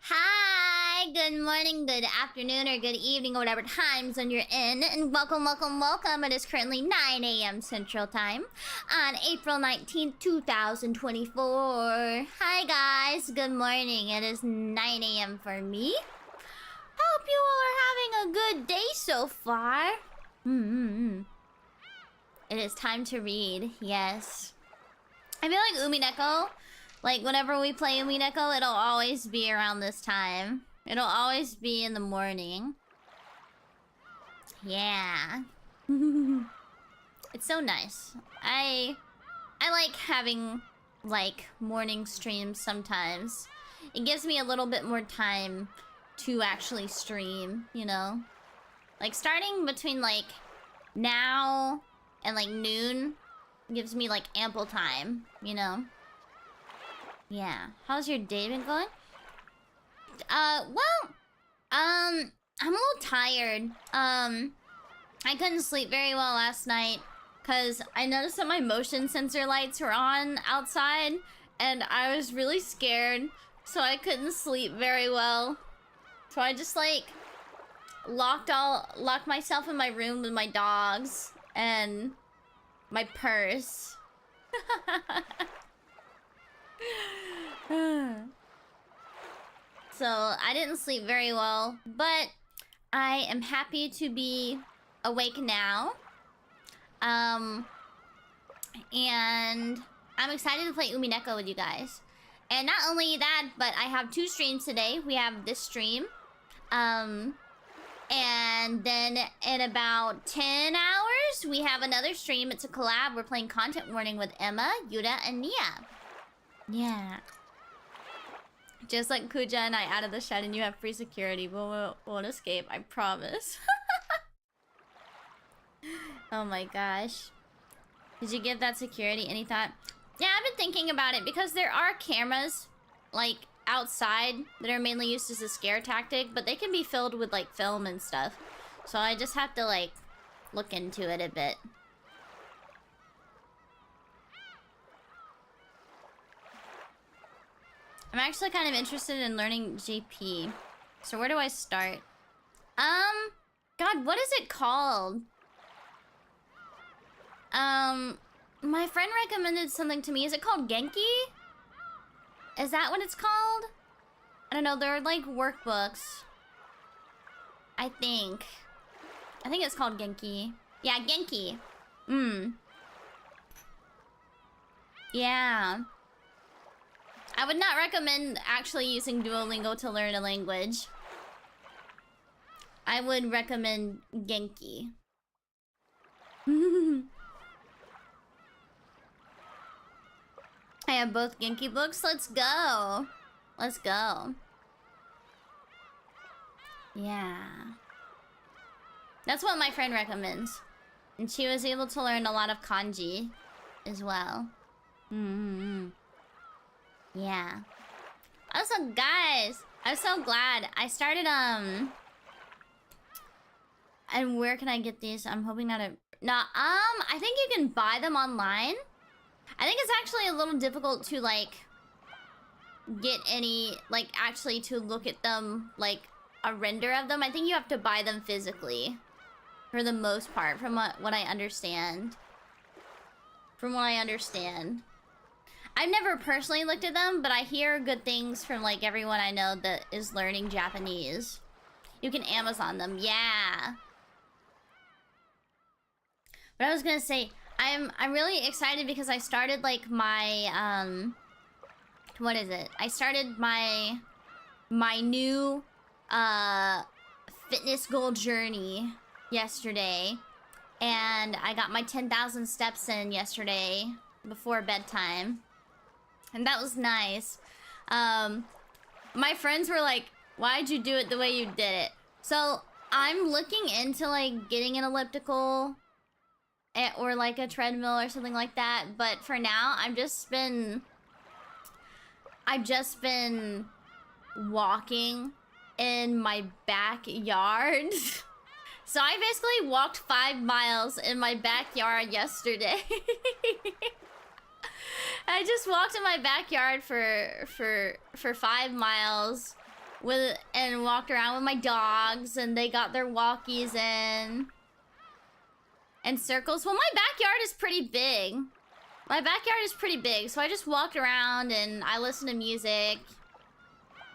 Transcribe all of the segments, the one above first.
Hi, good morning, good afternoon, or good evening, or whatever time zone you're in. And welcome, welcome, welcome. It is currently 9 a.m. Central Time on April 19th, 2024. Hi, guys. Good morning. It is 9 a.m. for me. Hope you all are having a good day so far. It is time to read, yes. I feel like Umineko, like whenever we play Umineko, it'll always be around this time. It'll always be in the morning. Yeah. It's so nice. I like having like morning streams sometimes. It gives me a little bit more time to actually stream, you know? Like starting between like now and like noon gives me like ample time, you know? Yeah. How's your day been going? I'm a little tired. I couldn't sleep very well last night because I noticed that my motion sensor lights were on outside and I was really scared, so I couldn't sleep very well. So I just like locked myself in my room with my dogs and my purse. So I didn't sleep very well, but I am happy to be awake now. And I'm excited to play Umineko with you guys. And not only that, but I have 2 streams today. We have this stream. And then in about 10 hours, we have another stream. It's a collab. We're playing Content Warning with Emma, Yuta, and Nia. Yeah. Just like Kuja and I out of the shed and you have free security, but we won't escape, I promise. Oh my gosh. Did you give that security any thought? Yeah, I've been thinking about it because there are cameras, like, outside that are mainly used as a scare tactic, but they can be filled with, like, film and stuff. So I just have to, like, look into it a bit. I'm actually kind of interested in learning JP. So where do I start? God, what is it called? My friend recommended something to me. Is it called Genki? Is that what it's called? I don't know, they're like workbooks. I think it's called Genki. Yeah, Genki. Yeah. I would not recommend actually using Duolingo to learn a language. I would recommend Genki. I have both Genki books. Let's go. Let's go. Yeah. That's what my friend recommends. And she was able to learn a lot of kanji as well. Yeah. Also, guys, I'm so glad. I started, and where can I get these? I'm hoping not to... No, I think you can buy them online. I think it's actually a little difficult to, like, get any, like, actually to look at them, like, a render of them. I think you have to buy them physically. For the most part, from what I understand. From what I understand. I've never personally looked at them, but I hear good things from, like, everyone I know that is learning Japanese. You can Amazon them, yeah. But I was gonna say, I'm really excited because I started, like, my, what is it? I started my new, fitness goal journey yesterday. And I got my 10,000 steps in yesterday before bedtime. And that was nice. My friends were like, why'd you do it the way you did it? So I'm looking into like getting an elliptical or like a treadmill or something like that. But for now, I've just been walking in my backyard. So I basically walked 5 miles in my backyard yesterday. I just walked in my backyard for 5 miles and walked around with my dogs, and they got their walkies in. And circles. Well, my backyard is pretty big. My backyard is pretty big, so I just walked around and I listened to music.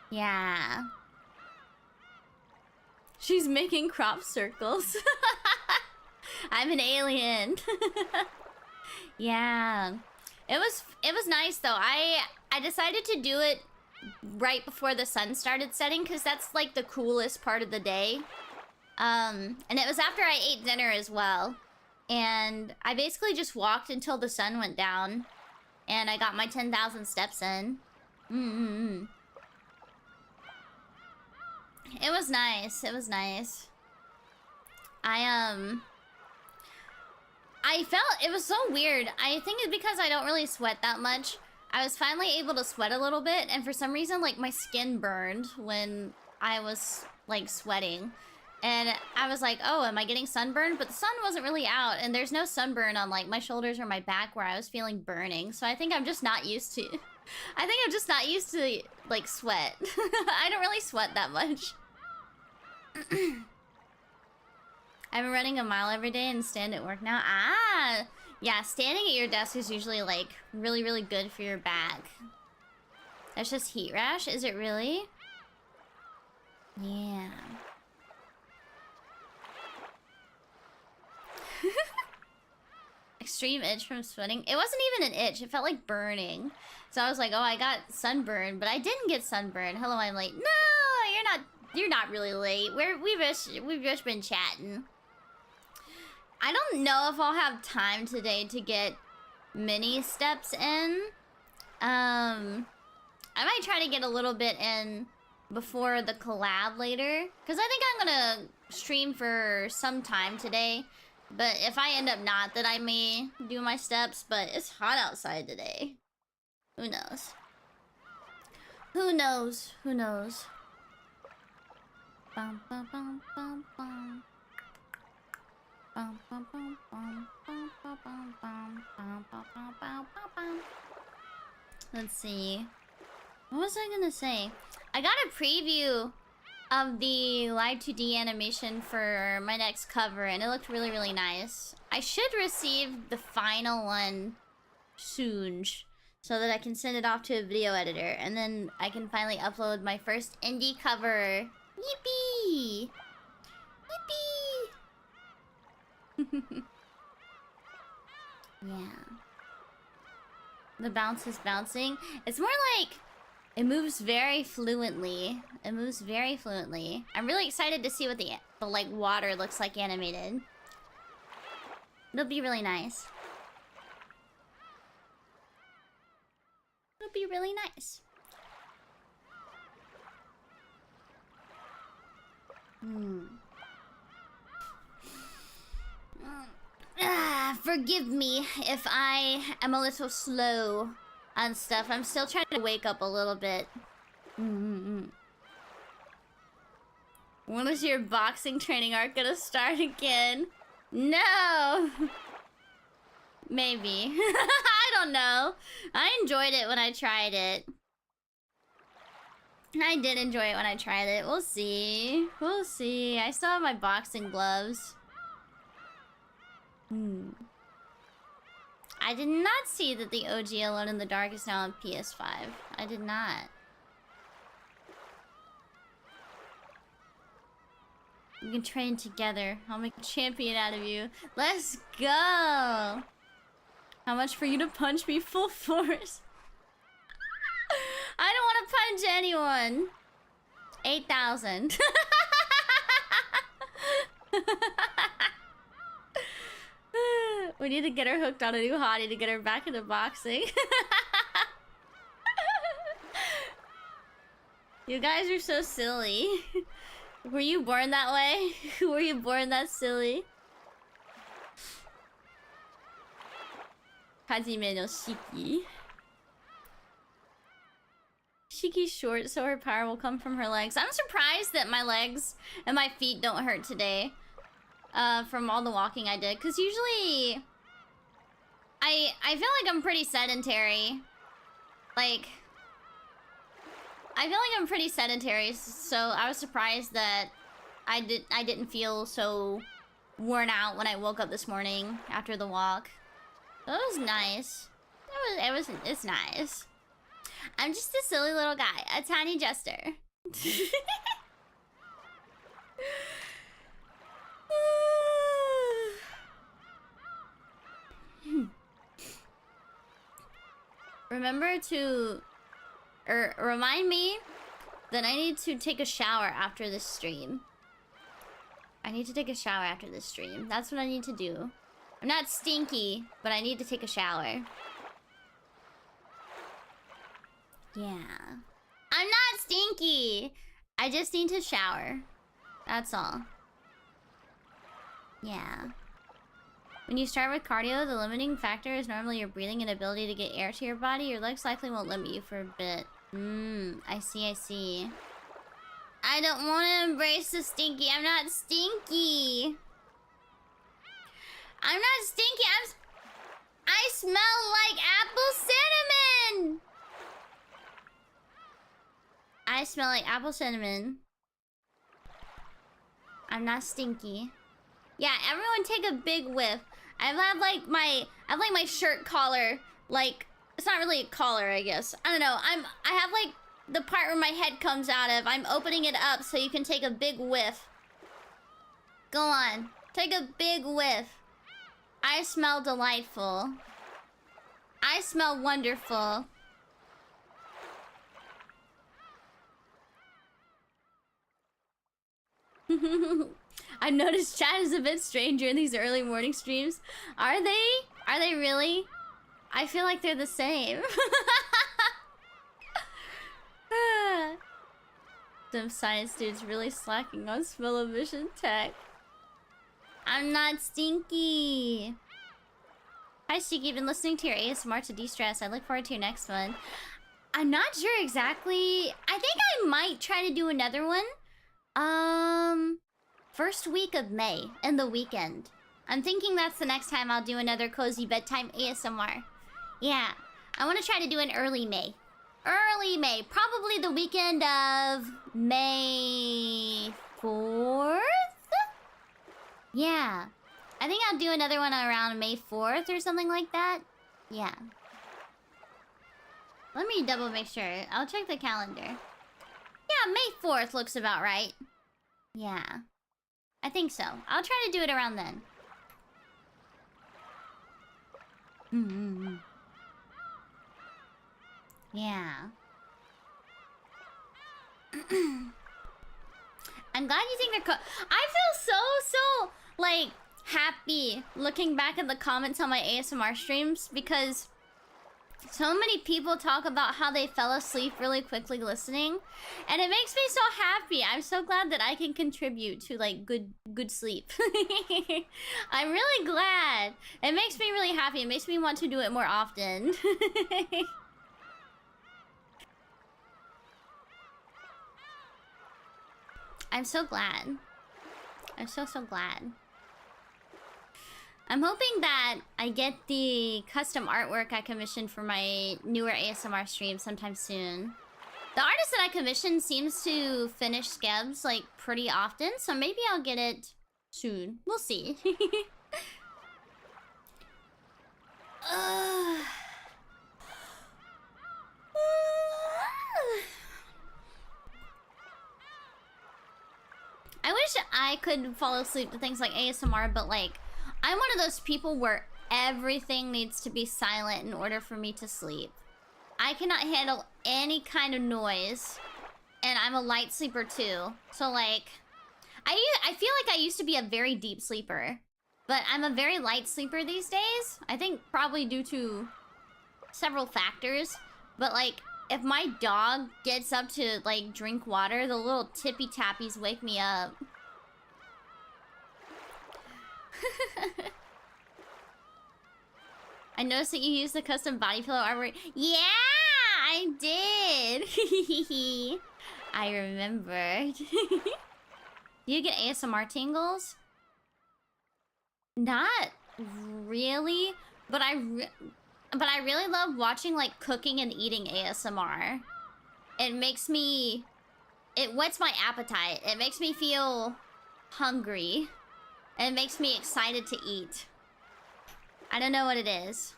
Yeah. She's making crop circles. I'm an alien. Yeah. It was nice though. I decided to do it right before the sun started setting because that's like the coolest part of the day. And it was after I ate dinner as well. And I basically just walked until the sun went down. And I got my 10,000 steps in. It was nice. It was nice. I felt... It was so weird. I think it's because I don't really sweat that much. I was finally able to sweat a little bit. And for some reason, like, my skin burned when I was, like, sweating. And I was like, oh, am I getting sunburned? But the sun wasn't really out. And there's no sunburn on, like, my shoulders or my back where I was feeling burning. So I think I'm just not used to... I think I'm just not used to, like, sweat. I don't really sweat that much. I've been running a mile every day and stand at work now. Ah! Yeah, standing at your desk is usually, like, really, really good for your back. That's just heat rash? Is it really? Yeah. Extreme itch from sweating. It wasn't even an itch. It felt like burning. So I was like, oh, I got sunburned, but I didn't get sunburned. Hello, I'm late. No, you're not really late. We've just been chatting. I don't know if I'll have time today to get mini steps in. I might try to get a little bit in before the collab later. Because I think I'm gonna stream for some time today. But if I end up not, then I may do my steps. But it's hot outside today. Who knows? Who knows? Who knows? Bum, bum, bum, bum, bum. Bum, bum, bum, bum, bum, bum, bum, bum, bum, bum, bum, bum, bum. Let's see. What was I gonna say? I got a preview of the Live 2D animation for my next cover, and it looked really, really nice. I should receive the final one soon, so that I can send it off to a video editor, and then I can finally upload my first indie cover. Yippee! Yippee! Yeah. The bounce is bouncing. It's more like it moves very fluently. It moves very fluently. I'm really excited to see what the like water looks like animated. It'll be really nice. It'll be really nice. Forgive me if I am a little slow on stuff. I'm still trying to wake up a little bit. When is your boxing training arc gonna start again? No! Maybe. I don't know. I enjoyed it when I tried it. I did enjoy it when I tried it. We'll see. We'll see. I still have my boxing gloves. I did not see that the OG Alone in the Dark is now on PS5. I did not. We can train together. I'll make a champion out of you. Let's go! How much for you to punch me full force? I don't want to punch anyone. 8,000. We need to get her hooked on a new hottie to get her back into boxing. You guys are so silly. Were you born that way? Were you born that silly? Hajime no Shiki. Shiki's short, so her power will come from her legs. I'm surprised that my legs and my feet don't hurt today. From all the walking I did. Because usually... I feel like I'm pretty sedentary. Like... I feel like I'm pretty sedentary, so I was surprised that I didn't feel so worn out when I woke up this morning after the walk. That was nice. It's nice. I'm just a silly little guy, a tiny jester. Remember to remind me that I need to take a shower after this stream. I need to take a shower after this stream. That's what I need to do. I'm not stinky, but I need to take a shower. Yeah. I'm not stinky. I just need to shower. That's all. Yeah. When you start with cardio, the limiting factor is normally your breathing and ability to get air to your body. Your legs likely won't limit you for a bit. I see. I don't want to embrace the stinky. I'm not stinky. I'm not stinky. I smell like apple cinnamon. I smell like apple cinnamon. I'm not stinky. Yeah, everyone take a big whiff. I have like my shirt collar, like it's not really a collar, I guess. I don't know. I have like the part where my head comes out of. I'm opening it up so you can take a big whiff. Go on. Take a big whiff. I smell delightful. I smell wonderful. I noticed chat is a bit strange during these early morning streams. Are they? Are they really? I feel like they're the same. Them science dudes really slacking on smell-o-vision tech. I'm not stinky. Hi, Shiki. Been listening to your ASMR to de-stress. I look forward to your next one. I'm not sure exactly. I think I might try to do another one. First week of May, and the weekend. I'm thinking that's the next time I'll do another cozy bedtime ASMR. Yeah, I want to try to do an early May. Early May, probably the weekend of May 4th? Yeah, I think I'll do another one around May 4th or something like that. Yeah. Let me double make sure. I'll check the calendar. Yeah, May 4th looks about right. Yeah. I think so. I'll try to do it around then. Yeah. I'm glad you think they're I feel so, like, happy looking back at the comments on my ASMR streams because so many people talk about how they fell asleep really quickly listening, and it makes me so happy. I'm so glad that I can contribute to like good sleep. I'm really glad. It makes me really happy. It makes me want to do it more often. I'm so glad. I'm so glad. I'm hoping that I get the custom artwork I commissioned for my newer ASMR stream sometime soon. The artist that I commissioned seems to finish skebs like pretty often, so maybe I'll get it soon. We'll see. I wish I could fall asleep to things like ASMR, but like I'm one of those people where everything needs to be silent in order for me to sleep. I cannot handle any kind of noise, and I'm a light sleeper too. So like, I feel like I used to be a very deep sleeper, but I'm a very light sleeper these days. I think probably due to several factors, but like if my dog gets up to like drink water, the little tippy tappies wake me up. I noticed that you used the custom body pillow artwork. Yeah, I did. I remembered. Do you get ASMR tingles? Not really, but I really love watching like cooking and eating ASMR. it makes me... It whets my appetite. It makes me feel hungry. And it makes me excited to eat. I don't know what it is.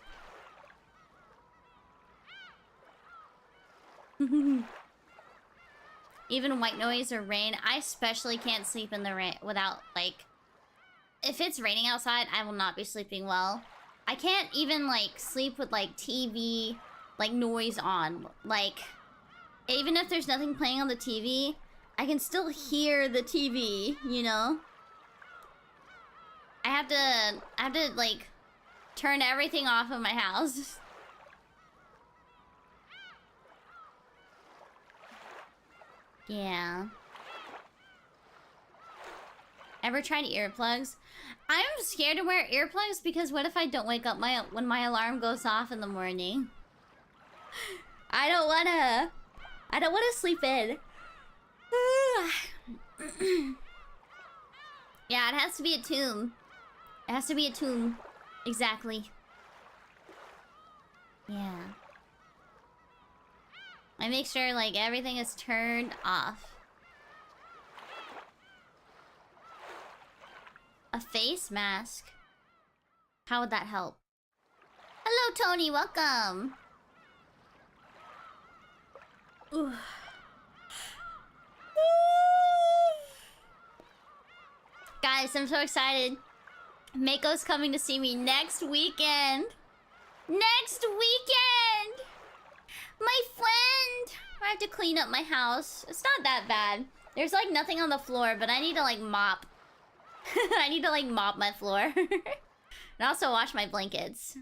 Even white noise or rain. I especially can't sleep in the rain without, like... If it's raining outside, I will not be sleeping well. I can't even, like, sleep with, like, TV, like, noise on. Like, even if there's nothing playing on the TV, I can still hear the TV, you know? I have to, like, turn everything off in my house. Yeah. Ever tried earplugs? I'm scared to wear earplugs because what if I don't wake up when my alarm goes off in the morning? I don't wanna sleep in. Yeah, it has to be a tomb. It has to be a tomb. Exactly. Yeah. I make sure, like, everything is turned off. A face mask? How would that help? Hello, Tony. Welcome. Ooh. Guys, I'm so excited. Mako's coming to see me next weekend. Next weekend! My friend! I have to clean up my house. It's not that bad. There's, like, nothing on the floor, but I need to, like, mop. I need to, like, mop my floor. And also wash my blankets.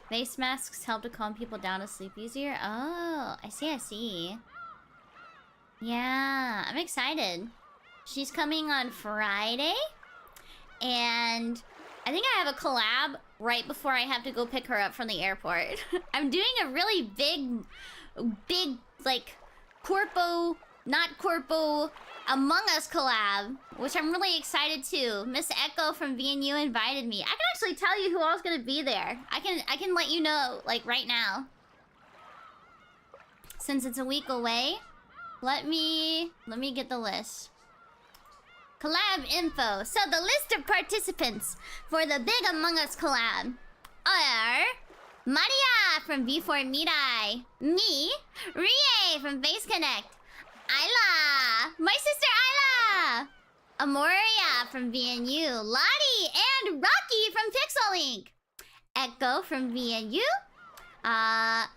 Face masks help to calm people down to sleep easier. Oh, I see, I see. Yeah, I'm excited. She's coming on Friday. And I think I have a collab right before I have to go pick her up from the airport. I'm doing a really big, like, not corpo, Among Us collab, which I'm really excited to. Miss Echo from VNU invited me. I can actually tell you who all's gonna be there. I can let you know, like, right now. Since it's a week away, let me get the list. Collab info. So the list of participants for the big Among Us collab are Maria from V4 Mirai, me, Rie from Base Connect, Ayla, my sister Ayla, Amoria from VNU, Lottie, and Rocky from Pixel Link, Echo from VNU. I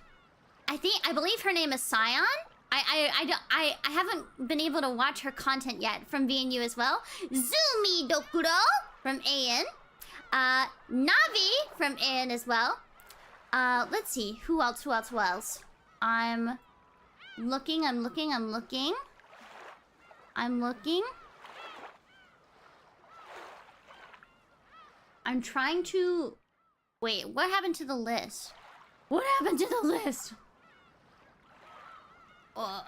believe her name is Scion. I haven't been able to watch her content yet from VNU as well. Zumi Dokuro from AN. Navi from AN as well. Let's see. Who else? I'm looking. I'm trying to... Wait, what happened to the list? What happened to the list? What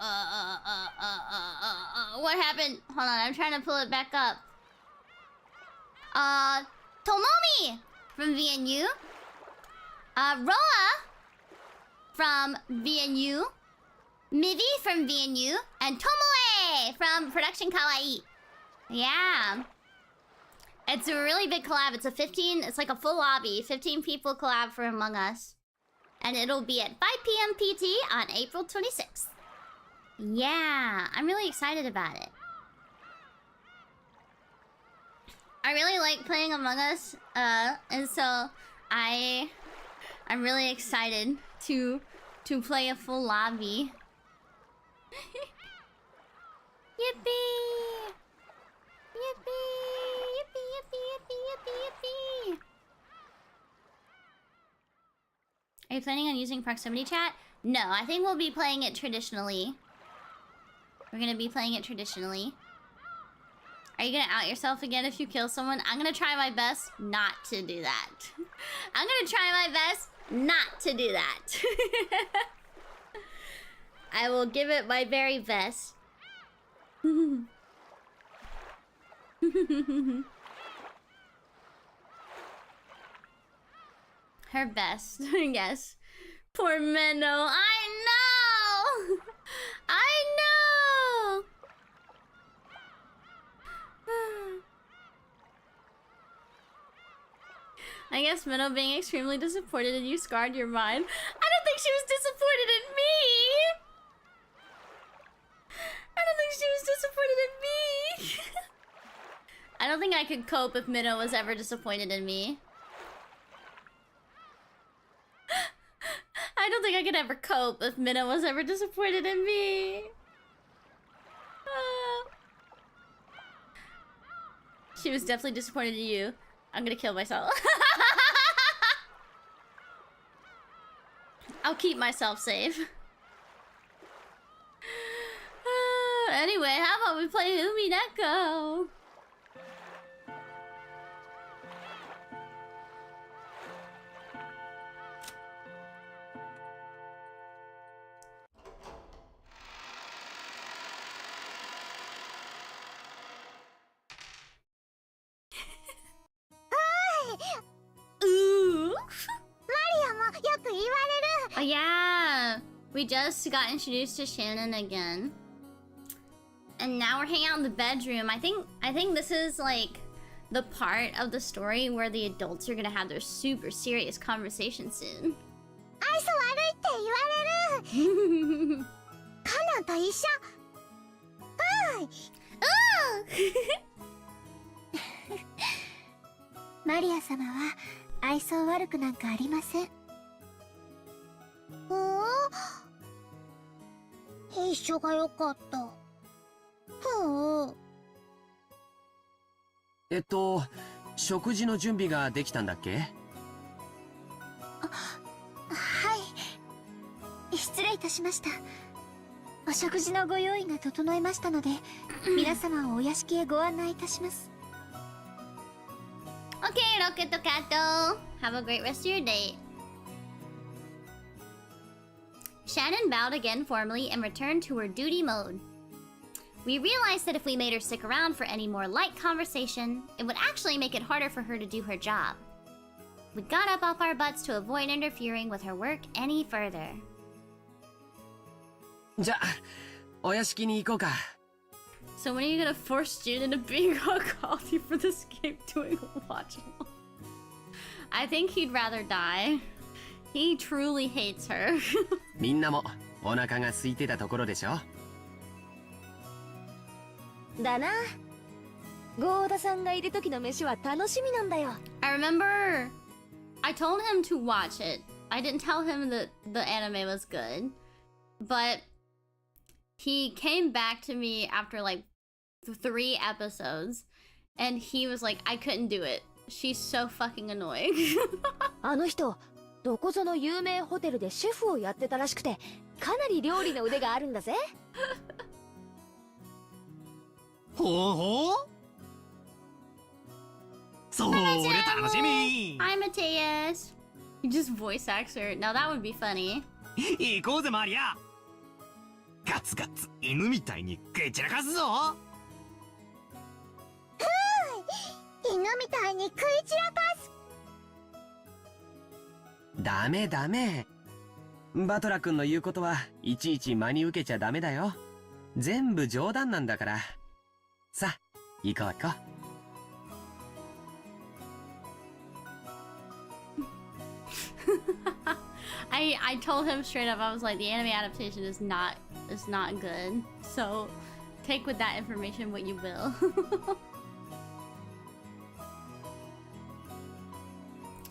happened? Hold on, I'm trying to pull it back up. Tomomi from VNU. Roa from VNU. Mivi from VNU. And Tomoe from Production Kawaii. Yeah. It's a really big collab. It's like a full lobby. 15 people collab for Among Us. And it'll be at 5 p.m. PT on April 26th. Yeah, I'm really excited about it. I really like playing Among Us, and so I'm really excited to play a full lobby. Yippee! Yippee! Yippee! Yippee! Are you planning on using proximity chat? No, I think we'll be playing it traditionally. We're gonna be playing it traditionally. Are you gonna out yourself again if you kill someone? I'm gonna try my best not to do that. I'm gonna try my best not to do that. I will give it my very best. Her best, I guess. Poor Menno. I I know! I guess Minnow being extremely disappointed in you scarred your mind. I don't think she was disappointed in me! I don't think she was disappointed in me! I don't think I could cope if Minnow was ever disappointed in me. I don't think I could ever cope if Minnow was ever disappointed in me. She was definitely disappointed in you. I'm gonna kill myself. I'll keep myself safe. Anyway, how about we play Umineko? Ooh. Oh yeah, we just got introduced to Shannon again, and now we're hanging out in the bedroom. I think this is like the part of the story where the adults are gonna have their super serious conversation soon. Oh. 食事の準備ができたんだっけ？はい。失礼いたしました。お食事のご用意が整いましたので、皆様をお屋敷へご案内いたします。Okay, Rocket Kato. Have a great rest of your day. Shannon bowed again formally and returned to her duty mode. We realized that if we made her stick around for any more light conversation, it would actually make it harder for her to do her job. We got up off our butts to avoid interfering with her work any further. じゃあ、お屋敷に行こうか。 So when are you gonna force June into being on quality for this game doing a watch along? I think he'd rather die. He truly hates her. みんなもお腹が空いてたところでしょ。だな。ゴーダさんがいる時の飯は楽しみなんだよ。I remember I told him to watch it. I didn't tell him that the anime was good. But he came back to me after like 3 episodes and he was like, I couldn't do it. She's so fucking annoying. あの人、どこぞの有名ホテルでシェフをやってたらしくて、かなり料理の腕があるんだぜ。ほうほう。それ楽しみ。Hi Matthias. You just voice acts her. Now that would be funny. 行こうぜマリア。ガツガツ犬みたいに食い散らかすぞ。犬みたいに食い散らかす。ダメダメ。バトラ君の言うことはいちいち真に受けちゃダメだよ。全部冗談なんだから。さあ、行こう行こう。I told him straight up, I was like, the anime adaptation is not good. So take with that information what you will.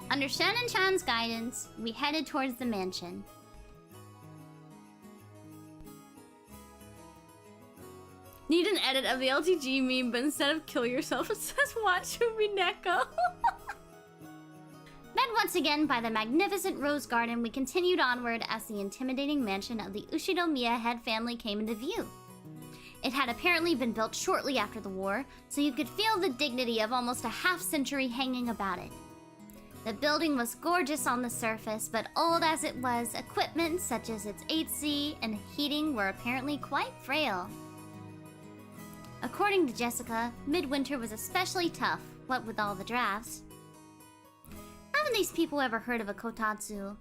Under Shannon-chan's guidance, we headed towards the mansion. Need an edit of the LTG meme, but instead of kill yourself, it says watch Umineko. Met once again by the magnificent rose garden, we continued onward as the intimidating mansion of the Ushinomiya head family came into view. It had apparently been built shortly after the war, so you could feel the dignity of almost a half-century hanging about it. The building was gorgeous on the surface, but old as it was, equipment such as its AC and heating were apparently quite frail. According to Jessica, midwinter was especially tough, what with all the drafts. Haven't these people ever heard of a kotatsu?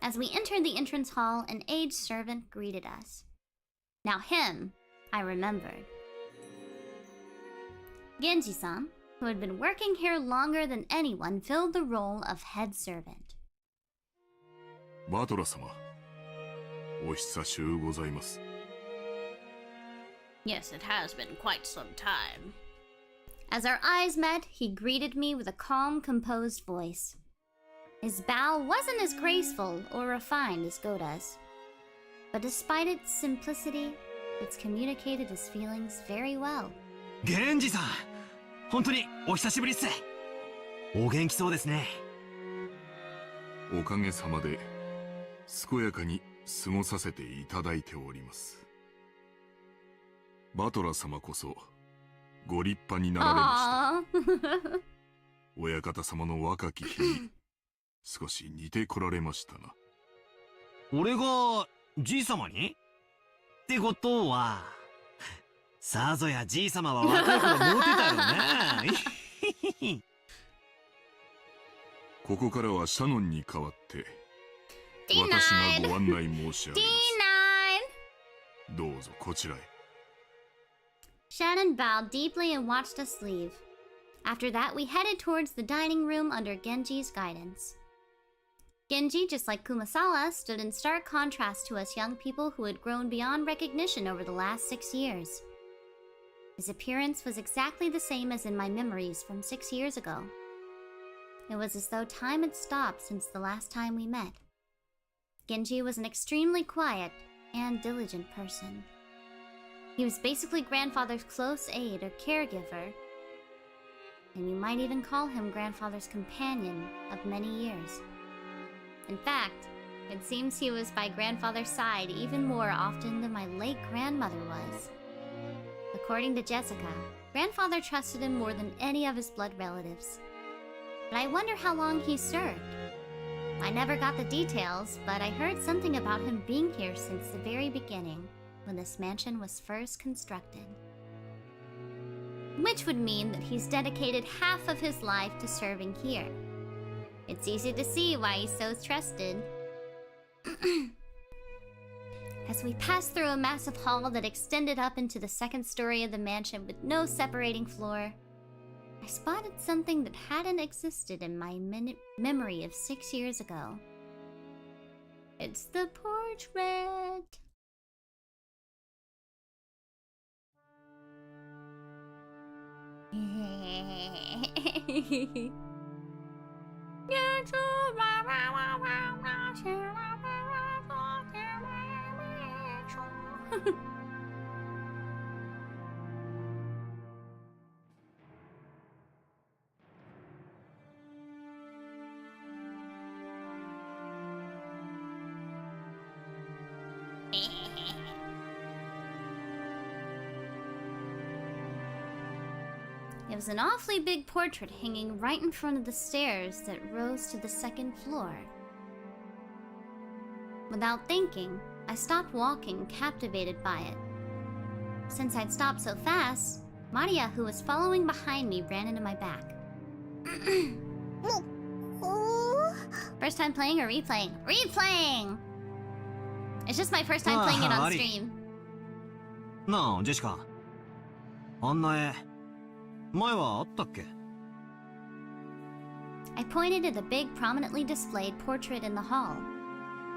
As we entered the entrance hall, an aged servant greeted us. Now him, I remembered. Genji-san, who had been working here longer than anyone, filled the role of head servant. バトラ様、お久しゅうございます。 Yes, it has been quite some time. As our eyes met, he greeted me with a calm, composed voice. His bow wasn't as graceful or refined as Goda's, but despite its simplicity, it's communicated his feelings very well. 源氏さん、本当にお久しぶりっす。お元気そうですね。おかげさまで健やかに過ごさせていただいております。バトラ様こそご立派になられました。親方様の若き日に少し似てこられましたな。俺がじい様に？ってことは、さぞやじい様は若い頃モテたよね。ここからはシャノンに代わって私がご案内申し上げます。どうぞこちらへ。Shannon bowed deeply and watched us leave. After that, we headed towards the dining room under Genji's guidance. Genji, just like Kumasawa, stood in stark contrast to us young people who had grown beyond recognition over the last 6 years. His appearance was exactly the same as in my memories from 6 years ago. It was as though time had stopped since the last time we met. Genji was an extremely quiet and diligent person. He was basically grandfather's close aide or caregiver, and you might even call him grandfather's companion of many years. In fact, it seems he was by grandfather's side even more often than my late grandmother was. According to Jessica, grandfather trusted him more than any of his blood relatives. But I wonder how long he served. I never got the details, but I heard something about him being here since the very beginning, when this mansion was first constructed. Which would mean that he's dedicated half of his life to serving here. It's easy to see why he's so trusted. As we passed through a massive hall that extended up into the second story of the mansion with no separating floor, I spotted something that hadn't existed in my memory of 6 years ago. It's the portrait. It was an awfully big portrait hanging right in front of the stairs that rose to the second floor. Without thinking, I stopped walking, captivated by it. Since I'd stopped so fast, Maria, who was following behind me, ran into my back. First time playing or replaying? Replaying! It's just my first time playing it on stream. なあ、ジェシカ。あんな絵、前はあったっけ? I pointed at the big, prominently displayed portrait in the hall.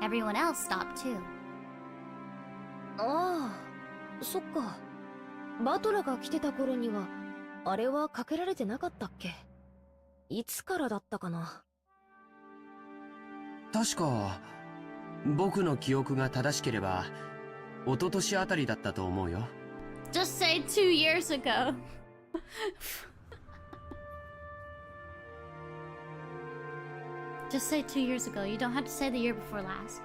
Everyone else stopped too. ああ、そっか。バトラが来てた頃には、あれはかけられてなかったっけ？いつからだったかな。確か、僕の記憶が正しければ、一昨年あたりだったと思うよ。Just say 2 years ago. Just say 2 years ago. You don't have to say the year before last.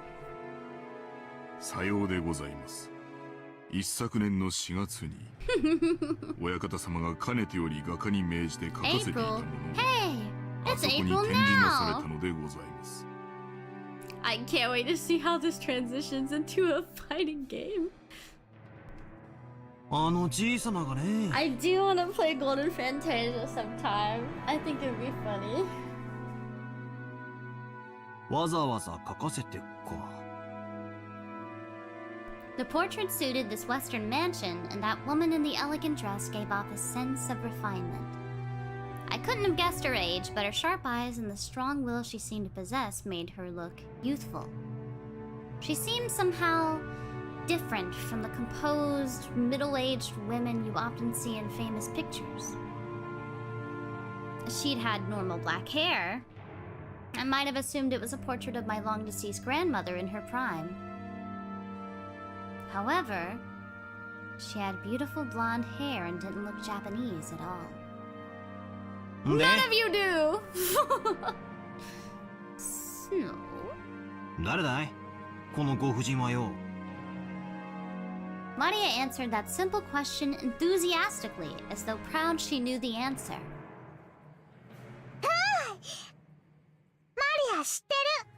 さようでございます。一昨年の4月に親方様がかねてより画家に命じて描かせていたものをあそこに展示なされたのでございます。I can't wait to see how this transitions into a fighting game. あのじい様がね。I do want to play Golden Fantasia sometime. I think it'd be funny. わざわざ描かせてか。The portrait suited this Western mansion, and that woman in the elegant dress gave off a sense of refinement. I couldn't have guessed her age, but her sharp eyes and the strong will she seemed to possess made her look youthful. She seemed somehow different from the composed, middle-aged women you often see in famous pictures. She'd had normal black hair. I might have assumed it was a portrait of my long-deceased grandmother in her prime. However, she had beautiful blonde hair and didn't look Japanese at all. None of you do! So... 誰だいこのご婦人はよ。 Maria answered that simple question enthusiastically, as though proud she knew the answer. Maria 知ってる。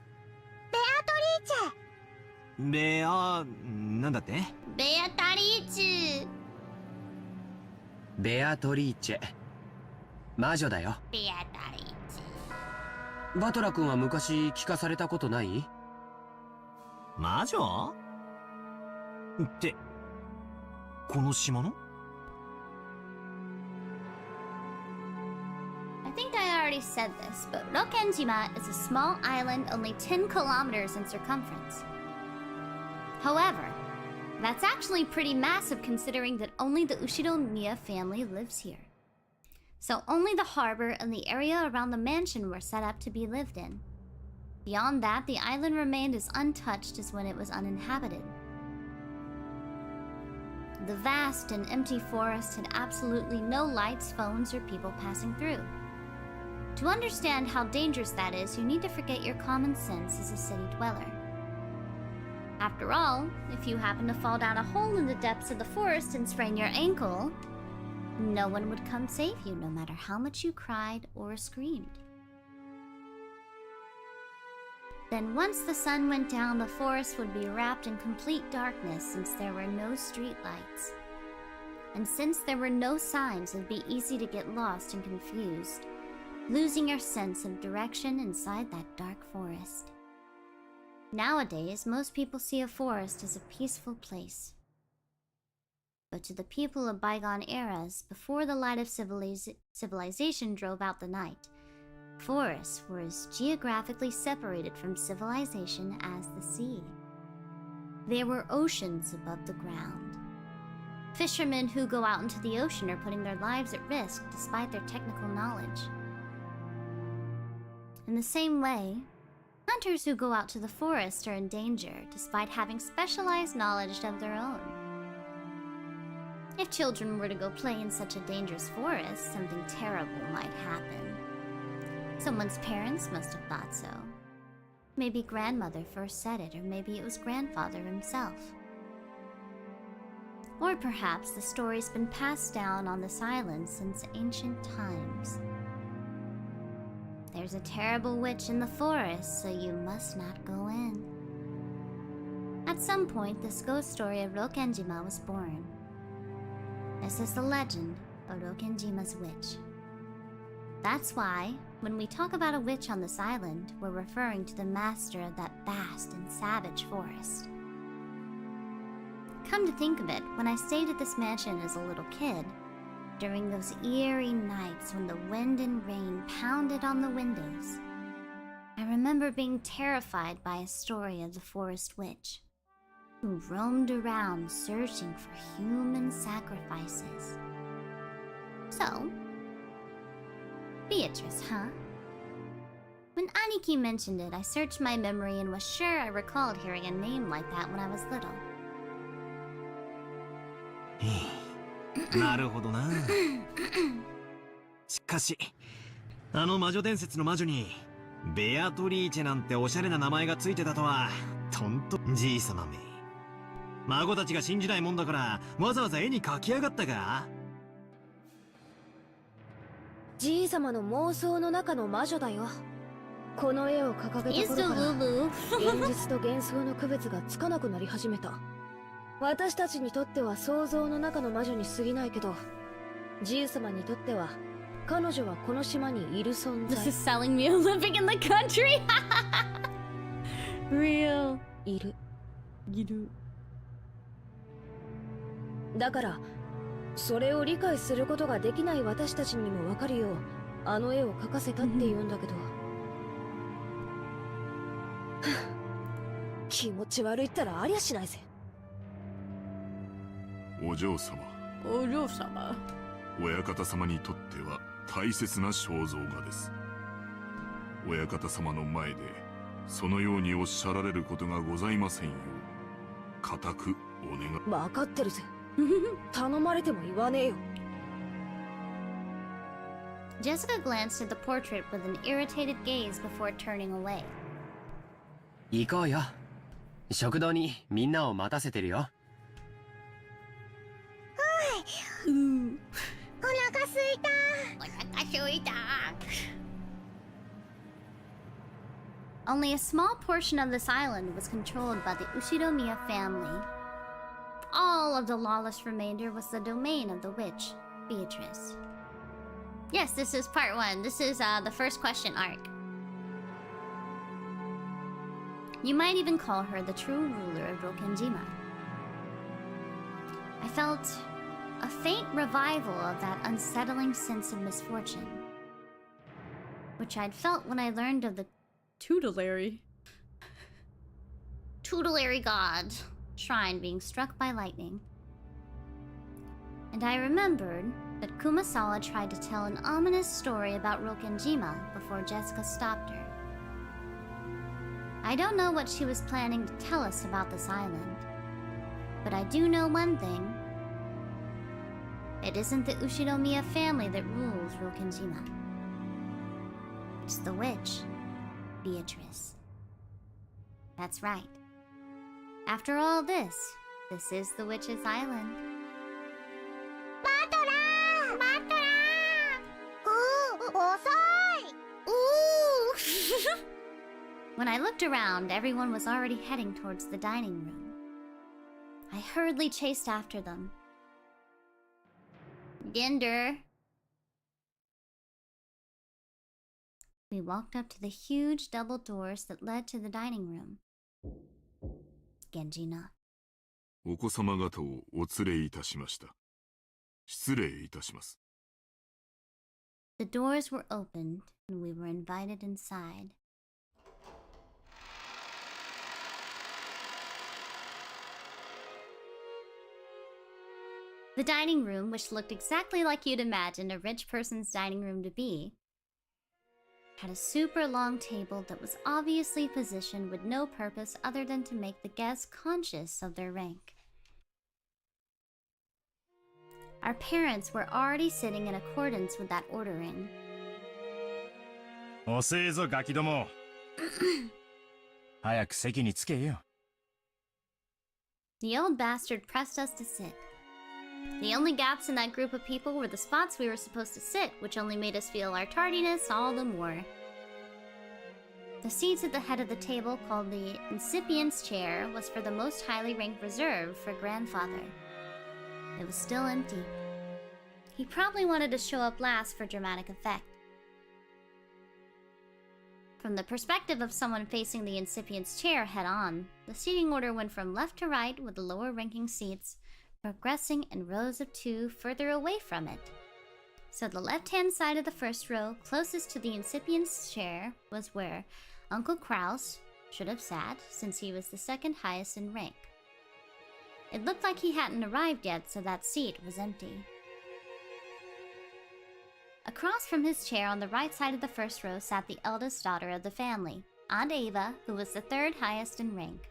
ベアトリーチェ。ベア、なんだって？ベアタリーチェ。ベアトリーチェ。魔女だよ。ベアタリーチェ。バトラ君は昔聞かされたことない？魔女？って、この島の？ I think I already said this, but Rokkenjima is a small island only 10 kilometers in circumference. However, that's actually pretty massive considering that only the Ushiro-miya family lives here. So only the harbor and the area around the mansion were set up to be lived in. Beyond that, the island remained as untouched as when it was uninhabited. The vast and empty forest had absolutely no lights, phones, or people passing through. To understand how dangerous that is, you need to forget your common sense as a city dweller. After all, if you happen to fall down a hole in the depths of the forest and sprain your ankle, no one would come save you, no matter how much you cried or screamed. Then once the sun went down, the forest would be wrapped in complete darkness since there were no street lights. And since there were no signs, it would be easy to get lost and confused, losing your sense of direction inside that dark forest. Nowadays, most people see a forest as a peaceful place. But to the people of bygone eras, before the light of civilization drove out the night, forests were as geographically separated from civilization as the sea. There were oceans above the ground. Fishermen who go out into the ocean are putting their lives at risk despite their technical knowledge. In the same way, hunters who go out to the forest are in danger despite having specialized knowledge of their own. If children were to go play in such a dangerous forest, something terrible might happen. Someone's parents must have thought so. Maybe grandmother first said it, or maybe it was grandfather himself. Or perhaps the story's been passed down on this island since ancient times. There's a terrible witch in the forest, so you must not go in. At some point, this ghost story of Rokkenjima was born. This is the legend of Rokkenjima's witch. That's why, when we talk about a witch on this island, we're referring to the master of that vast and savage forest. Come to think of it, when I stayed at this mansion as a little kid, during those eerie nights when the wind and rain pounded on the windows, I remember being terrified by a story of the forest witch, who roamed around searching for human sacrifices. So, Beatrice, huh? When Aniki mentioned it, I searched my memory and was sure I recalled hearing a name like that when I was little. なるほどな。しかし、あの魔女伝説の魔女にベアトリーチェなんておしゃれな名前がついてたとは、とんとじいさまめ。孫たちが信じないもんだから、わざわざ絵に描き上がったか？じいさまの妄想の中の魔女だよ。この絵を掲げた頃から現実と幻想の区別がつかなくなり始めた。私たちにとっては想像の中の魔女に過ぎないけど、じいさまにとっては彼女はこの島にいる存在。 This is selling me a living in the country. Real. いる。いる。だからそれを理解することができない私たちにもわかるようあの絵を描かせたって言うんだけど気持ち悪いったらありゃしないぜ。お嬢様、お嬢様。親方様にとっては大切な肖像画です。親方様の前でそのようにおっしゃられることがございませんよう固くお願い。分かってるぜ。頼まれても言わねえよ。 Jessica glanced at the portrait with an irritated gaze before turning away. 行こうよ。食堂にみんなを待たせてるよ。お腹すいた。お腹すいた。Only a small portion of this island was controlled by the Usanekomemory family. All of the lawless remainder was the domain of the witch, Beatrice. Yes, this is part 1. This is the first question arc. You might even call her the true ruler of Rokenjima. I felt a faint revival of that unsettling sense of misfortune, which I'd felt when I learned of the tutelary god shrine being struck by lightning. And I remembered that Kumasawa tried to tell an ominous story about Rokenjima before Jessica stopped her. I don't know what she was planning to tell us about this island, but I do know one thing. It isn't the Usanekomemory family that rules Rokenjima. It's the witch, Beatrice. That's right. After all this is the witch's island. Batora! Batora! Ooh! Osoi! Ooh! When I looked around, everyone was already heading towards the dining room. I hurriedly chased after them. Gender. We walked up to the huge double doors that led to the dining room. Genji knocked. お子様方をお連れいたしました。失礼いたします。The doors were opened and we were invited inside. The dining room, which looked exactly like you'd imagine a rich person's dining room to be, had a super long table that was obviously positioned with no purpose other than to make the guests conscious of their rank. Our parents were already sitting in accordance with that ordering. 遅えぞガキども。早く席に着けよ。The old bastard pressed us to sit. The only gaps in that group of people were the spots we were supposed to sit, which only made us feel our tardiness all the more. The seats at the head of the table, called the incipient's chair, was for the most highly ranked reserve for grandfather. It was still empty. He probably wanted to show up last for dramatic effect. From the perspective of someone facing the incipient's chair head-on, the seating order went from left to right with the lower-ranking seats progressing in rows of 2 further away from it. So the left-hand side of the first row, closest to the incipient's chair, was where Uncle Kraus should have sat, since he was the second highest in rank. It looked like he hadn't arrived yet, so that seat was empty. Across from his chair on the right side of the first row sat the eldest daughter of the family, Aunt Ava, who was the third highest in rank.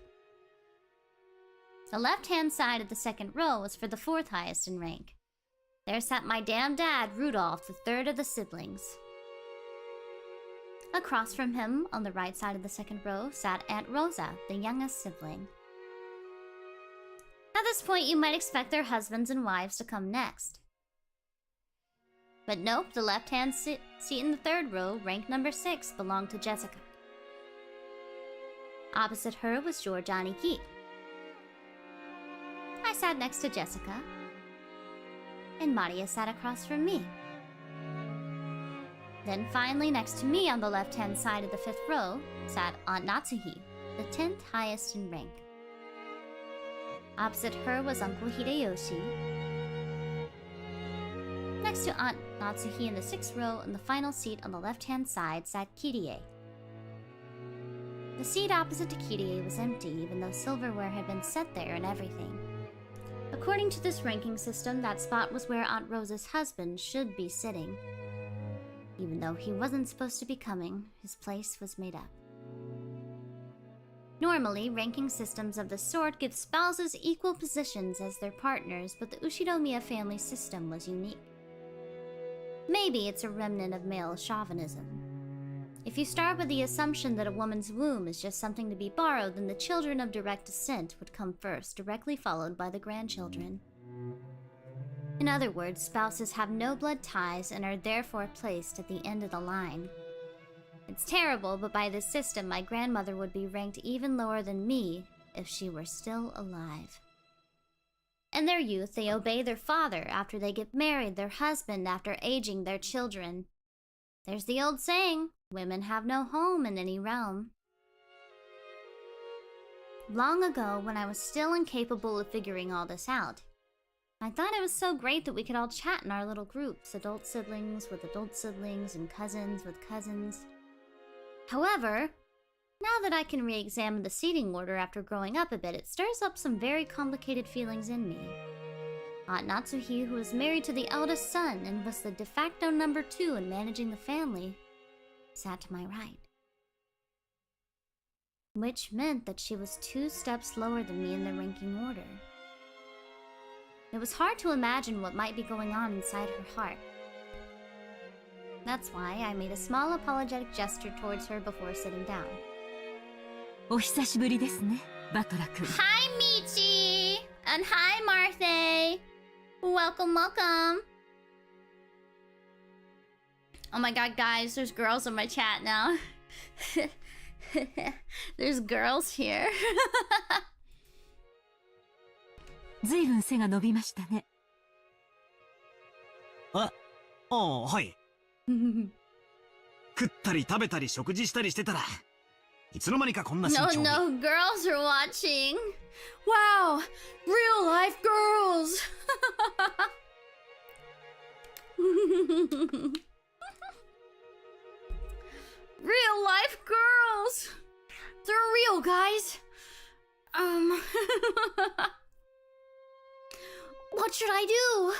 The left-hand side of the second row was for the fourth highest in rank. There sat my damn dad, Rudolph, the third of the siblings. Across from him, on the right side of the second row, sat Aunt Rosa, the youngest sibling. At this point, you might expect their husbands and wives to come next. But nope, the left-hand seat in the third row, rank number 6, belonged to Jessica. Opposite her was Georgiani Ki. I sat next to Jessica, and Maria sat across from me. Then finally next to me on the left-hand side of the 5th row sat Aunt Natsuhi, the 10th highest in rank. Opposite her was Uncle Hideyoshi. Next to Aunt Natsuhi in the 6th row, in the final seat on the left-hand side, sat Kirie. The seat opposite to Kirie was empty, even though silverware had been set there and everything. According to this ranking system, that spot was where Aunt Rosa's husband should be sitting. Even though he wasn't supposed to be coming, his place was made up. Normally, ranking systems of this sort give spouses equal positions as their partners, but the Ushinomiya family system was unique. Maybe it's a remnant of male chauvinism. If you start with the assumption that a woman's womb is just something to be borrowed, then the children of direct descent would come first, directly followed by the grandchildren. In other words, spouses have no blood ties and are therefore placed at the end of the line. It's terrible, but by this system, my grandmother would be ranked even lower than me if she were still alive. In their youth, they obey their father. After they get married, their husband. After aging, their children. There's the old saying, women have no home in any realm. Long ago, when I was still incapable of figuring all this out, I thought it was so great that we could all chat in our little groups, adult siblings with adult siblings and cousins with cousins. However, now that I can re-examine the seating order after growing up a bit, it stirs up some very complicated feelings in me. Aunt Natsuhi, who was married to the eldest son and was the de facto number 2 in managing the family, sat to my right. Which meant that she was 2 steps lower than me in the ranking order. It was hard to imagine what might be going on inside her heart. That's why I made a small apologetic gesture towards her before sitting down. お久しぶりですね、バトラ君。 Hi, Michi! And hi, Marthe! Welcome, welcome! Oh my god, guys, there's girls in my chat now. There's girls here. ずいぶん背が伸びましたね。ああ、はい。食ったり食べたり食事したりしてたら、いつの間にかこんな身長に。 No, no, girls are watching. Wow, real life girls. Real life girls. They're real, guys. What should I do?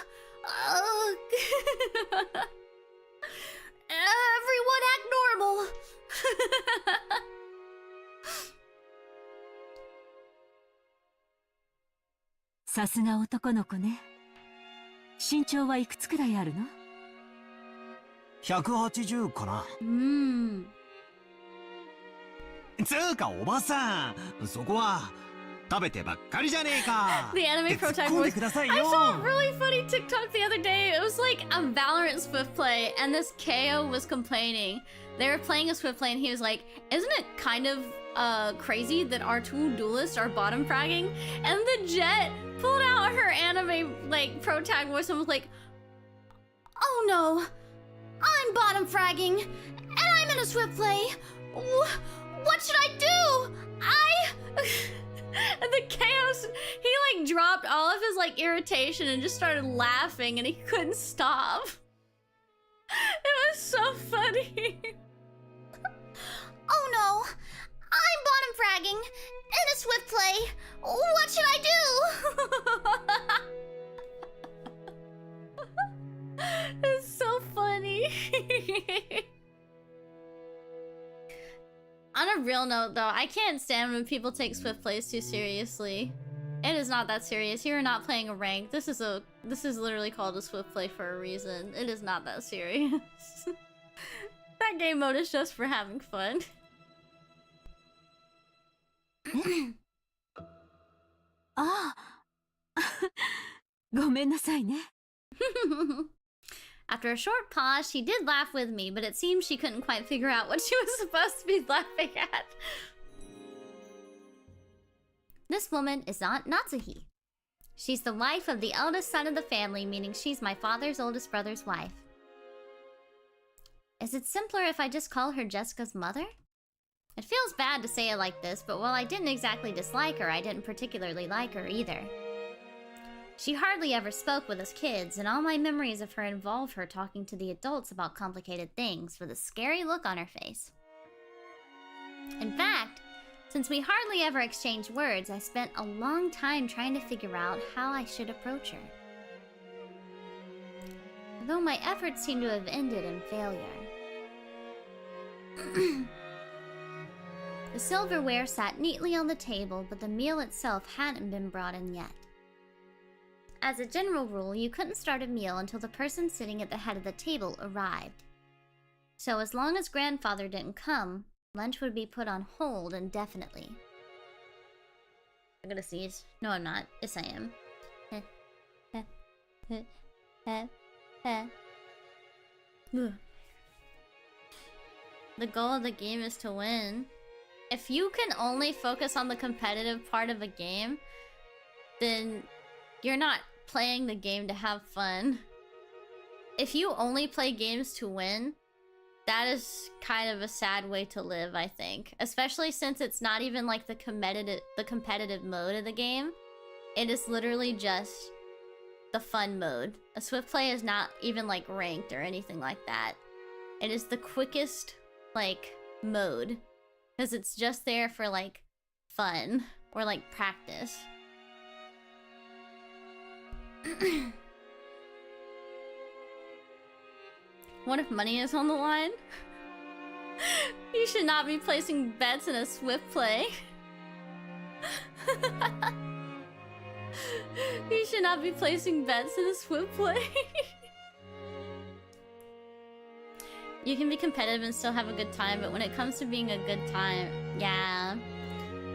Everyone act normal. さすが男の子ね。身長はいくつくらいあるの？ 180かな。つうかおばさん、そこは食べてばっかりじゃねえか。 The anime protagonist. I saw a really funny TikTok the other day. It was like a Valorant Swift play, and this KO was complaining. They were playing a Swift play, and he was like, "Isn't it kind of crazy that our 2 duelists are bottom fragging?" And the Jet pulled out her anime like protag voice and was like, "Oh no, I'm bottom fragging, and I'm in a Swift play. What should I do? And the chaos, he like dropped all of his like irritation and just started laughing, and he couldn't stop. It was so funny. Oh no, I'm bottom fragging in a Swift play. What should I do? It's so funny. On a real note, though, I can't stand when people take Swift plays too seriously. It is not that serious. You are not playing a rank. This is literally called a Swift play for a reason. It is not that serious. That game mode is just for having fun. ああ、ごめんなさいね。After a short pause, she did laugh with me, but it seemed she couldn't quite figure out what she was supposed to be laughing at. This woman is Aunt Natsuhi. She's the wife of the eldest son of the family, meaning she's my father's oldest brother's wife. Is it simpler if I just call her Jessica's mother? It feels bad to say it like this, but while I didn't exactly dislike her, I didn't particularly like her either. She hardly ever spoke with us kids, and all my memories of her involve her talking to the adults about complicated things with a scary look on her face. In fact, since we hardly ever exchanged words, I spent a long time trying to figure out how I should approach her. Though my efforts seem to have ended in failure. The silverware sat neatly on the table, but the meal itself hadn't been brought in yet. As a general rule, you couldn't start a meal until the person sitting at the head of the table arrived. So as long as grandfather didn't come, lunch would be put on hold indefinitely. I'm gonna sneeze. No, I'm not. Yes, I am. The goal of the game is to win. If you can only focus on the competitive part of a game, then you're not playing the game to have fun. If you only play games to win, that is kind of a sad way to live, I think. Especially since it's not even like the competitive mode of the game. It is literally just the fun mode. A swift play is not even like ranked or anything like that. It is the quickest like mode. Because it's just there for like fun or like practice. What if money is on the line? You should not be placing bets in a swift play. You should not be placing bets in a swift play. You can be competitive and still have a good time, but when it comes to being a good time, yeah.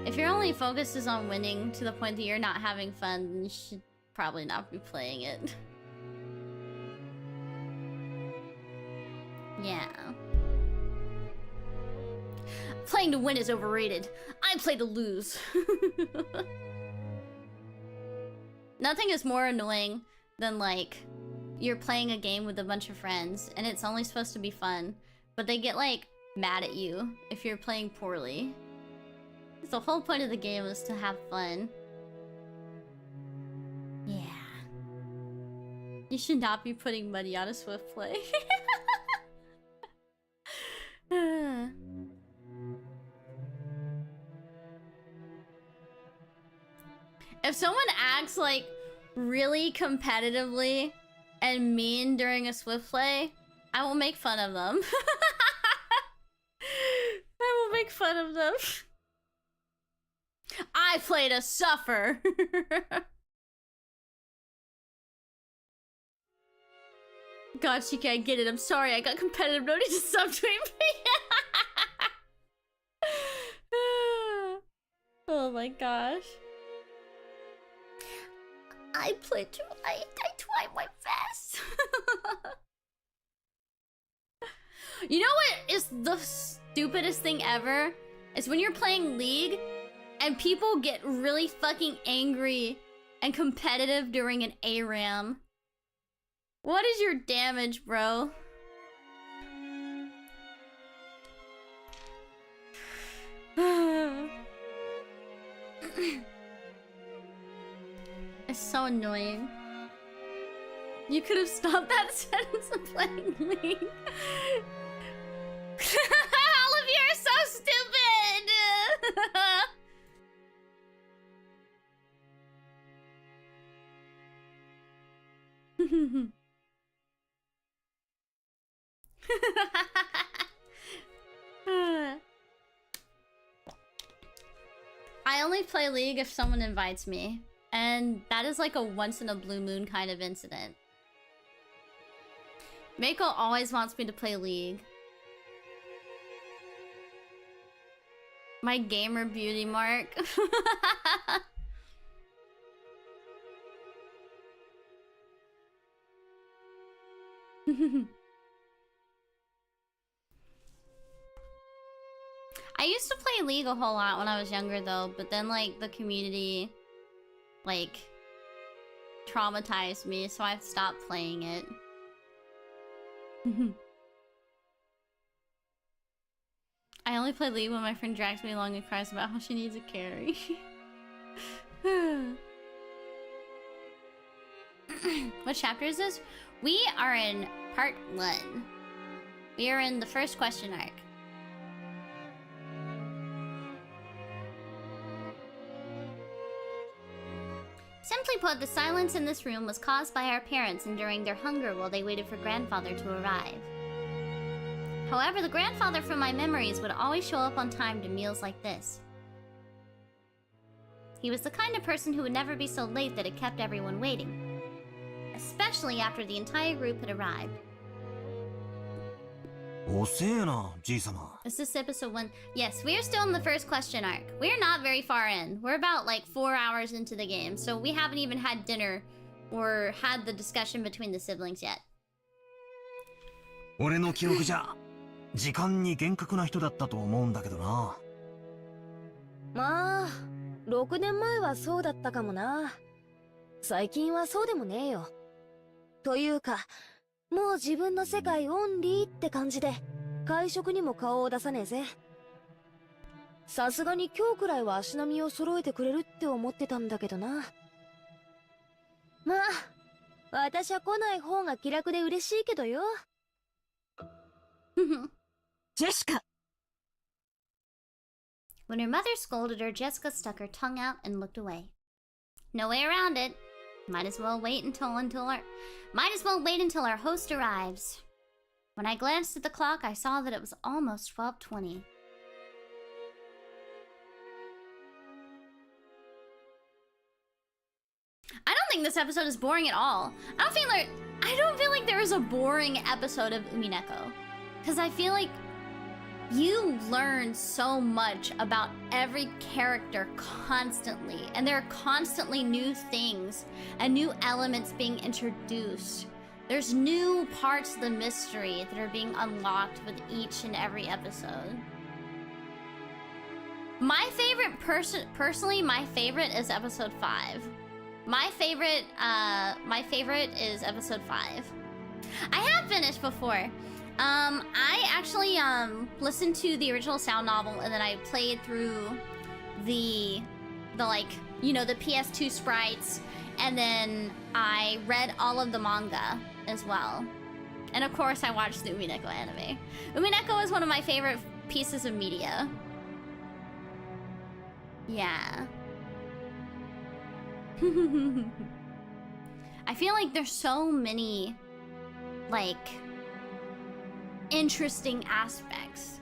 If your only focus is on winning to the point that you're not having fun, then you should probably not be playing it. Yeah. Playing to win is overrated. I play to lose. Nothing is more annoying than like you're playing a game with a bunch of friends and it's only supposed to be fun, but they get like mad at you if you're playing poorly. The whole point of the game is to have fun. Yeah. You should not be putting money on a swift play. If someone acts like really competitively and mean during a swift play, I will make fun of them. I will make fun of them. I play to suffer. God, Shiki, I get it. I'm sorry. I got competitive. No need to subtweet me. Oh my gosh. I play to... I try my best. You know what is the stupidest thing ever? Is when you're playing League and people get really fucking angry and competitive during an ARAM. What is your damage, bro? It's so annoying. You could have stopped that sentence of playing League. All of you are so stupid! I only play League if someone invites me. And that is like a once in a blue moon kind of incident. Mako always wants me to play League. My gamer beauty mark. I used to play League a whole lot when I was younger though, but then like the community like traumatized me, so I've stopped playing it. I only play League when my friend drags me along and cries about how she needs a carry. What chapter is this? We are in part 1. We are in the first question arc. Simply put, the silence in this room was caused by our parents enduring their hunger while they waited for grandfather to arrive. However, the grandfather from my memories would always show up on time to meals like this. He was the kind of person who would never be so late that it kept everyone waiting, especially after the entire group had arrived. Is this episode 1? Yes, we are still in the first question arc. We are not very far in. We're about like 4 hours into the game, so we haven't even had dinner or had the discussion between the siblings yet. 俺の記憶じゃ時間に厳格な人だったと思うんだけどな。まあ、6年前はそうだったかもな。最近はそうでもねえよ。というか、もう自分の世界オンリーって感じで、会食にも顔を出さねえぜ。さすがに今日くらいは足並みを揃えてくれるって思ってたんだけどな。まあ、私は来ない方が気楽で嬉しいけどよ。Jessica! When her mother scolded her, Jessica stuck her tongue out and looked away. No way around it. Might as well wait until our host arrives. When I glanced at the clock, I saw that it was almost 12:20. I don't think this episode is boring at all. I don't feel like there is a boring episode of Umineko. Because I feel like you learn so much about every character constantly, and there are constantly new things and new elements being introduced. There's new parts of the mystery that are being unlocked with each and every episode. My favorite personally, my favorite is episode 5. My favorite is episode 5. I have finished before. I actually listened to the original sound novel, and then I played through the like, you know, the PS2 sprites, and then I read all of the manga as well. And of course I watched the Umineko anime. Umineko is one of my favorite pieces of media. Yeah. I feel like there's so many like interesting aspects.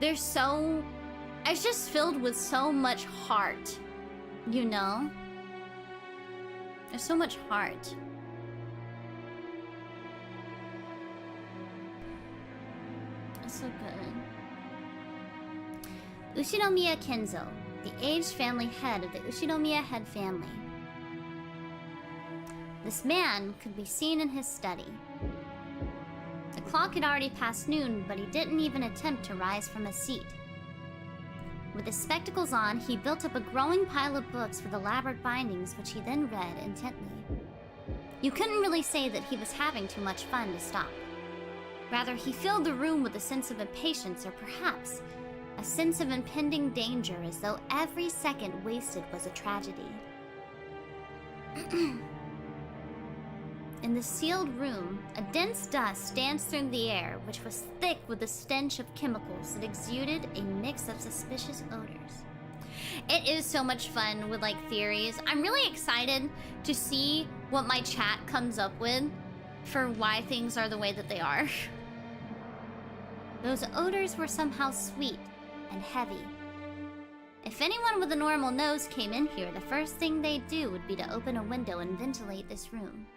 It's just filled with so much heart, you know? There's so much heart. It's so good. Usanomiya Kinzo, the aged family head of the Usanomiya head family. This man could be seen in his study. The clock had already passed noon, but he didn't even attempt to rise from his seat. With his spectacles on, he built up a growing pile of books with elaborate bindings, which he then read intently. You couldn't really say that he was having too much fun to stop. Rather, he filled the room with a sense of impatience, or perhaps a sense of impending danger, as though every second wasted was a tragedy. In the sealed room, a dense dust danced through the air, which was thick with the stench of chemicals that exuded a mix of suspicious odors. It is so much fun with, like, theories. I'm really excited to see what my chat comes up with for why things are the way that they are. Those odors were somehow sweet and heavy. If anyone with a normal nose came in here, the first thing they'd do would be to open a window and ventilate this room.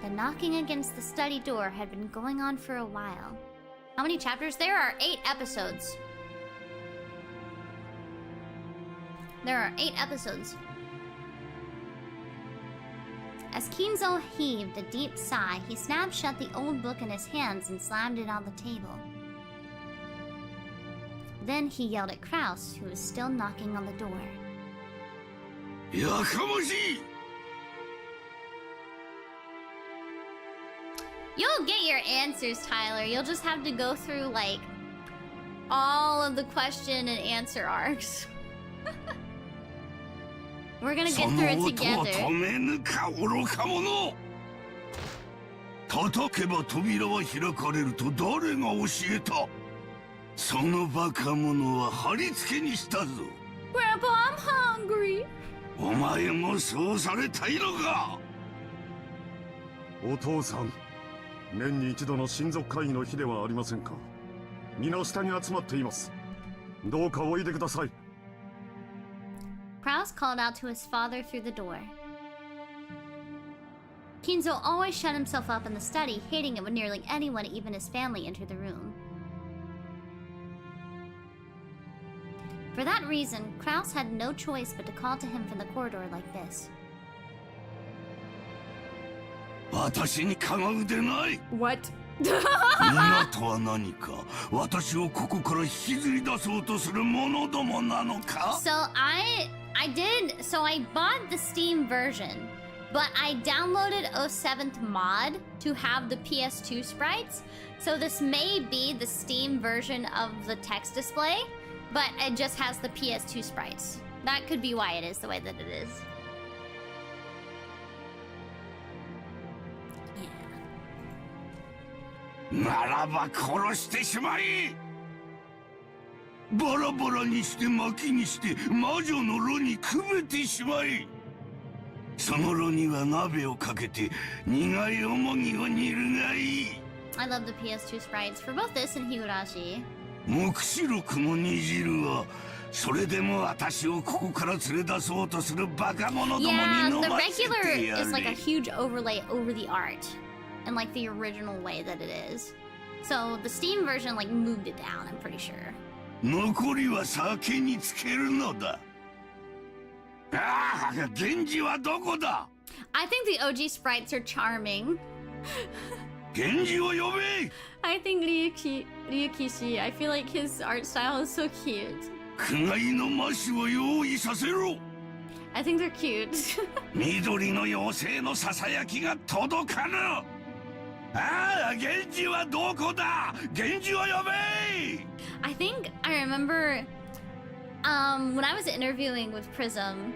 The knocking against the study door had been going on for a while. How many chapters? There are 8 episodes. There are 8 episodes. As Kinzo heaved a deep sigh, he snapped shut the old book in his hands and slammed it on the table. Then he yelled at Kraus, who was still knocking on the door. Yakamoshi! You'll get your answers, Tyler. You'll just have to go through, like, all of the question and answer arcs. We're gonna get through it together. 叩けば扉は開かれると誰が教えた？そのバカ者は貼り付けにしたぞ。Grandpa, I'm hungry. お前もそうされたいのか？お父さん、年に一度の親族会議の日ではありませんか。皆下に集まっています。どうかおいでください。Kraus called out to his father through the door. Kinzo always shut himself up in the study, hating it when nearly anyone, even his family, entered the room. For that reason, Kraus had no choice but to call to him from the corridor like this. 私にかがうでない。 What? 皆とは何か私をここから引きずり出そうとする者どもなのか So I bought the Steam version, but I downloaded 07th mod to have the PS2 sprites. So this may be the Steam version of the text display, but it just has the PS2 sprites. That could be why it is the way that it is. Yeah. ならば殺してしまい。バラバラにして薪にして魔女の炉にくべてしまい。その炉には鍋をかけて苦いおもぎを煮るがいい。 I love the PS2 sprites for both this and Higurashi. 黙示録の煮汁はそれでも私をここから連れ出そうとするバカ者ども Yeah, に飲 the ませ regular てや is like a れ。 huge overlay over the art, and like the original way that it is. So the Steam version like moved it down, I'm pretty sure. 残りは酒につけるのだ。ああ、源氏はどこだ？ I think the OG sprites are charming. 源氏を呼べ。 I think Ryukishi, I feel like his art style is so cute. 苦害の魔師を用意させろ。 I think they're cute. 緑の妖精のささやきが届かぬ。ああ、源氏はどこだ？源氏を呼べ。 I think I remember when I was interviewing with Prism,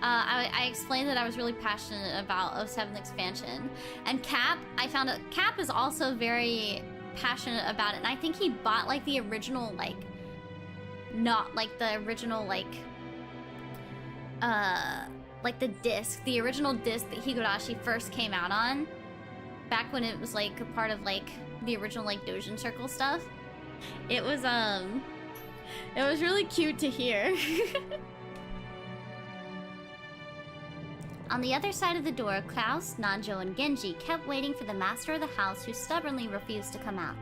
I explained that I was really passionate about 07th expansion, and Cap, I found out Cap is also very passionate about it, and I think he bought like the original like the disc, the original disc that Higurashi first came out on, back when it was like a part of like the original like Dojin Circle stuff. It was really cute to hear. On the other side of the door, Klaus, Nanjo, and Genji kept waiting for the master of the house, who stubbornly refused to come out.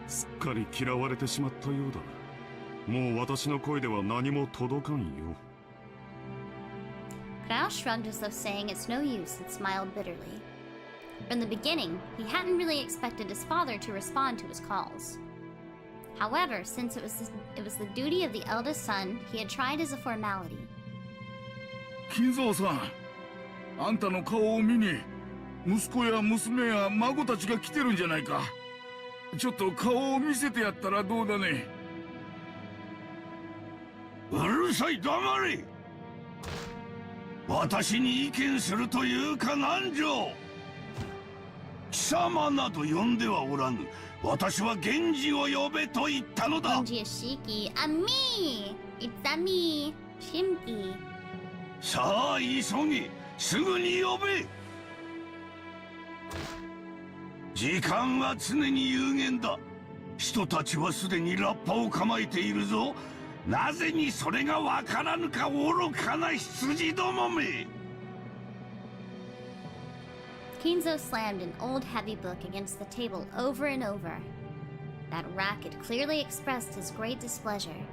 すっかり嫌われてしまったようだ。もう私の声では何も届かんよ。 Klaus shrugged as though saying it's no use and smiled bitterly. From the beginning, he hadn't really expected his father to respond to his calls. However, since it was the duty of the eldest son, he had tried as a formality. 金蔵さん、あんたの顔を見に息子や娘や孫たちが来てるんじゃないか。ちょっと顔を見せてやったらどうだね。うるさい、黙れ。私に意見するというか南條。貴様など呼んではおらぬ。私は源氏を呼べと言ったのだ。Genji is Shiki. Me! It's me! Shimki. さあ急げ、すぐに呼べ。時間は常に有限だ。人たちはすでにラッパを構えているぞ。なぜにそれがわからぬか、愚かな羊どもめ。Kinzo slammed an old heavy book against the table over and over. That racket clearly expressed his great displeasure.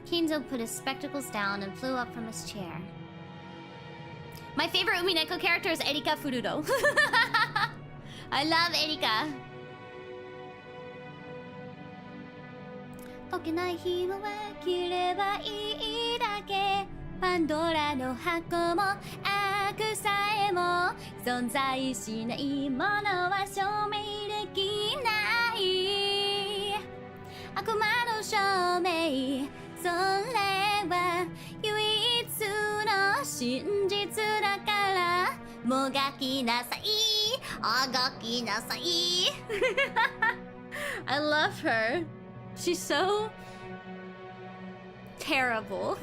Kinzo put his spectacles down and flew up from his chair. My favorite Umineko character is Erika Furudo. I love Erika. 解けない紐は切ればいいだけ。パンドラの箱も開くさえも存在しないものは証明できない悪魔の証明それは唯一の真実だからもがきなさいあがきなさいI love her. She's so terrible.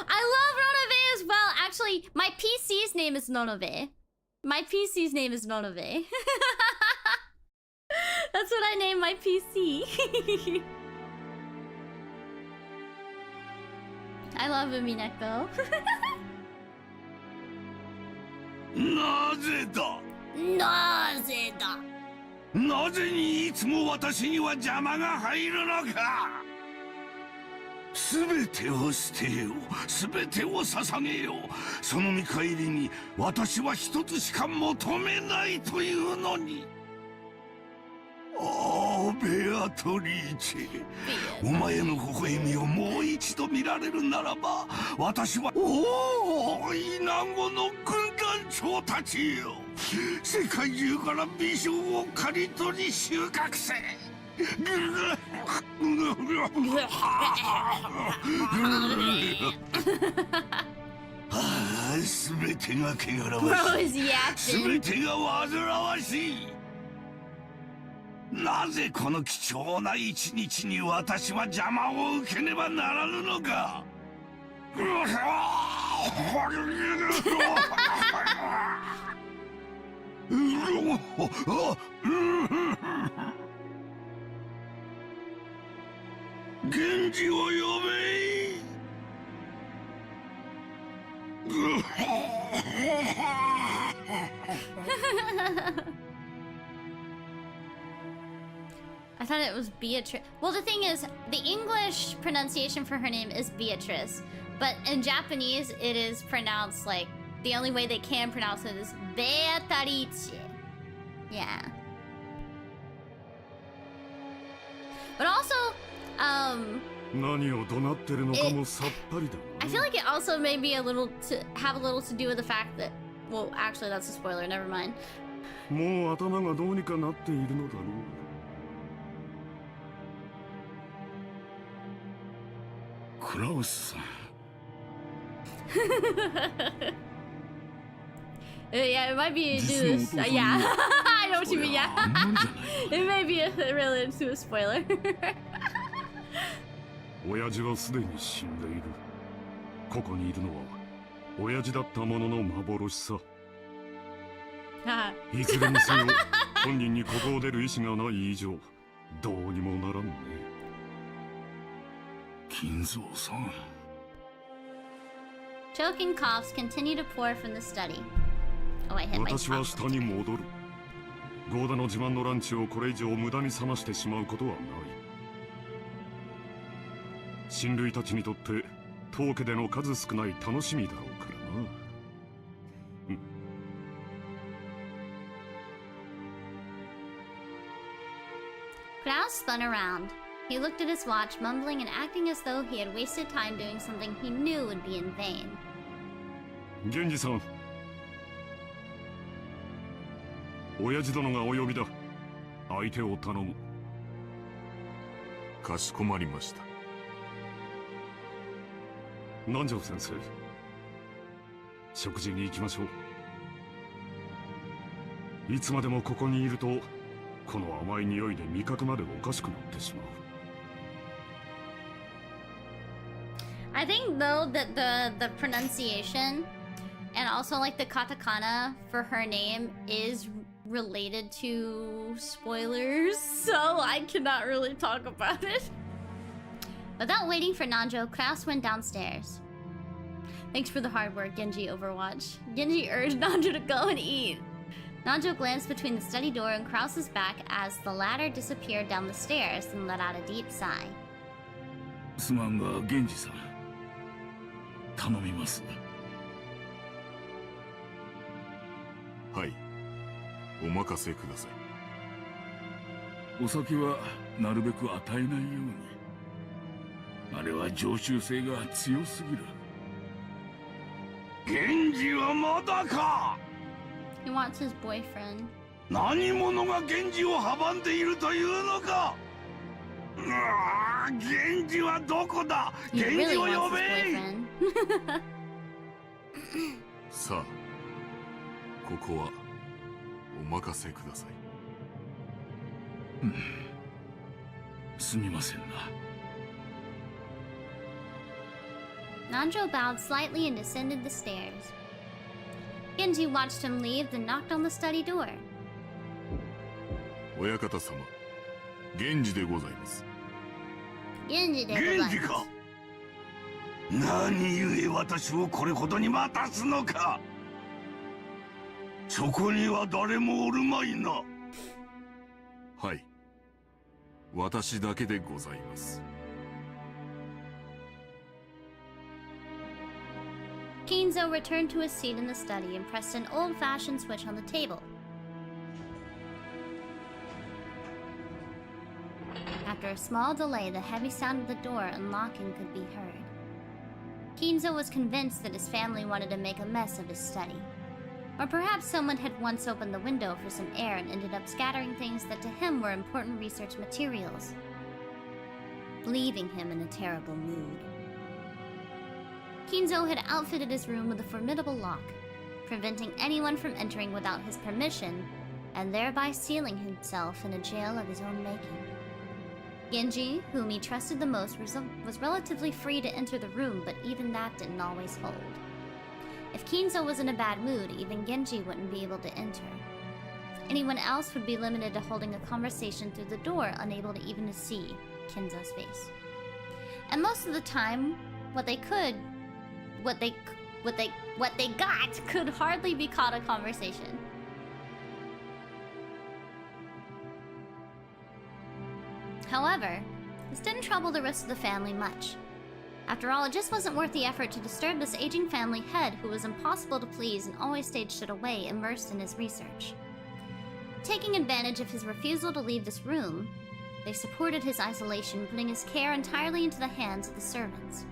I love Nonove as well. Actually, my PC's name is Nonove. My PC's name is Nonove. That's what I named my PC. I love Umineko. なぜだなぜだなぜにいつも私には邪魔が入るのか全てを捨てよう全てを捧げようその見返りに私は一つしか求めないというのにああベアトリーチェお前の微笑みをもう一度見られるならば私はおおイナゴの軍団長たちよ世界中から美少を刈り取り収穫せああ全てが汚らわしい全てが煩わしいなぜこの貴重な一日に私は邪魔を受けねばならぬのか源氏を呼べI thought it was Beatrice. Well, the thing is, the English pronunciation for her name is Beatrice, but in Japanese, it is pronounced like the only way they can pronounce it is Beatrice. Yeah. But also, I feel like it also may be a little to have a little to do with the fact that, well, actually, that's a spoiler. Never mind. もう頭がどうにかなっているのだろう。クラウスさん。Yeah, it might be news. Yeah, I know what you mean. Yeah, it may be related to a spoiler. 親父はすでに死んでいる。ここにいるのは親父だったものの幻さ。いずれにせよ本人にここを出る意志がない以上どうにもならんね。金蔵さん。Choking coughs continue to pour from the study. Oh, I hit my 私は下に戻る。ゴーダの自慢のランチをこれ以上無駄に冷ましてしまうことはない。親類たちにとって当家での数少ない楽しみだろうからな。Klaus spun around. He looked at his watch, mumbling and acting as though he had wasted time doing something he knew would be in vain. 源氏さん。親父殿がお呼びだ。相手を頼む。かしこまりました。南條先生、食事に行きましょう。いつまでもここにいると、この甘い匂いで味覚までおかしくなってしまう。I think though that the pronunciation and also like the katakana for her name is related to spoilers, so I cannot really talk about it. Without waiting for Nanjo, Kraus went downstairs. Thanks for the hard work, Genji Overwatch. Genji urged Nanjo to go and eat. Nanjo glanced between the study door and Kraus's back as the latter disappeared down the stairs and let out a deep sigh. すまんが、源氏さん。頼みます。はい。お任せください。お酒はなるべく与えないように。 あれは常習性が強すぎる。源氏はまだか。 He wants his boyfriend. 何者が源氏を阻んでいるというのか。うわあ、源氏はどこだ。 He 源氏 really を呼 wants べ。 his boyfriend. さあ、ここはお任せください。すみませんな。 Nanjo bowed slightly and descended the stairs. Genji watched him leave, then knocked on the study door. 親方様、源氏でございます。Genji de 源氏か。何故私をこれほどに待たすのか。そこには誰もおるまいな。はい。私だけでございます。Kinzo returned to his seat in the study and pressed an old-fashioned switch on the table. After a small delay, the heavy sound of the door unlocking could be heard. Kinzo was convinced that his family wanted to make a mess of his study. Or perhaps someone had once opened the window for some air and ended up scattering things that to him were important research materials, leaving him in a terrible mood. Kinzo had outfitted his room with a formidable lock, preventing anyone from entering without his permission, and thereby sealing himself in a jail of his own making. Genji, whom he trusted the most, was relatively free to enter the room, but even that didn't always hold. If Kinzo was in a bad mood, even Genji wouldn't be able to enter. Anyone else would be limited to holding a conversation through the door, unable to even see Kinzo's face. And most of the time, what they got could hardly be called a conversation. However, this didn't trouble the rest of the family much. After all, it just wasn't worth the effort to disturb this aging family head who was impossible to please and always stayed shut away, immersed in his research. Taking advantage of his refusal to leave this room, they supported his isolation, putting his care entirely into the hands of the servants.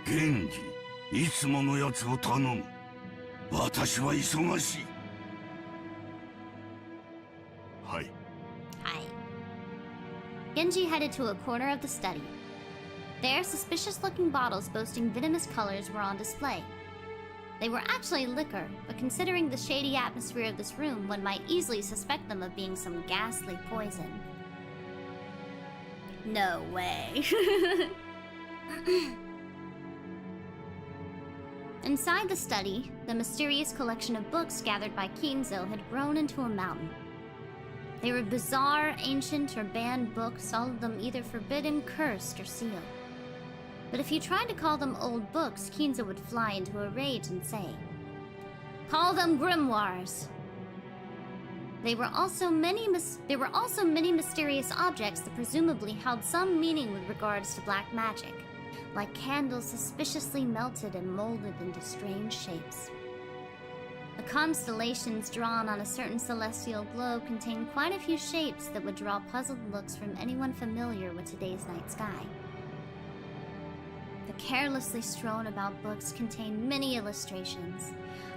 源氏、いつものやつを頼む。私は忙しい。はい。Genji headed to a corner of the study. There, suspicious-looking bottles boasting venomous colors were on display. They were actually liquor, but considering the shady atmosphere of this room, one might easily suspect them of being some ghastly poison. No way. Inside the study, the mysterious collection of books gathered by Kinzo had grown into a mountain. They were bizarre, ancient, or banned books, all of them either forbidden, cursed, or sealed. But if you tried to call them old books, Kinzo would fly into a rage and say, "Call them grimoires." There were also many mysterious objects that presumably held some meaning with regards to black magic, like candles suspiciously melted and molded into strange shapes. The constellations drawn on a certain celestial globe contained quite a few shapes that would draw puzzled looks from anyone familiar with today's night sky. The carelessly strewn about books contained many illustrations,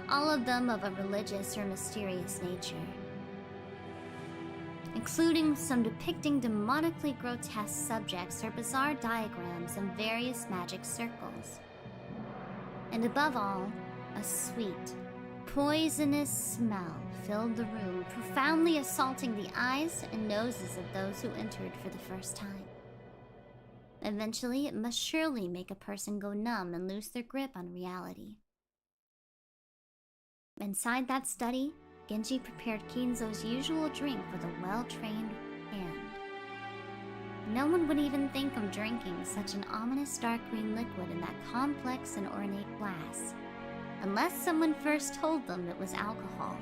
all of them of a religious or mysterious nature, including some depicting demonically grotesque subjects or bizarre diagrams and various magic circles. And above all, a sweet, poisonous smell filled the room, profoundly assaulting the eyes and noses of those who entered for the first time. Eventually, it must surely make a person go numb and lose their grip on reality. Inside that study, Genji prepared Kinzo's usual drink with a well-trained hand. No one would even think of drinking such an ominous dark green liquid in that complex and ornate glass, unless someone first told them it was alcohol.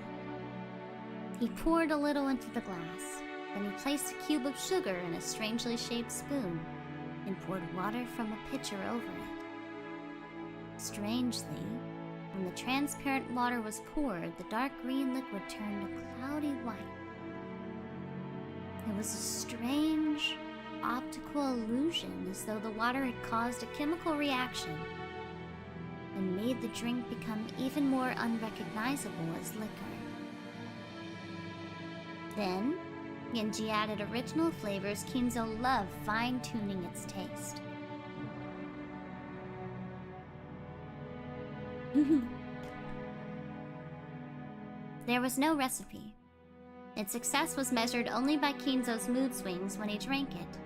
He poured a little into the glass, then he placed a cube of sugar in a strangely shaped spoon, and poured water from a pitcher over it. Strangely, when the transparent water was poured, the dark green liquid turned a cloudy white. It was a strange, optical illusion, as though the water had caused a chemical reaction, and made the drink become even more unrecognizable as liquor. Then, Genji added original flavors Kinzo loved, fine-tuning its taste. There was no recipe. Its success was measured only by Kinzo's mood swings when he drank it,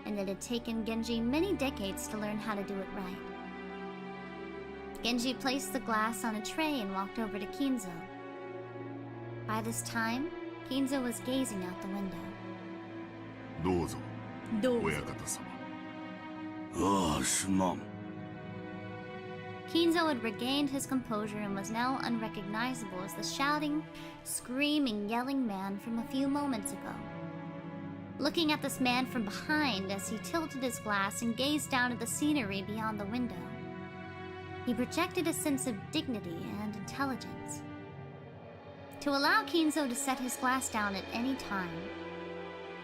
and it had taken Genji many decades to learn how to do it right. Genji placed the glass on a tray and walked over to Kinzo. By this time, Kinzo was gazing out the window. どうぞ、どうぞ。親方様。ああ、すまん。 Kinzo had regained his composure and was now unrecognizable as the shouting, screaming, yelling man from a few moments ago. Looking at this man from behind as he tilted his glass and gazed down at the scenery beyond the window, he projected a sense of dignity and intelligence. To allow Kinzo to set his glass down at any time,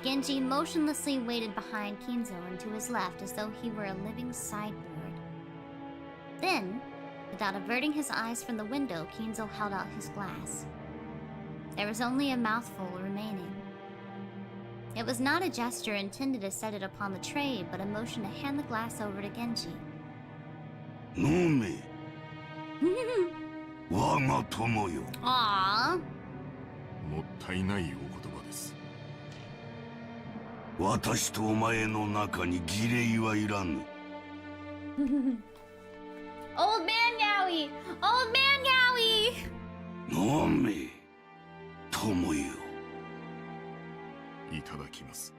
Genji motionlessly waited behind Kinzo and to his left as though he were a living sideboard. Then, without averting his eyes from the window, Kinzo held out his glass. There was only a mouthful remaining. It was not a gesture intended to set it upon the tray, but a motion to hand the glass over to Genji. 飲め。我が友よ。 Aww. もったいないお言葉です。私とお前の中に儀礼はいらぬ。 Old man Yowie! Old man Yowie! 飲め。友よ。いただきます。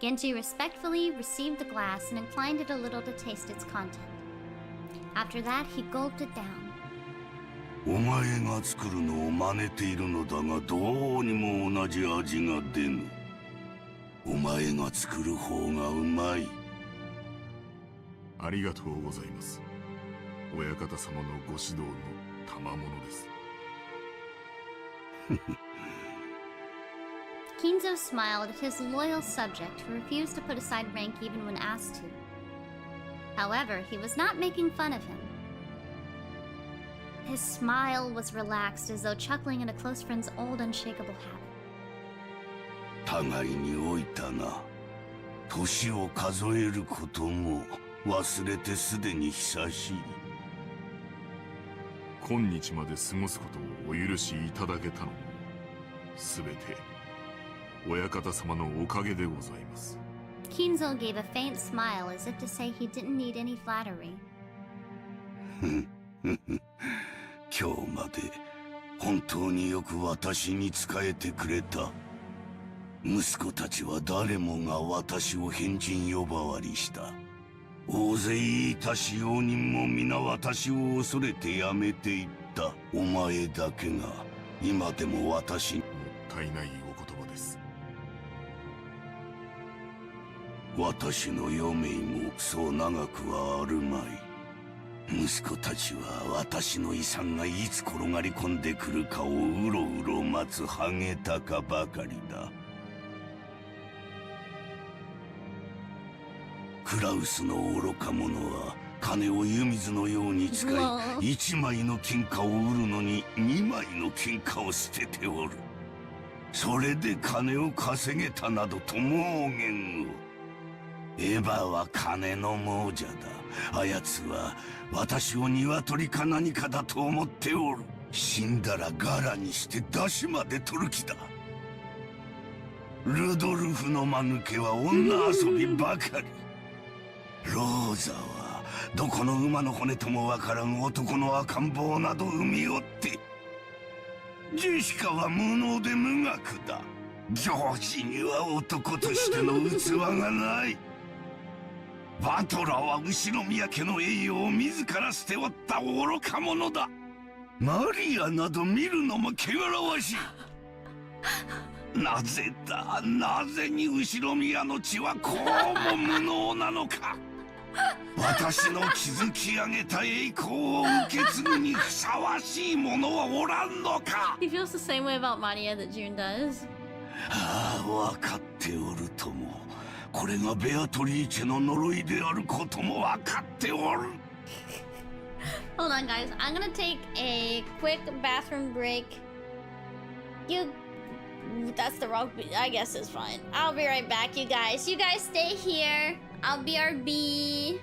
Genji respectfully received the glass and inclined it a little to taste its content. After that, he gulped it down. お前が作るのを真似ているのだがどうにも同じ味が出ぬ。お前が作る方がうまい。ありがとうございます。親方様のご指導の賜物です。Kinzo smiled at his loyal subject who refused to put aside rank even when asked to. However, he was not making fun of him. His smile was relaxed as though chuckling at a close friend's old unshakable habit. 互いに老いたな。年を数えることも忘れてすでに久しい。今日まで過ごすことをお許しいただけたのも、すべて親方様のおかげでございます。Kinzo gave a faint smile as if to say he didn't need any flattery. 今日まで本当によく私に仕えてくれた。息子たちは誰もが私を変人呼ばわりした。大勢いた使用人も皆私を恐れてやめていった。お前だけが今でも私に。もったいないお言葉です。私の余命もそう長くはあるまい。息子たちは私の遺産がいつ転がり込んでくるかをうろうろ待つハゲタカばかりだ。クラウスの愚か者は金を湯水のように使い、1枚の金貨を売るのに2枚の金貨を捨てておる。それで金を稼げたなどと妄言を。エヴァは金の亡者だ。あやつは私を鶏か何かだと思っておる。死んだらガラにして出汁まで取る気だ。ルドルフの間抜けは女遊びばかり。ローザはどこの馬の骨ともわからん男の赤ん坊など産みおって、ジェシカは無能で無学だ。ジョージには男としての器がない。バトラーは後宮家の栄誉を自ら捨ておった愚か者だ。マリアなど見るのも汚らわしい。なぜだ、なぜに後宮の血はこうも無能なのか。私の築き上げた栄光を受け継ぐにふさわしい者はおらんのか。 He feels the same way about Maria that June does. ああ、分かっておるとも。これがベアトリーチェの呪いであることも分かっておる。Hold on, guys. I'm gonna take a quick bathroom break. That's the wrong... I guess it's fine. I'll be right back, you guys. You guys stay here. I'll BRB.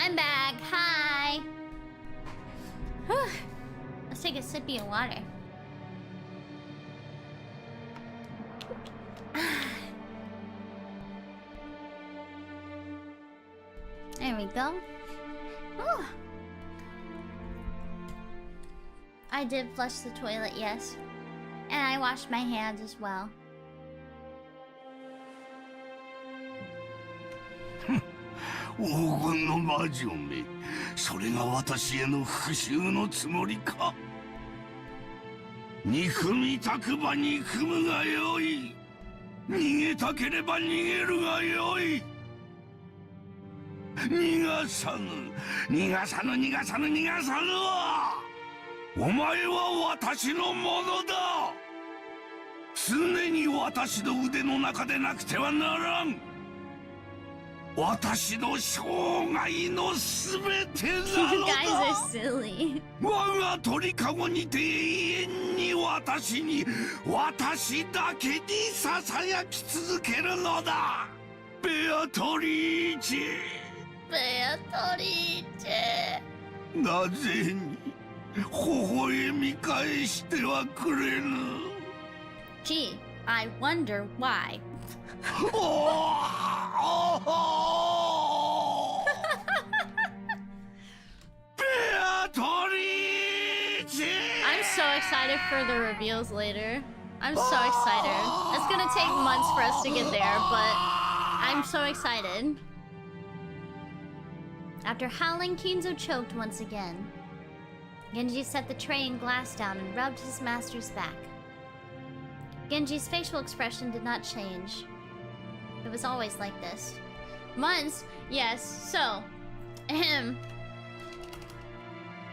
I'm back. Hi. Whew. Let's take a sippy of water. There we go. Whew. I did flush the toilet, yes. And I washed my hands as well. 黄金の魔女め、それが私への復讐のつもりか。憎みたくば憎むがよい。逃げたければ逃げるがよい。逃がさぬ、逃がさぬ、逃がさぬ、逃がさぬわ。お前は私のものだ。常に私の腕の中でなくてはならん。私の生涯のすべてなのだ。 You guys are silly. 我が鳥かごにて永遠に私だけにささやき続けるのだ。ベアトリーチェ。ベアトリーチェ。なぜに微笑み返してはくれぬ。 Gee, I wonder why. ベアトリーチェ。 I'm so excited for the reveals later. I'm so excited. It's gonna take months for us to get there, but I'm so excited. After howling, Kinzo choked once again. Genji set the tray and glass down and rubbed his master's back. Genji's facial expression did not change. It was always like this. Months? Yes, so...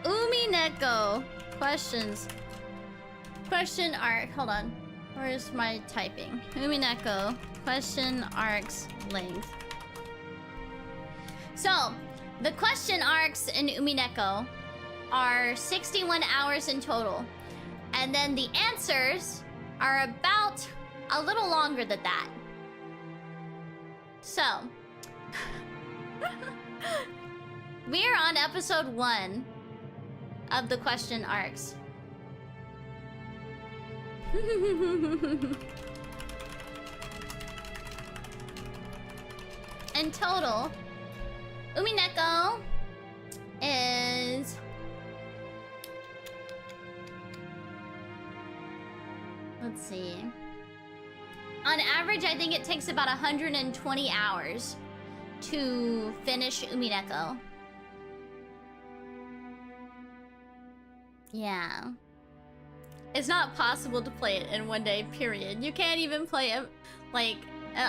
Umineko. Questions. Question arc. Hold on. Where's my typing? Umineko. Question arcs length. So, the question arcs in Umineko are 61 hours in total. And then the answers are about a little longer than that. So, we're on episode 1 of the question arcs. In total, Umineko is... Let's see. On average, I think it takes about 120 hours to finish Umineko. Yeah. It's not possible to play it in one day, period. You can't even play it, like,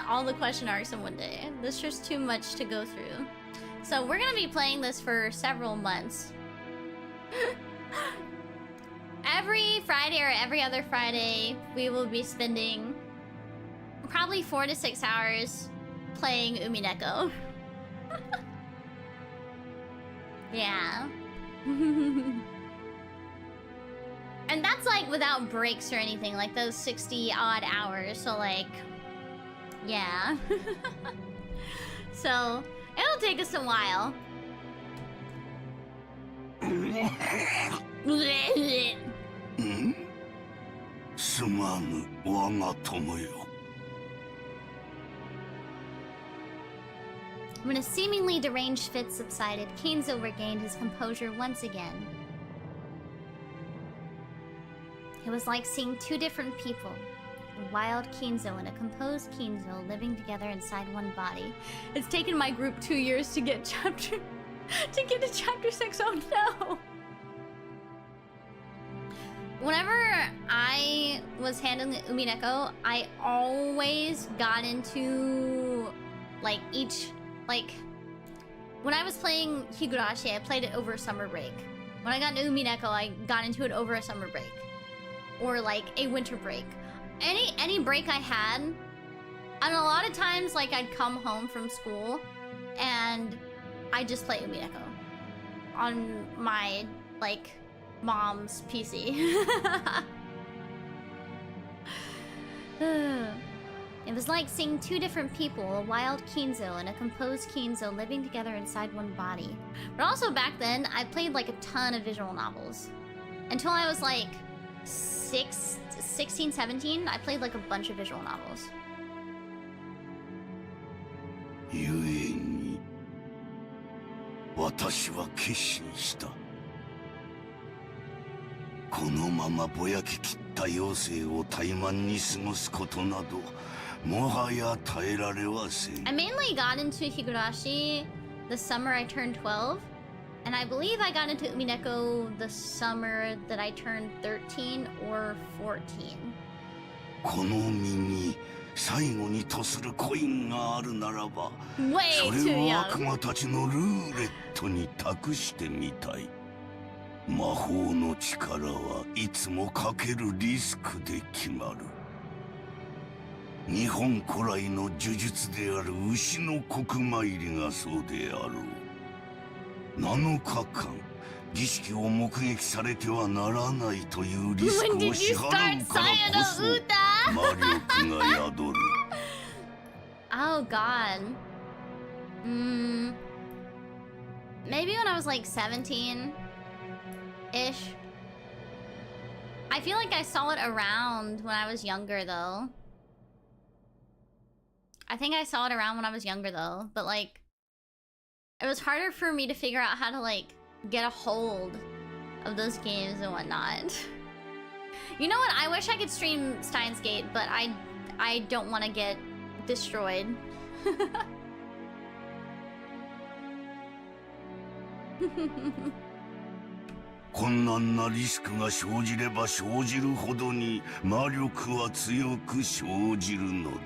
all the question arcs in one day. There's just too much to go through. So we're gonna be playing this for several months. Every Friday or every other Friday, we will be spending probably 4 to 6 hours playing Umineko. Yeah. And that's like without breaks or anything, like those 60 odd hours, so like, yeah. So, it'll take us a while. When a seemingly deranged fit subsided, Kinzo regained his composure once again. It was like seeing two different people. A wild Kinzo and a composed Kinzo living together inside one body. It's taken my group 2 years to get to chapter 6. Oh no! Whenever I was handling Umineko, I always got into like when I was playing Higurashi, I played it over summer break. When I got into Umineko, I got into it over a summer break. Or like a winter break. Any break I had, and a lot of times like I'd come home from school and I'd just play Umineko on my like mom's PC. It It was like seeing two different people, a wild Kinzo and a composed Kinzo living together inside one body. But also back then, I played like a ton of visual novels. Until I was like 16, 17, I played like a bunch of visual novels. ゆえに私は決心した。このままぼやききった余生を怠慢に過ごすことなどもはや耐えられはせん。 I mainly got into Higurashi the summer I turned 12, and I believe I got into Umineko the summer that I turned 13 or 14. この身に最後にとするコインがあるならば、 Way そ too れを young. 悪魔たちのルーレットに託してみたい。魔法の力はいつもかけるリスクで決まる。日本古来の呪術である牛の国参りがそうであろう。7日間儀式を目撃されてはならないというリスク When を did 支 you 払 start うからこ Saya そ no Uta? 魔力が宿る。 Oh god. Maybe when I was like 17-ish. I feel like I saw it around when I was younger though. I think I saw it around when I was younger though, but like it was harder for me to figure out how to like get a hold of those games and whatnot. You know what? I wish I could stream Steins Gate, but I don't want to get destroyed.「困難なリスクが生じれば生じるほどに魔力は強く生じるのだ」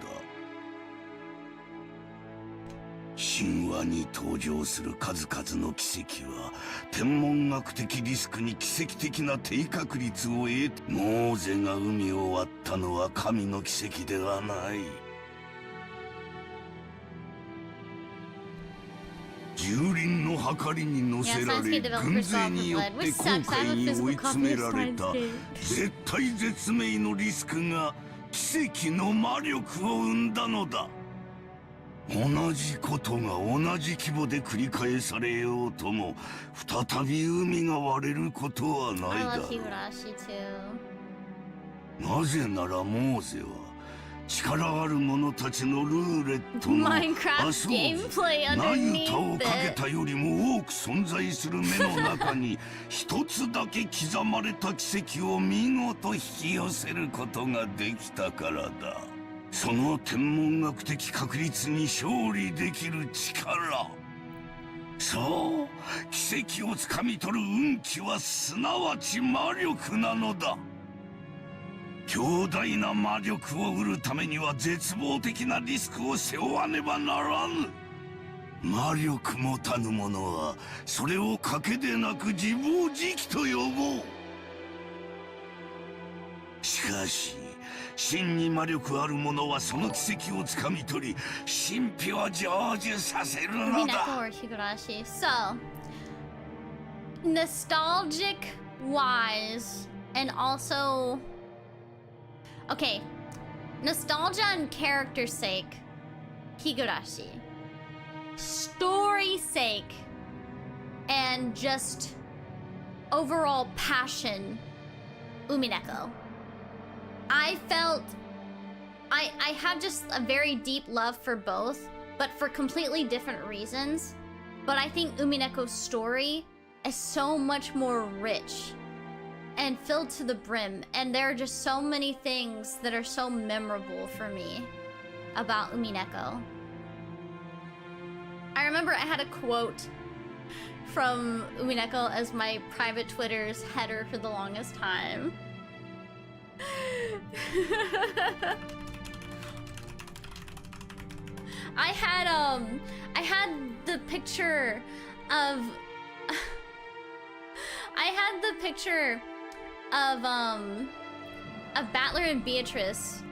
神話に登場する数々の奇跡は天文学的リスクに奇跡的な低確率を得て、モーゼが海を割ったのは神の奇跡ではない。蹂躙の計りに乗せられ、軍勢によって後悔に追い詰められた絶体絶命のリスクが奇跡の魔力を生んだのだ。同じことが同じ規模で繰り返されようとも再び海が割れることはない I だ love Higurashi too. なぜならモーゼは力ある者たちのルーレットの Minecraft 遊び gameplay なゆたを underneath かけ it. たよりも多く存在する目の中に一つだけ刻まれた奇跡を見事引き寄せることができたからだ。その天文学的確率に勝利できる力、そう奇跡をつかみ取る運気はすなわち魔力なのだ。強大な魔力を得るためには絶望的なリスクを背負わねばならぬ。魔力もたぬ者はそれを賭けでなく自暴自棄と呼ぼう。しかし真に魔力ある者はその奇跡をつかみ取り神秘を成就させるの Umineko だ。 or Higurashi. So, nostalgic wise, and also, okay, nostalgia and character's sake, Higurashi. Story sake, and just overall passion, Umineko. I felt I have just a very deep love for both, but for completely different reasons. But I think Umineko's story is so much more rich and filled to the brim, and there are just so many things that are so memorable for me about Umineko. I remember I had a quote from Umineko as my private Twitter's header for the longest time. I had the picture of Battler and Beatrice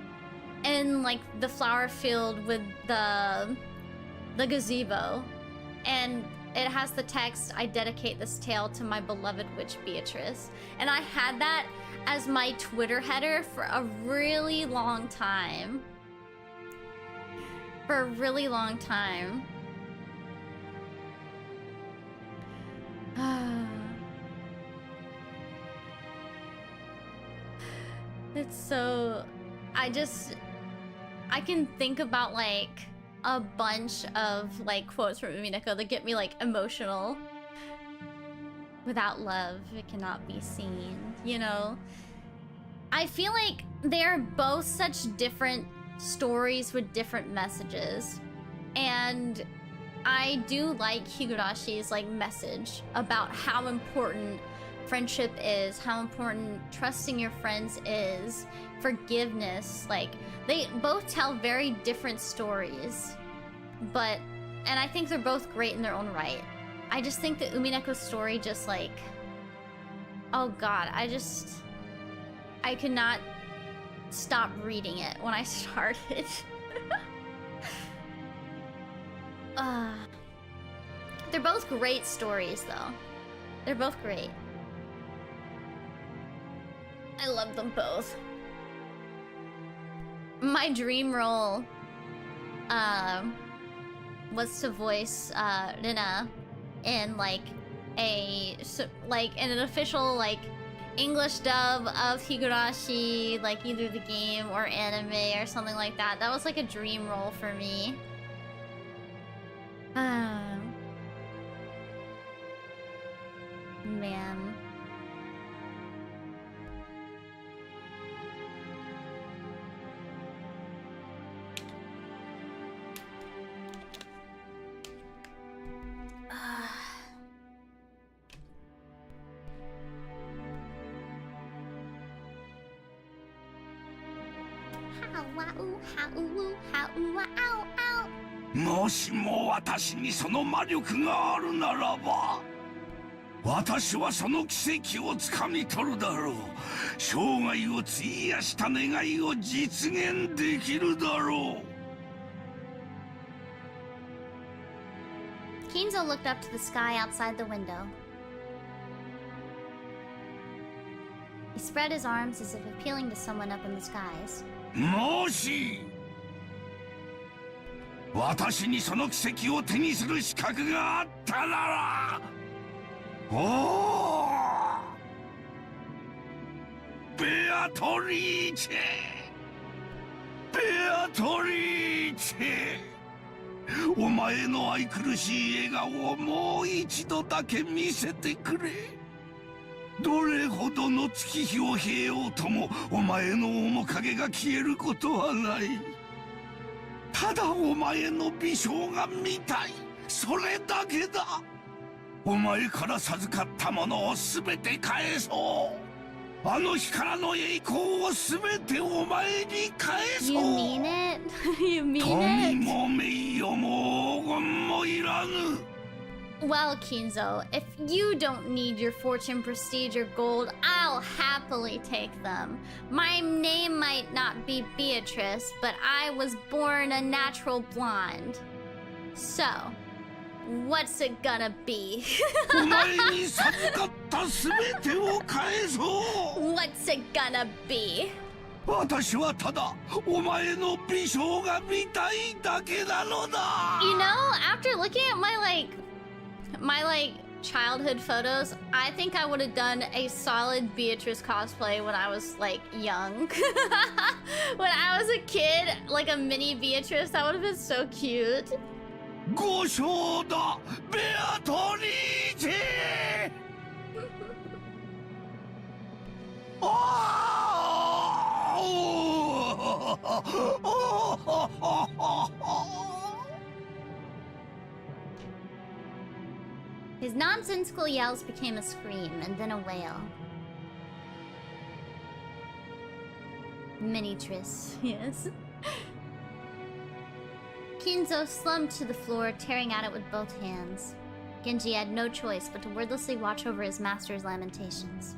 in like the flower field with the gazebo, and it has the text, "I dedicate this tale to my beloved witch Beatrice." And I had that as my Twitter header for a really long time. for a really long time. It's so... I can think about like a bunch of like quotes from Umineko that get me like emotional. Without love, it cannot be seen, you know? I feel like they're both such different stories with different messages. And I do like Higurashi's like message about how important friendship is, how important trusting your friends is, forgiveness. Like, they both tell very different stories. And I think they're both great in their own right. I just think that Umineko's story just like... Oh god, I could not stop reading it when I started. They're both great stories though. They're both great. I love them both. My dream role was to voice Rina in like an official like English dub of Higurashi, like either the game or anime or something like that. That was like a dream role for me. Man.もしも私にその魔力があるならば、私はその奇跡をつかみ取るだろう。生涯を費やした願いを実現できるだろう。Kinzo looked up to the sky outside the window. He spread his arms as if appealing to someone up in the skies. もし私にその奇跡を手にする資格があったなら、おお、ベアトリーチェ、ベアトリーチェ、お前の愛くるしい笑顔をもう一度だけ見せてくれ。どれほどの月日を経ようともお前の面影が消えることはない。ただお前の美少が見たい、それだけだ。お前から授かったものを全て返そう。あの日からの栄光を全てお前に返そう。 You mean it? You mean it? 富も名誉も黄金もいらぬ。 Well, Kinzo, if you don't need your fortune, prestige, or gold, I'll happily take them. My name might not be Beatrice, but I was born a natural blonde. So, what's it gonna be? お前に授かった全てを返そう。 What's it gonna be? 私はただお前の美少が見たいだけなのだ。 You know, after looking at my childhood photos, I think I would have done a solid Beatrice cosplay when I was like young. When I was a kid, like a mini Beatrice, that would have been so cute. ご賞だ、ベアトリーチェ。His nonsensical yells became a scream and then a wail. Miniatrice, yes. Kinzo slumped to the floor, tearing at it with both hands. Genji had no choice but to wordlessly watch over his master's lamentations.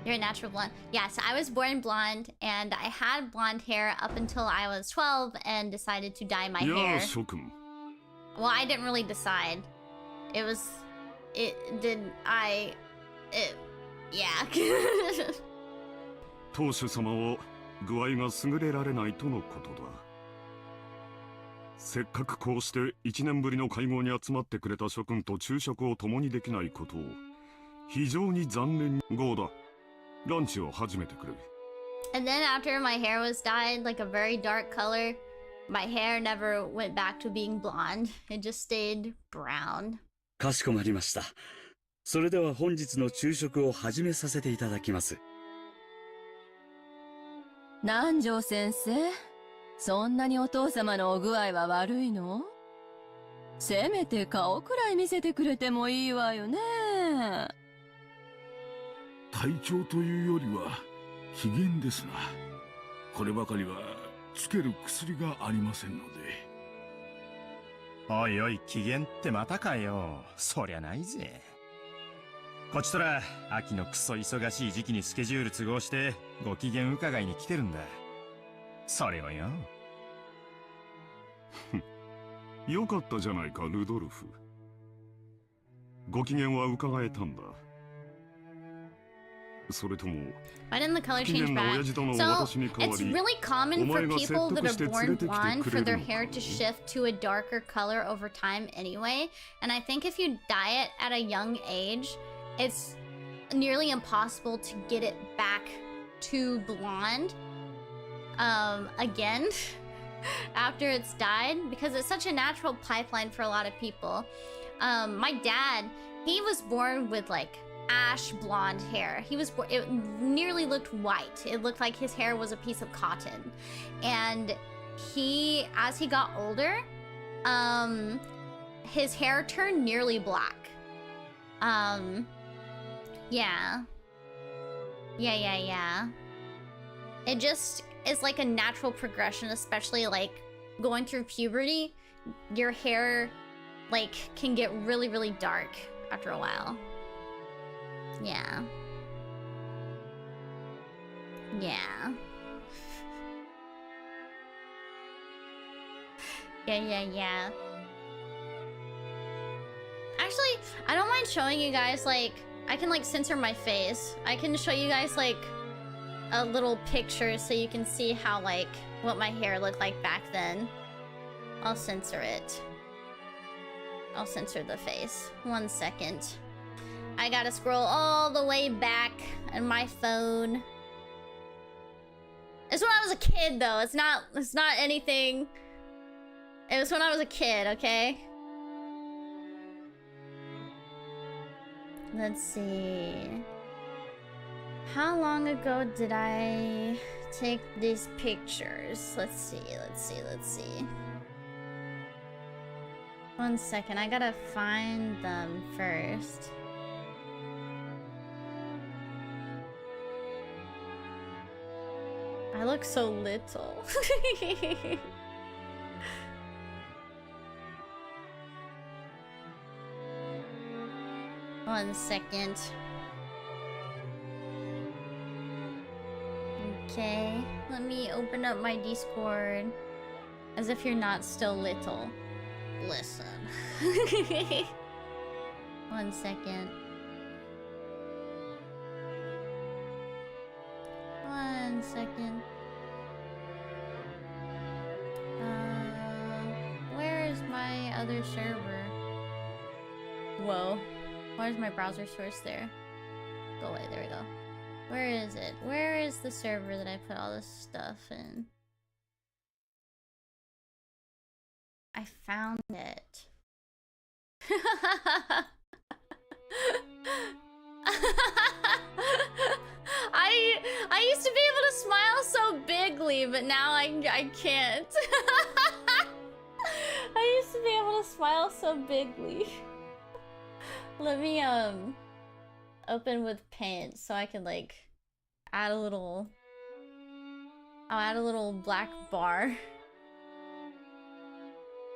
You're a natural blonde. Yeah, so I was born blonde, and I had blonde hair up until I was 12 and decided to dye my hair. Well, I didn't really decide. Yeah. 当主様は具合が優れられないとのことだ。せっかくこうして1年ぶりの会合に集まってくれた諸君と昼食を共にできないことを非常に残念に。ゴーだ、ランチを始めてくれ。 And then after my hair was dyed like a very dark color, my hair never went back to being blonde. It just stayed brown. かしこまりました。それでは本日の昼食を始めさせていただきます。南條先生、そんなにお父様のお具合は悪いの？せめて顔くらい見せてくれてもいいわよね。体調というよりは機嫌ですな。こればかりはつける薬がありませんので。おいおい、機嫌ってまたかよ。そりゃないぜ。こちとら秋のクソ忙しい時期にスケジュール都合してご機嫌伺いに来てるんだ。それをよ。よかったじゃないか、ルドルフ。ご機嫌は伺えたんだ。それとも Why didn't the color change back? So it's really common for people that are born blonde for their hair to shift to a darker color over time anyway. And I think if you dye it at a young age, it's nearly impossible to get it back to blonde again after it's dyed, because it's such a natural pipeline for a lot of people. My dad, he was born with like ash blonde hair. It nearly looked white. It looked like his hair was a piece of cotton. And as he got older, his hair turned nearly black. Yeah. It just is like a natural progression, especially like going through puberty. Your hair like can get really, really dark after a while. Yeah. Yeah. Yeah. Actually, I don't mind showing you guys, like, I can like censor my face. I can show you guys like a little picture so you can see how like what my hair looked like back then. I'll censor it. I'll censor the face. 1 second. I gotta scroll all the way back on my phone. It's when I was a kid though. It's not anything. It was when I was a kid, okay? Let's see. How long ago did I take these pictures? Let's see. 1 second, I gotta find them first. I look so little. 1 second. Okay, let me open up my Discord. As if you're not still little. Listen. 1 second. 1 second. Where is my other server? Whoa. Why is my browser source there? Go away, there we go. Where is it? Where is the server that I put all this stuff in? I found it. I used to be able to smile so bigly, but now I can't. I used to be able to smile so bigly. Let me open with paint so I can like add a little. I'll add a little black bar.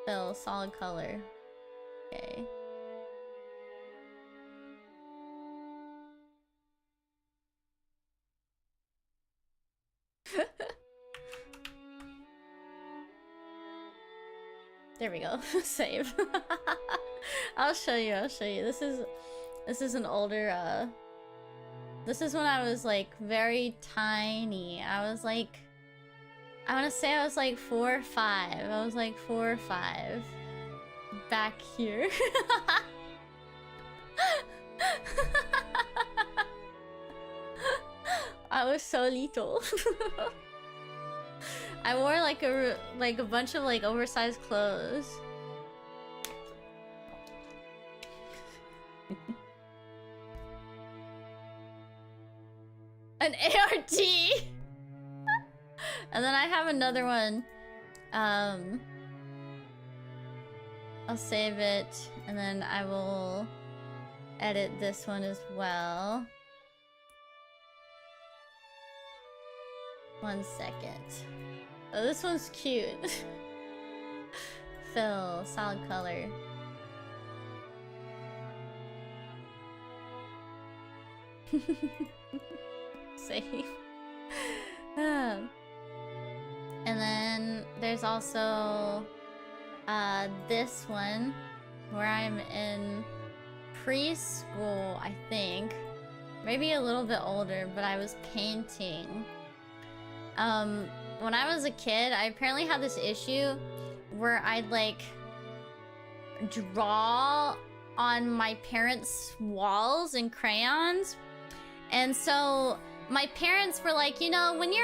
Fill solid color. Okay. There we go. Save. I'll show you. This is an older this is when I was like very tiny. I was like I want to say I was like 4 or 5. I was like 4 or 5. Back here. I was so little. I wore like a bunch of like oversized clothes. An ART. And then I have another one. I'll save it, and then I will edit this one as well. 1 second. Oh, this one's cute. Fill, solid color. Save. And then there's also this one where I'm in preschool, I think. Maybe a little bit older, but I was painting. When I was a kid, I apparently had this issue where I'd like draw on my parents' walls in crayons. And so my parents were like, you know, when you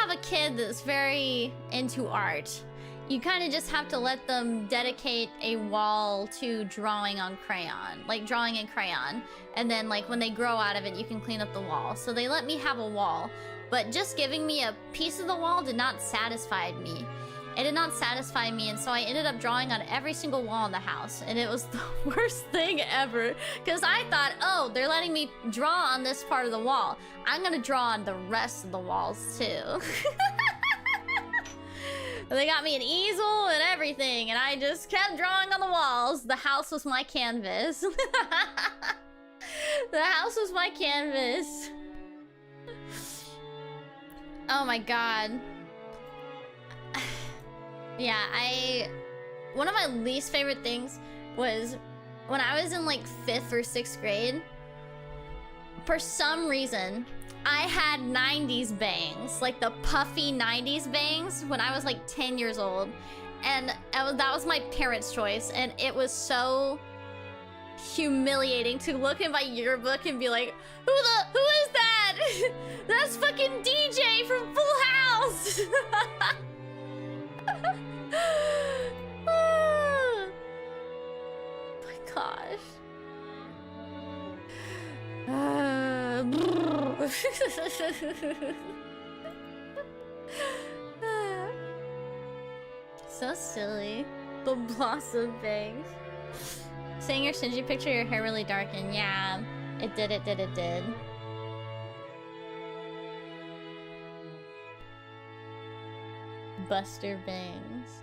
have a kid that's very into art, you kind of just have to let them dedicate a wall to drawing on crayon, like drawing in crayon. And then like when they grow out of it, you can clean up the wall. So they let me have a wall, but just giving me a piece of the wall did not satisfy me. It did not satisfy me, and so I ended up drawing on every single wall in the house, and it was the worst thing ever. Because I thought, oh, they're letting me draw on this part of the wall. I'm gonna draw on the rest of the walls too. They got me an easel and everything, and I just kept drawing on the walls. The house was my canvas. The house was my canvas. Oh my god. Yeah, one of my least favorite things was when I was in like 5th or 6th grade. For some reason, I had 90s bangs, like the puffy 90s bangs when I was like 10 years old. And that was my parents' choice, and it was so humiliating to look in my yearbook and be like, who is that? That's fucking DJ from Full House. Oh my gosh. So silly. The blossom bangs. Seeing your Shinji picture, your hair really darkened. Yeah, it did. Buster bangs.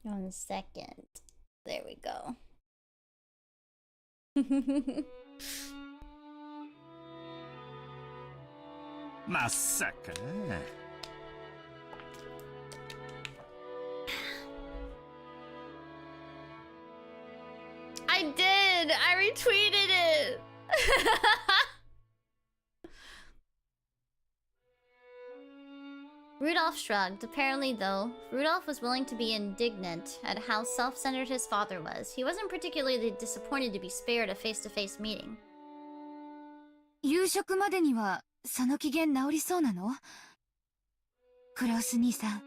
1 second. There we go. Masaka. I did! I retweeted it! Rudolph shrugged. Apparently, though, Rudolph was willing to be indignant at how self-centered his father was. He wasn't particularly disappointed to be spared a face-to-face meeting. 夕食までにはその機嫌治りそうなの？クロス兄さん。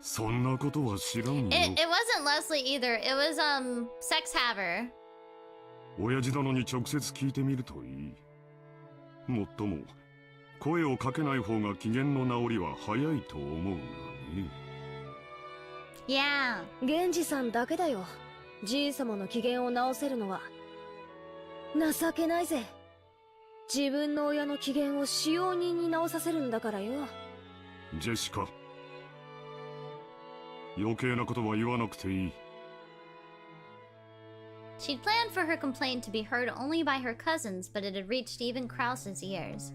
そんなことは知らんよ。It wasn't Leslie either. It was Sex Haver. 親父殿に直接聞いてみるといい。もっとも声をかけない方が機嫌の治りは早いと思うがね。Yeah. 源氏さんだけだよ。じい様の機嫌を直せるのは。情けないぜ。自分の親の機嫌を使用人に直させるんだからよ。ジェシカ。余計なことは言わなくていい。She'd planned for her complaint to be heard only by her cousins, but it had reached even Krause's ears.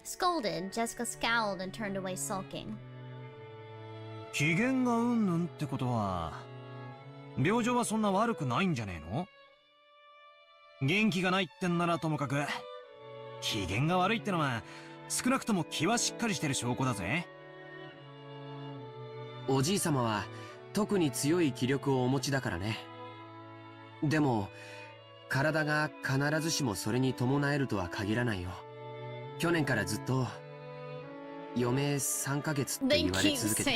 Scolded, Jessica scowled and turned away sulking. 機嫌がうんぬんってことは病状はそんな悪くないんじゃねえの？元気がないってんならともかく、機嫌が悪いってのは少なくとも気はしっかりしてる証拠だぜ。おじい様は特に強い気力をお持ちだからね。でも体が必ずしもそれに伴えるとは限らないよ。去年からずっと余命3ヶ月って言われ続けて、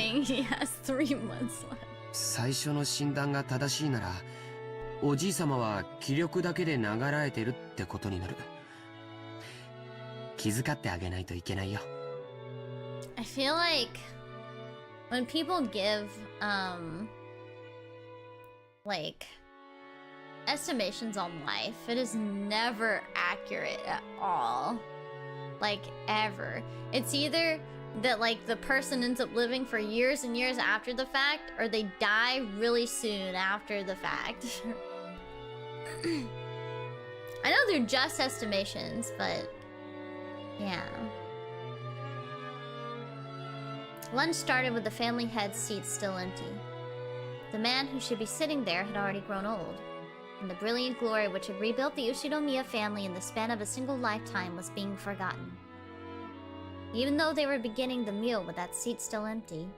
最初の診断が正しいならおじい様は気力だけで流らえてるってことになる。気遣ってあげないといけないよ。 I feel like when people give like estimations on life, it is never accurate at all. Like ever. It's either that like the person ends up living for years and years after the fact, or they die really soon after the fact. I know they're just estimations, but yeah. Lunch started with the family head's seat still empty. The man who should be sitting there had already grown old, and the brilliant glory which had rebuilt the Usanekomemory family in the span of a single lifetime was being forgotten. Even though they were beginning the meal with that seat still empty,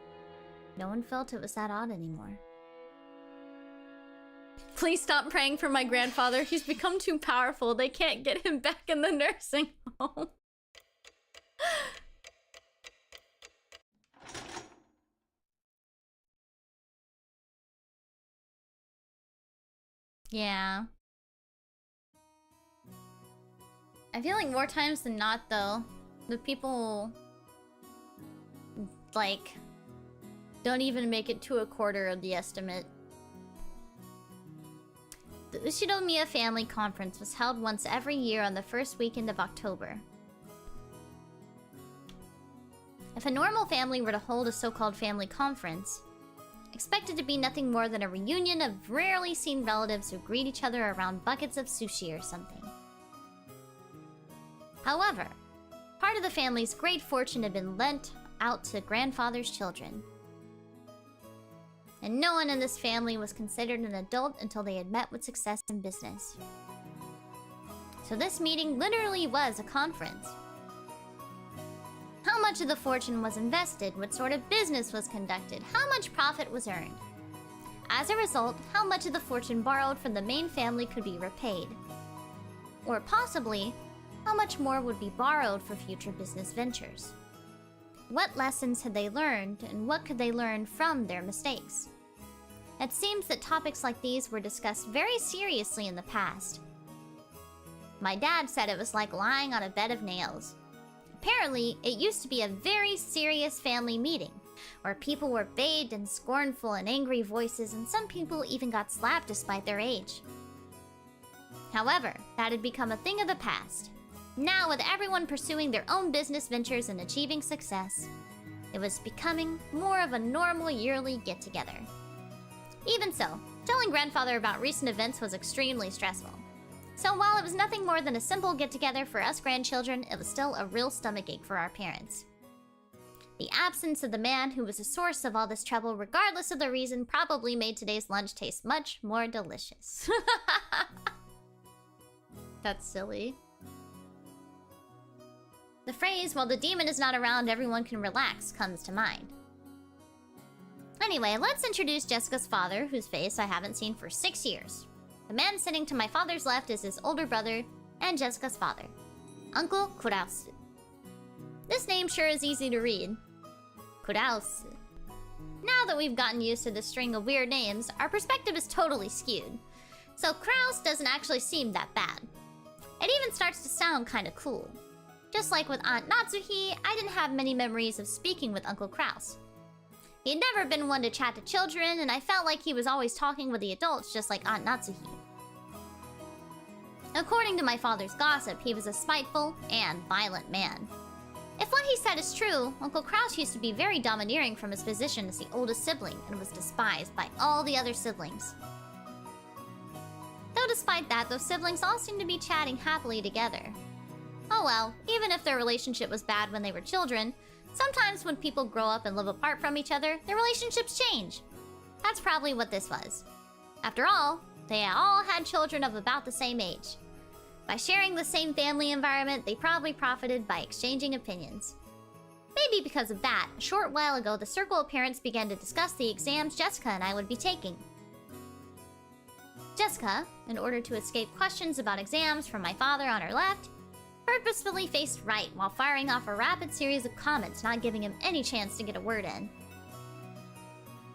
no one felt it was that odd anymore. Please stop praying for my grandfather. He's become too powerful. They can't get him back in the nursing home. Yeah. I feel like more times than not, though, the people, like, don't even make it to a quarter of the estimate. The Usanekomemory family conference was held once every year on the first weekend of October. If a normal family were to hold a so-called family conference, expected to be nothing more than a reunion of rarely seen relatives who greet each other around buckets of sushi or something. However, part of the family's great fortune had been lent out to grandfather's children. And no one in this family was considered an adult until they had met with success in business. So this meeting literally was a conference. How much of the fortune was invested, what sort of business was conducted, how much profit was earned. As a result, how much of the fortune borrowed from the main family could be repaid. Or possibly, how much more would be borrowed for future business ventures. What lessons had they learned, and what could they learn from their mistakes? It seems that topics like these were discussed very seriously in the past. My dad said it was like lying on a bed of nails. Apparently, it used to be a very serious family meeting, where people were bathed in scornful and angry voices, and some people even got slapped despite their age. However, that had become a thing of the past. Now, with everyone pursuing their own business ventures and achieving success, it was becoming more of a normal yearly get-together. Even so, telling grandfather about recent events was extremely stressful. So while it was nothing more than a simple get-together for us grandchildren, it was still a real stomachache for our parents. The absence of the man who was the source of all this trouble, regardless of the reason, probably made today's lunch taste much more delicious. That's silly. The phrase, "while the demon is not around, everyone can relax," comes to mind. Anyway, let's introduce Jessica's father, whose face I haven't seen for 6 years. The man sitting to my father's left is his older brother and Jessica's father, Uncle Kurausu. This name sure is easy to read. Kurausu. Now that we've gotten used to this string of weird names, our perspective is totally skewed. So Kraus doesn't actually seem that bad. It even starts to sound kinda cool. Just like with Aunt Natsuhi, I didn't have many memories of speaking with Uncle Kraus. He had never been one to chat to children, and I felt like he was always talking with the adults just like Aunt Natsuhi. According to my father's gossip, he was a spiteful and violent man. If what he said is true, Uncle Kraus used to be very domineering from his position as the oldest sibling and was despised by all the other siblings. Though despite that, those siblings all seemed to be chatting happily together. Oh well, even if their relationship was bad when they were children, sometimes when people grow up and live apart from each other, their relationships change. That's probably what this was. After all, they all had children of about the same age. By sharing the same family environment, they probably profited by exchanging opinions. Maybe because of that, a short while ago, the circle of parents began to discuss the exams Jessica and I would be taking. Jessica, in order to escape questions about exams from my father on her left, purposefully faced right while firing off a rapid series of comments, not giving him any chance to get a word in.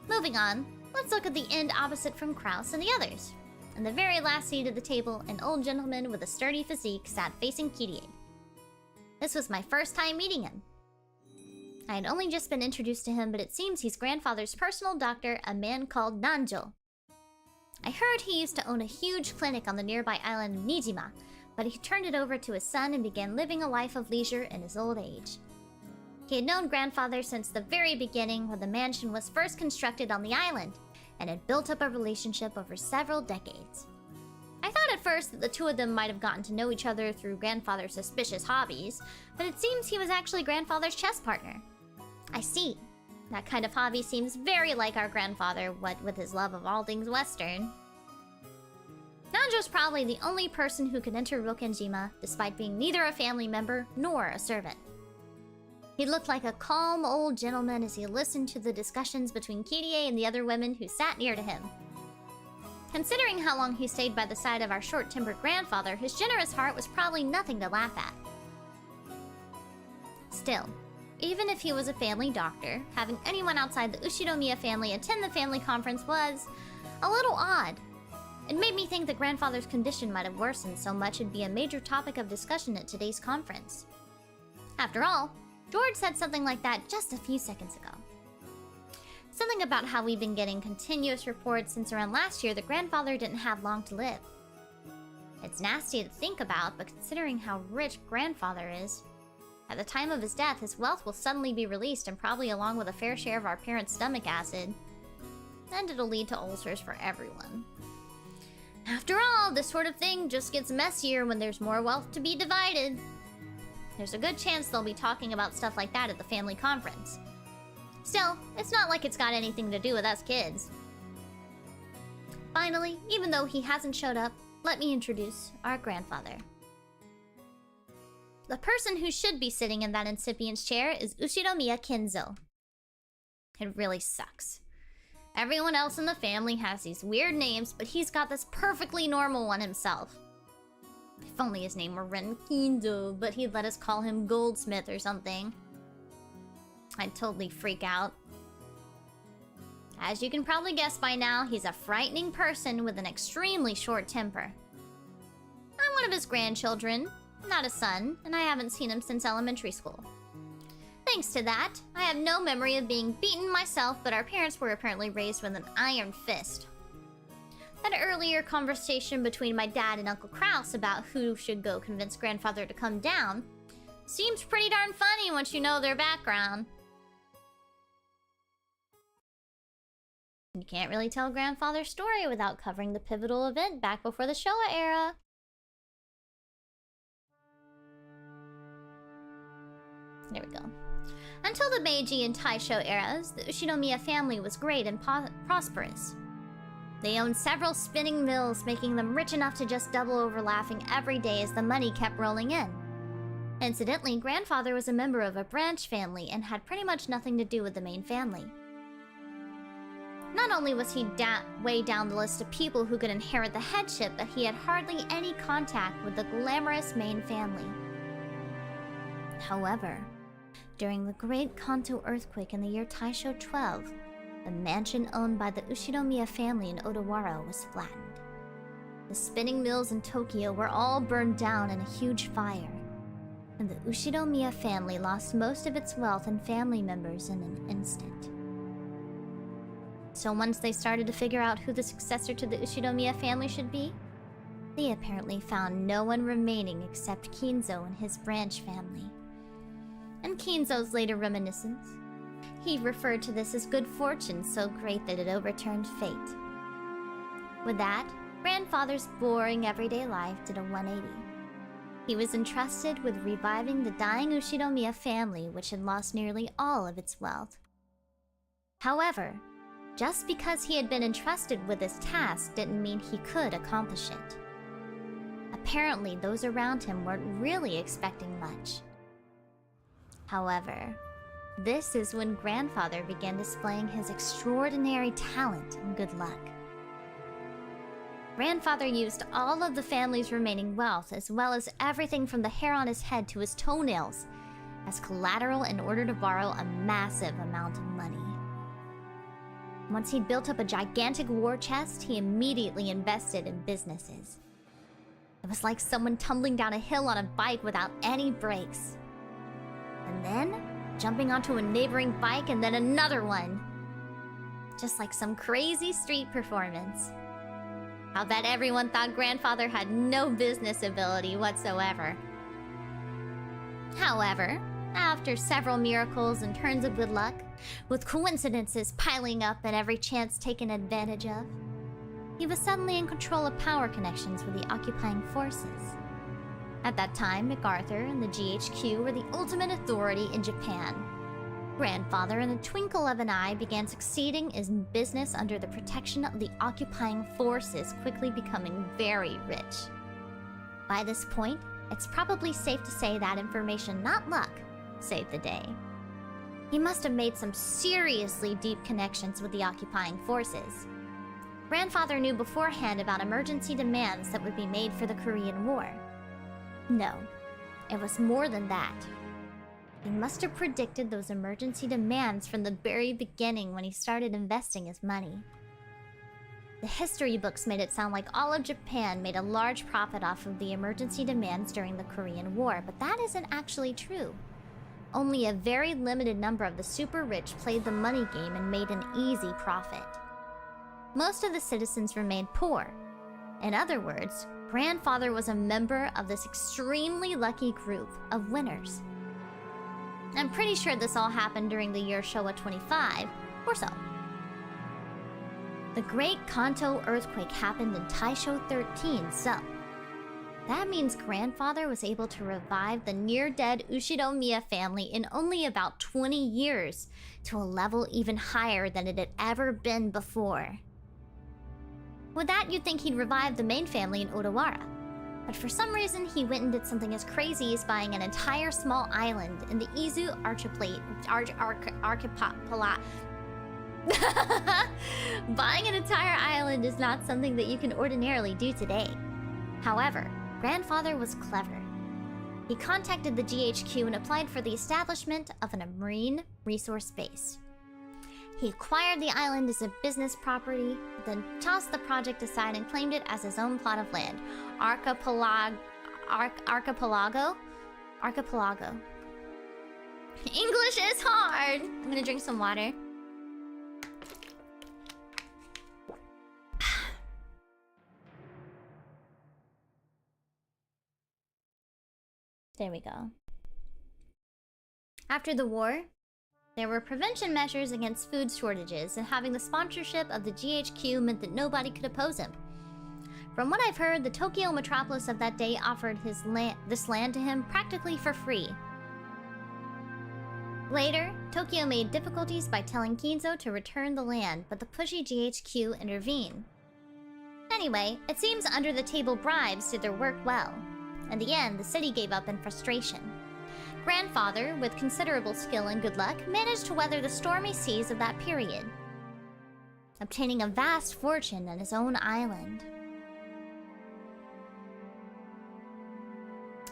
Moving on, let's look at the end opposite from Kraus and the others. In the very last seat at the table, an old gentleman with a sturdy physique sat facing Kirie. This was my first time meeting him. I had only just been introduced to him, but it seems he's grandfather's personal doctor, a man called Nanjo. I heard he used to own a huge clinic on the nearby island of Nijima, but he turned it over to his son and began living a life of leisure in his old age. He had known grandfather since the very beginning when the mansion was first constructed on the island, and had built up a relationship over several decades. I thought at first that the two of them might have gotten to know each other through grandfather's suspicious hobbies, but it seems he was actually grandfather's chess partner. I see. That kind of hobby seems very like our grandfather, what with his love of all things Western. Nanjo's probably the only person who could enter Rokkenjima, despite being neither a family member nor a servant. He looked like a calm old gentleman as he listened to the discussions between Kirie and the other women who sat near to him. Considering how long he stayed by the side of our short-tempered grandfather, his generous heart was probably nothing to laugh at. Still, even if he was a family doctor, having anyone outside the Ushinomiya family attend the family conference was a little odd. It made me think that grandfather's condition might have worsened so much it'd be a major topic of discussion at today's conference. After all, George said something like that just a few seconds ago. Something about how we've been getting continuous reports since around last year that grandfather didn't have long to live. It's nasty to think about, but considering how rich grandfather is, at the time of his death, his wealth will suddenly be released and probably along with a fair share of our parents' stomach acid. And it'll lead to ulcers for everyone. After all, this sort of thing just gets messier when there's more wealth to be divided. There's a good chance they'll be talking about stuff like that at the family conference. Still, it's not like it's got anything to do with us kids. Finally, even though he hasn't showed up, let me introduce our grandfather. The person who should be sitting in that incipient's chair is Ushinomiya Kinzo. It really sucks. Everyone else in the family has these weird names, but he's got this perfectly normal one himself. If only his name were written Kinzo, but he'd let us call him Goldsmith or something. I'd totally freak out. As you can probably guess by now, he's a frightening person with an extremely short temper. I'm one of his grandchildren, not a son, and I haven't seen him since elementary school. Thanks to that, I have no memory of being beaten myself, but our parents were apparently raised with an iron fist. That earlier conversation between my dad and Uncle Kraus about who should go convince grandfather to come down seems pretty darn funny once you know their background. You can't really tell grandfather's story without covering the pivotal event back before the Showa era. There we go. Until the Meiji and Taisho eras, the Ushinomiya family was great and prosperous. They owned several spinning mills, making them rich enough to just double over laughing every day as the money kept rolling in. Incidentally, grandfather was a member of a branch family and had pretty much nothing to do with the main family. Not only was he way down the list of people who could inherit the headship, but he had hardly any contact with the glamorous main family. However, during the Great Kanto earthquake in the year Taisho 12, the mansion owned by the Ushinomiya family in Odawara was flattened. The spinning mills in Tokyo were all burned down in a huge fire, and the Ushinomiya family lost most of its wealth and family members in an instant. So once they started to figure out who the successor to the Ushinomiya family should be, they apparently found no one remaining except Kinzo and his branch family. In Kinzo's later reminiscence, he referred to this as good fortune so great that it overturned fate. With that, grandfather's boring everyday life did a 180. He was entrusted with reviving the dying Ushinomiya family, which had lost nearly all of its wealth. However, just because he had been entrusted with this task didn't mean he could accomplish it. Apparently, those around him weren't really expecting much. However, this is when Grandfather began displaying his extraordinary talent and good luck. Grandfather used all of the family's remaining wealth, as well as everything from the hair on his head to his toenails, as collateral in order to borrow a massive amount of money. Once he'd built up a gigantic war chest, he immediately invested in businesses. It was like someone tumbling down a hill on a bike without any brakes. And then, jumping onto a neighboring bike and then another one. Just like some crazy street performance. I'll bet everyone thought Grandfather had no business ability whatsoever. However, after several miracles and turns of good luck, with coincidences piling up and every chance taken advantage of, he was suddenly in control of power connections with the occupying forces. At that time, MacArthur and the GHQ were the ultimate authority in Japan. Grandfather, in the twinkle of an eye, began succeeding in business under the protection of the occupying forces, quickly becoming very rich. By this point, it's probably safe to say that information, not luck, saved the day. He must have made some seriously deep connections with the occupying forces. Grandfather knew beforehand about emergency demands that would be made for the Korean War. No, it was more than that. He must have predicted those emergency demands from the very beginning when he started investing his money. The history books made it sound like all of Japan made a large profit off of the emergency demands during the Korean War, but that isn't actually true. Only a very limited number of the super rich played the money game and made an easy profit. Most of the citizens remained poor. In other words, Grandfather was a member of this extremely lucky group of winners. I'm pretty sure this all happened during the year Showa 25, or so. The Great Kanto earthquake happened in Taisho 13, so that means Grandfather was able to revive the near-dead Ushinomiya family in only about 20 years, to a level even higher than it had ever been before. With that, you'd think he'd revive the main family in Odawara. But for some reason, he went and did something as crazy as buying an entire small island in the Izu archipelago. Buying an entire island is not something that you can ordinarily do today. However, Grandfather was clever. He contacted the GHQ and applied for the establishment of a marine resource base. He acquired the island as a business property, then tossed the project aside and claimed it as his own plot of land. Archipelago? English is hard! I'm gonna drink some water. There we go. After the war, there were prevention measures against food shortages, and having the sponsorship of the GHQ meant that nobody could oppose him. From what I've heard, the Tokyo metropolis of that day offered this land to him practically for free. Later, Tokyo made difficulties by telling Kinzo to return the land, but the pushy GHQ intervened. Anyway, it seems under-the-table bribes did their work well. In the end, the city gave up in frustration. Grandfather, with considerable skill and good luck, managed to weather the stormy seas of that period, obtaining a vast fortune on his own island.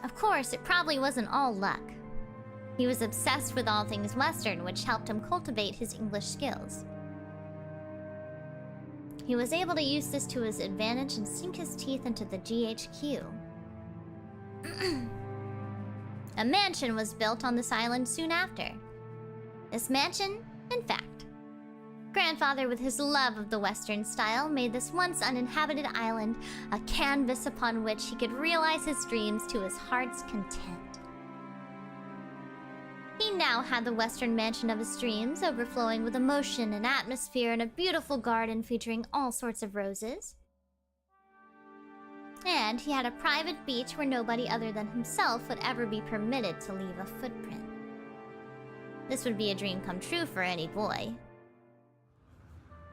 Of course, it probably wasn't all luck. He was obsessed with all things Western, which helped him cultivate his English skills. He was able to use this to his advantage and sink his teeth into the GHQ. A mansion was built on this island soon after. This mansion, in fact, Grandfather, with his love of the Western style, made this once uninhabited island a canvas upon which he could realize his dreams to his heart's content. He now had the Western mansion of his dreams, overflowing with emotion and atmosphere, and a beautiful garden featuring all sorts of roses. And he had a private beach where nobody other than himself would ever be permitted to leave a footprint. This would be a dream come true for any boy.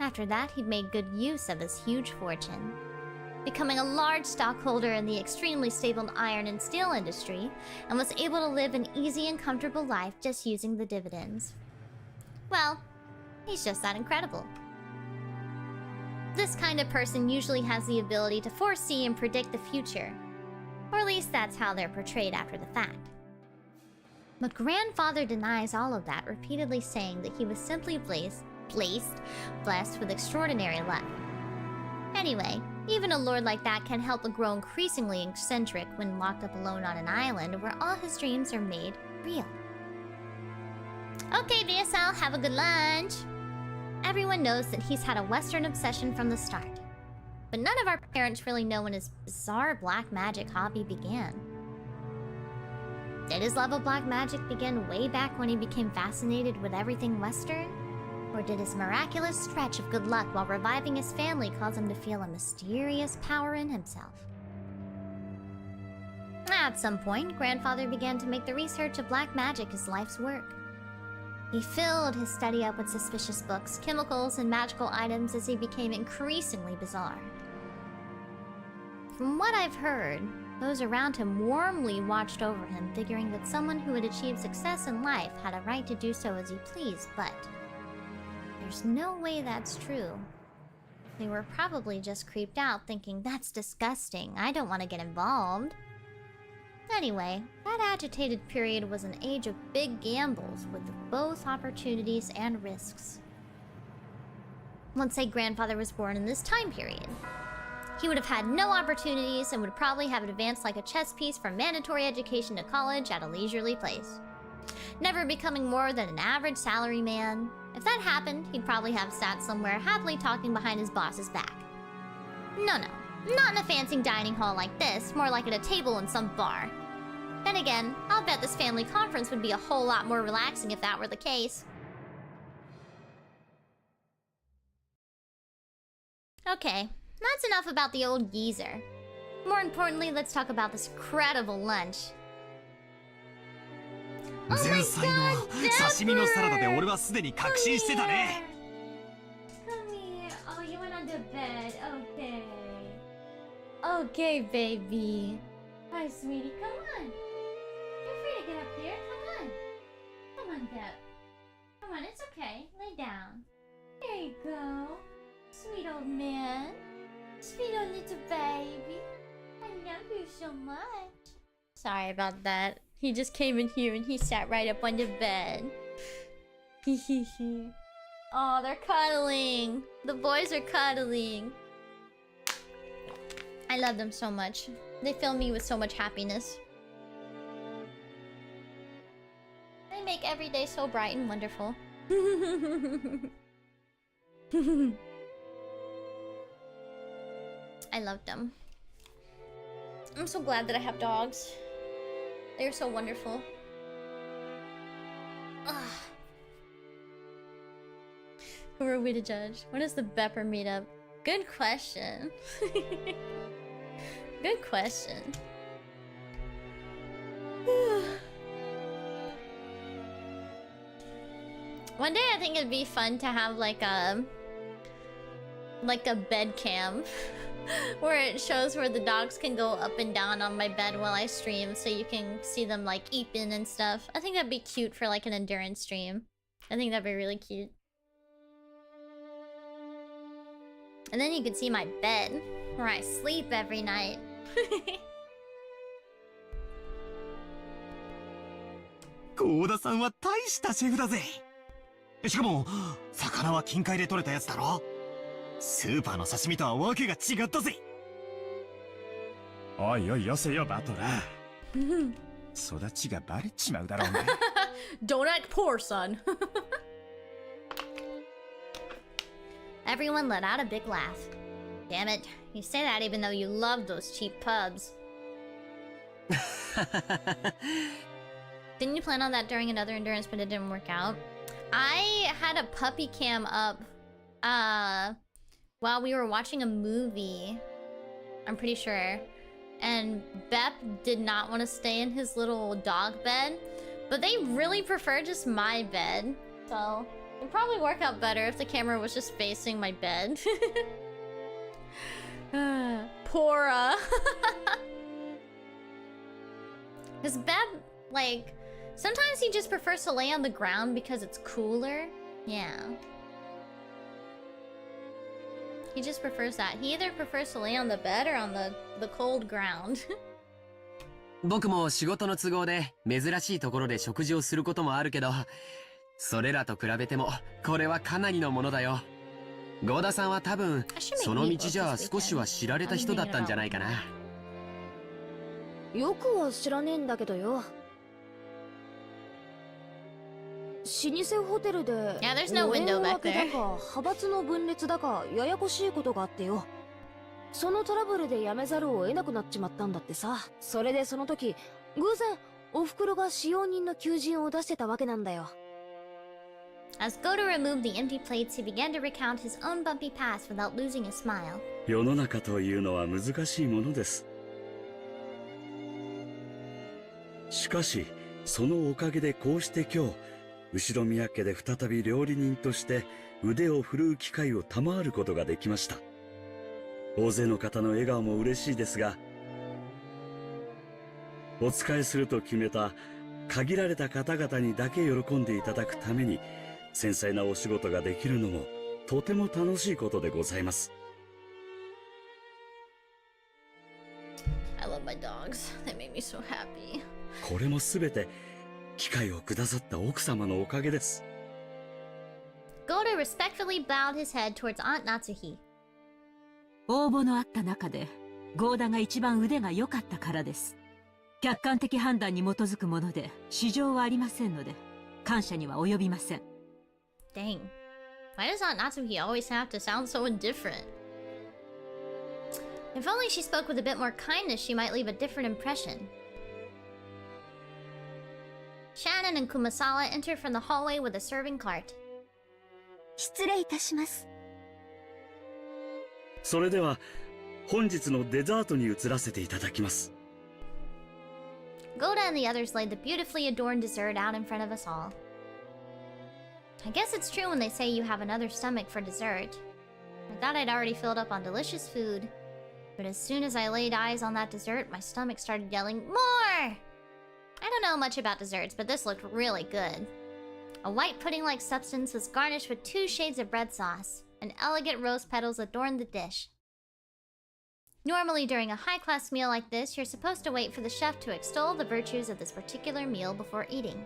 After that, he'd made good use of his huge fortune, becoming a large stockholder in the extremely stable iron and steel industry, and was able to live an easy and comfortable life just using the dividends. Well, he's just that incredible. This kind of person usually has the ability to foresee and predict the future, or at least that's how they're portrayed after the fact. But Grandfather denies all of that, repeatedly saying that he was simply blessed with extraordinary luck. Anyway, even a lord like that can help but grow increasingly eccentric when locked up alone on an island where all his dreams are made real. Okay, VSL, have a good lunch. Everyone knows that he's had a Western obsession from the start, but none of our parents really know when his bizarre black magic hobby began. Did his love of black magic begin way back when he became fascinated with everything Western? Or did his miraculous stretch of good luck while reviving his family cause him to feel a mysterious power in himself? At some point, Grandfather began to make the research of black magic his life's work. He filled his study up with suspicious books, chemicals, and magical items as he became increasingly bizarre. From what I've heard, those around him warmly watched over him, figuring that someone who had achieved success in life had a right to do so as he pleased, but there's no way that's true. They were probably just creeped out, thinking, that's disgusting, I don't want to get involved. Anyway, that agitated period was an age of big gambles with both opportunities and risks. Let's say Grandfather was born in this time period. He would have had no opportunities and would probably have advanced like a chess piece from mandatory education to college at a leisurely pace, never becoming more than an average salaryman. If that happened, he'd probably have sat somewhere happily talking behind his boss's back. No, not in a fancy dining hall like this, more like at a table in some bar. Then again, I'll bet this family conference would be a whole lot more relaxing if that were the case. Okay, that's enough about the old geezer. More importantly, let's talk about this incredible lunch. Oh my god, Sashimi no saladで俺はすでに確信してたね。 Come here. Oh, you went under bed. Okay. Okay, baby. Hi, sweetie. Come on. You're free to get up here. Come on. Come on, Deb. Come on, it's okay. Lay down. There you go. Sweet old man. Sweet old little baby. I love you so much. Sorry about that. He just came in here and he sat right up on the bed. Oh, they're cuddling. The boys are cuddling. I love them so much. They fill me with so much happiness. They make every day so bright and wonderful. I love them. I'm so glad that I have dogs. They're so wonderful. Ugh. Who are we to judge? When is the Bepper meetup? Good question. Good question. One day I think it'd be fun to have like a bed cam where it shows where the dogs can go up and down on my bed while I stream, so you can see them like eeping and stuff. I think that'd be cute for like an endurance stream. I think that'd be really cute. And then you could see my bed where I sleep every night. Kodaさんは大したシェフだぜ。しかも魚は近海で取れたやつだろ。スーパーの刺身とはわけが違ったぜ。おいおいよせよバトラー。育ちがバレちまうだろうな。Don't act poor, son. Everyone let out a big laugh. Damn it, you say that even though you love those cheap pubs. Didn't you plan on that during another endurance, but it didn't work out? I had a puppy cam up while we were watching a movie, I'm pretty sure. And Bep did not want to stay in his little dog bed, but they really prefer just my bed. So It'd probably work out better if the camera was just facing my bed. Pora. Because Beb, like, sometimes he just prefers to lay on the ground because it's cooler. Yeah. He just prefers that. He either prefers to lay on the bed or on the cold ground. 僕も仕事の都合で珍しいところで食事をすることもあるけど、それらと比べてもこれはかなりのものだよ。ゴーダさんは多分その道じゃ少しは知られた人だったんじゃないかな。よくは知らねえんだけどよ。老舗ホテルでのれん分けだか派閥の分裂だかややこしいことがあってよ。そのトラブルで辞めざるを得なくなっちまったんだってさ。それでその時偶然お袋が使用人の求人を出してたわけなんだよ。As Goda removed the empty plates, he began to recount his own bumpy past without losing a smile. 世の中というのは難しいものです。しかしそのおかげでこうして今日後宮家で再び料理人として腕を振るう機会を賜ることができました。大勢の方の笑顔も嬉しいですが、お仕えすると決めた限られた方々にだけ喜んでいただくために繊細なお仕事ができるのもとても楽しいことでございます。I love my dogs. They make me so happy. これもすべて機会をくださった奥様のおかげです。Goda respectfully bowed his head towards Aunt Natsuhi. 応募のあった中でゴーダが一番腕が良かったからです。客観的判断に基づくもので市場はありませんので感謝には及びません。Dang. Why does Aunt Natsuhi always have to sound so indifferent? If only she spoke with a bit more kindness, she might leave a different impression. Shannon and Kumasawa enter from the hallway with a serving cart. 失礼いたします。それでは本日のデザートに移らせていただきます。Goda and the others laid the beautifully adorned dessert out in front of us all. I guess it's true when they say you have another stomach for dessert. I thought I'd already filled up on delicious food, but as soon as I laid eyes on that dessert, my stomach started yelling, "More!" I don't know much about desserts, but this looked really good. A white pudding-like substance was garnished with 2 shades of red sauce, and elegant rose petals adorned the dish. Normally, during a high-class meal like this, you're supposed to wait for the chef to extol the virtues of this particular meal before eating.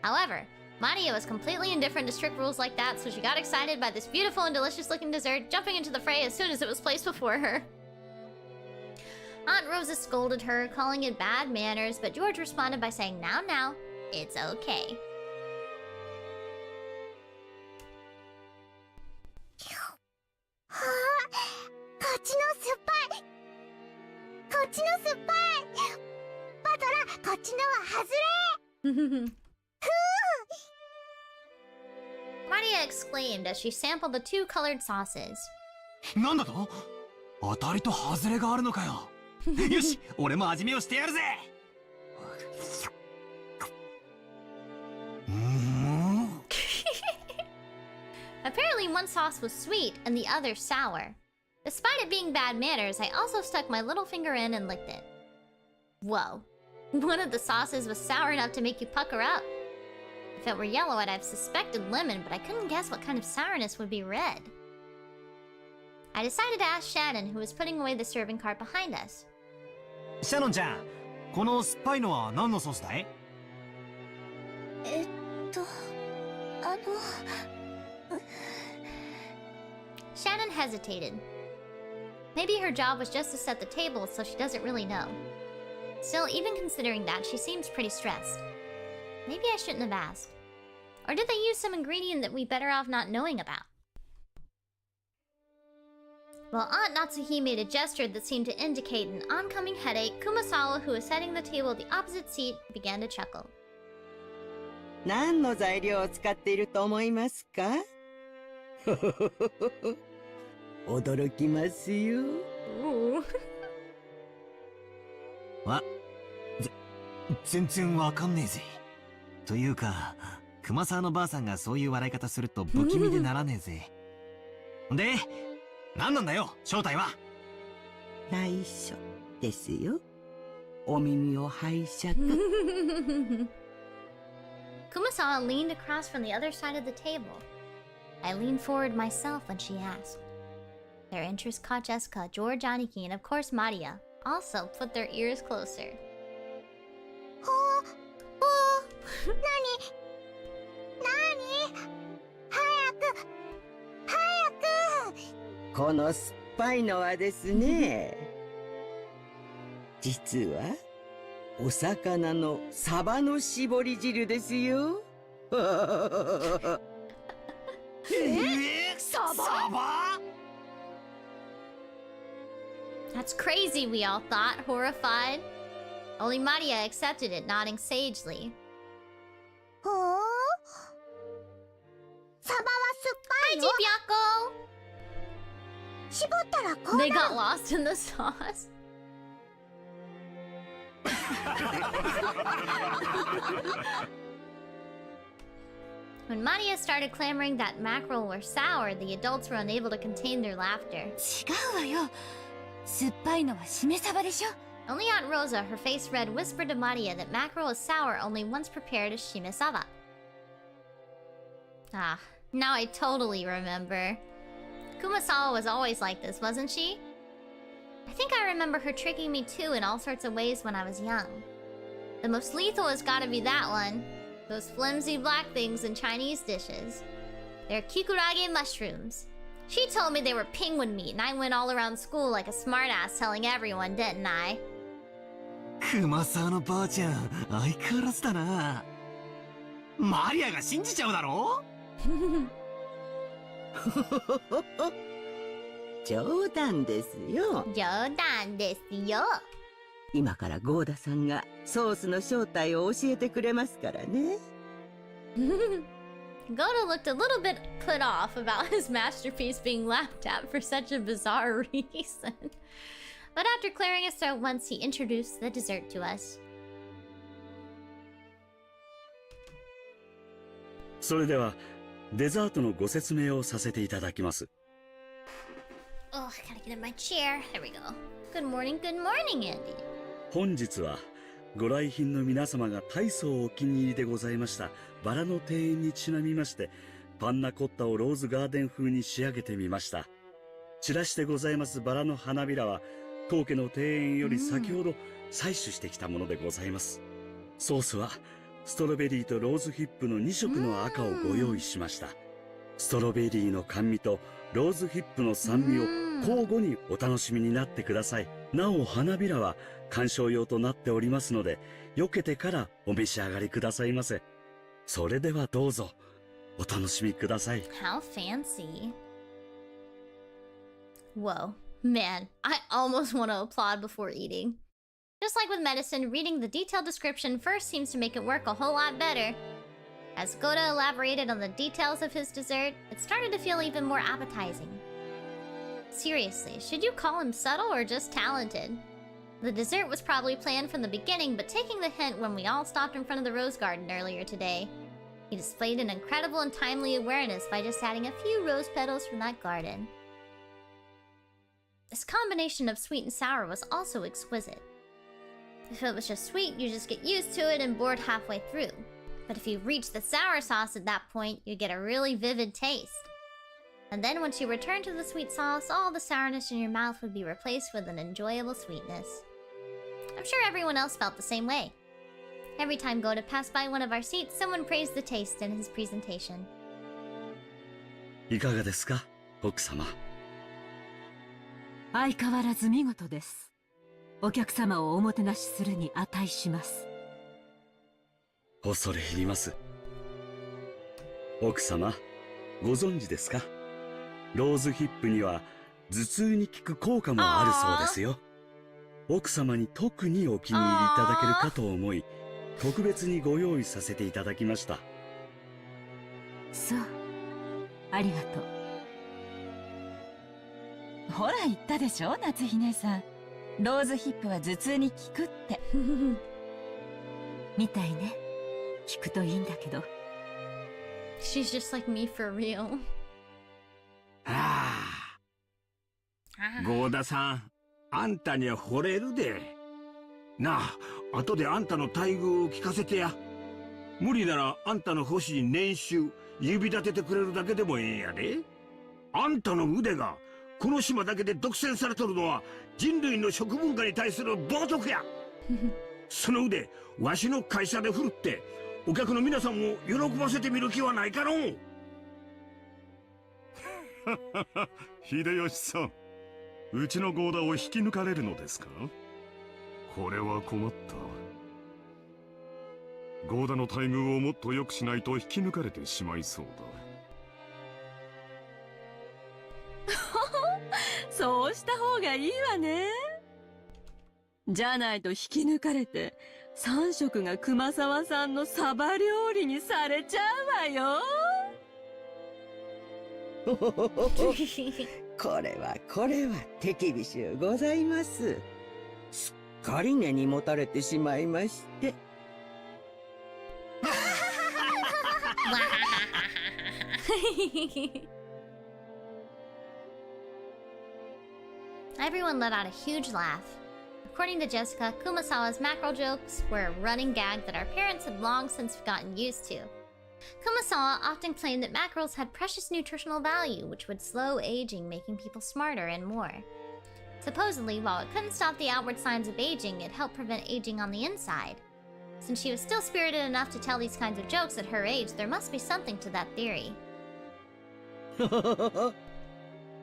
However, Maria was completely indifferent to strict rules like that, so she got excited by this beautiful and delicious-looking dessert, jumping into the fray as soon as it was placed before her. Aunt Rosa scolded her, calling it bad manners, but George responded by saying, now, it's okay. Maria exclaimed as she sampled the 2 colored sauces. なんだと？当たりと外れがあるのかよ。よし、俺も味見をしてやるぜ。Apparently one sauce was sweet and the other sour. Despite it being bad manners, I also stuck my little finger in and licked it. Whoa. One of the sauces was sour enough to make you pucker up. If it were yellow, I'd have suspected lemon, but I couldn't guess what kind of sourness would be red. I decided to ask Shannon, who was putting away the serving cart behind us. シャノンちゃん、この酸っぱいのは何のソースだい？Shannon hesitated. Maybe her job was just to set the table, so she doesn't really know. Still, even considering that, she seems pretty stressed. Maybe I shouldn't have asked. Or did they use some ingredient that we better off not knowing about? While Aunt Natsuhi made a gesture that seemed to indicate an oncoming headache, Kumasawa, who was setting the table at the opposite seat, began to chuckle. 何の材料を使っていると思いますか？驚きますよ。全然わかんねえぜ。というか、熊沢のばあさんがそういう笑い方すると不気味でならねえぜ。で、何なんだよ、正体は。内緒ですよ。お耳を拝借。Kumasawa leaned across from the other side of the table. I leaned forward myself when she asked. Their interest caught Jessica, George, Aniki, and of course Maria. Also put their ears closer. Nani? この酸っぱいのはですね、実はお魚のサバの絞り汁ですよ。サバ That's crazy, we all thought, horrified. Only Maria accepted it, nodding sagely. Hi, Chibiako! They got lost in the sauce. When Maria started clamoring that mackerel were sour, the adults were unable to contain their laughter. 違うわよ。酸っぱいのはしめ鯖でしょ。 Only Aunt Rosa, her face red, whispered to Maria that mackerel is sour only once prepared as shimesaba. Ah, now I totally remember. Kumasawa was always like this, wasn't she? I think I remember her tricking me too in all sorts of ways when I was young. The most lethal has gotta be that one. Those flimsy black things in Chinese dishes. They're kikurage mushrooms. She told me they were penguin meat, and I went all around school like a smartass telling everyone, didn't I? 熊沢のばあちゃん、相変わらずだな。マリアが信じちゃうだろ。冗談ですよ。冗談ですよ。今からゴーダさんがソースの正体を教えてくれますからね。Goda looked a little bit put off about his masterpiece being laughed at for such a bizarre reason. But after clearing his throat once, he introduced the dessert to us. それではデザートのご説明をさせていただきます。 Oh, I gotta get in my chair. There we go. Good morning, Andy. 本日はご来賓の皆様が大層お気に入りでございましたバラの庭園にちなみまして、パンナコッタをローズガーデン風に仕上げてみました。散らしてございますバラの花びらは当家の庭園より先ほど採取してきたものでございます。ソースはストロベリーとローズヒップの2色の赤をご用意しました。ストロベリーの甘味とローズヒップの酸味を交互にお楽しみになってください。なお花びらは観賞用となっておりますので、避けてからお召し上がりくださいませ。それではどうぞお楽しみください。 How fancy. Whoa, man, I almost want to applaud before eating. Just like with medicine, reading the detailed description first seems to make it work a whole lot better. As Goda elaborated on the details of his dessert, it started to feel even more appetizing. Seriously, should you call him subtle or just talented? The dessert was probably planned from the beginning, but taking the hint when we all stopped in front of the rose garden earlier today, he displayed an incredible and timely awareness by just adding a few rose petals from that garden. This combination of sweet and sour was also exquisite. If it was just sweet, you just get used to it and bored halfway through. But if you reach the sour sauce at that point, you get a really vivid taste. And then once you return to the sweet sauce, all the sourness in your mouth would be replaced with an enjoyable sweetness. I'm sure everyone else felt the same way. Every time Goda passed by one of our seats, someone praised the taste in his presentation. いかがですか、奥様。相変わらず見事です。お客様をおもてなしするに値します。恐れ入ります。奥様、ご存知ですか？ローズヒップには頭痛に効く効果もあるそうですよ。奥様に特にお気に入りいただけるかと思い、特別にご用意させていただきました。そう、ありがとう。ほら言ったでしょ、夏姫さん。ローズヒップは頭痛に効くって。みたいね。効くといいんだけど。She's just like me for real. ああ、ゴーダさん、あんたには惚れるで。なあ、後であんたの待遇を聞かせてや。無理ならあんたの欲しい年収、指立ててくれるだけでもええんやで。あんたの腕が、この島だけで独占されとるのは、人類の食文化に対する冒涜や。その腕、わしの会社で振るって、お客の皆さんを喜ばせてみる気はないかのう。秀吉さん、うちのゴーダを引き抜かれるのですか？これは困った。ゴーダの待遇をもっと良くしないと引き抜かれてしまいそうだ。そうした方がいいわね。じゃないと引き抜かれて、3食が熊沢さんのサバ料理にされちゃうわよ。これは手厳しゅうございます。すっかり根に持たれてしまいまして。Everyone let out a huge laugh. According to Jessica, Kumasawa's mackerel jokes were a running gag that our parents had long since gotten used to. Kumasawa often claimed that mackerels had precious nutritional value, which would slow aging, making people smarter and more. Supposedly, while it couldn't stop the outward signs of aging, it helped prevent aging on the inside. Since she was still spirited enough to tell these kinds of jokes at her age, there must be something to that theory.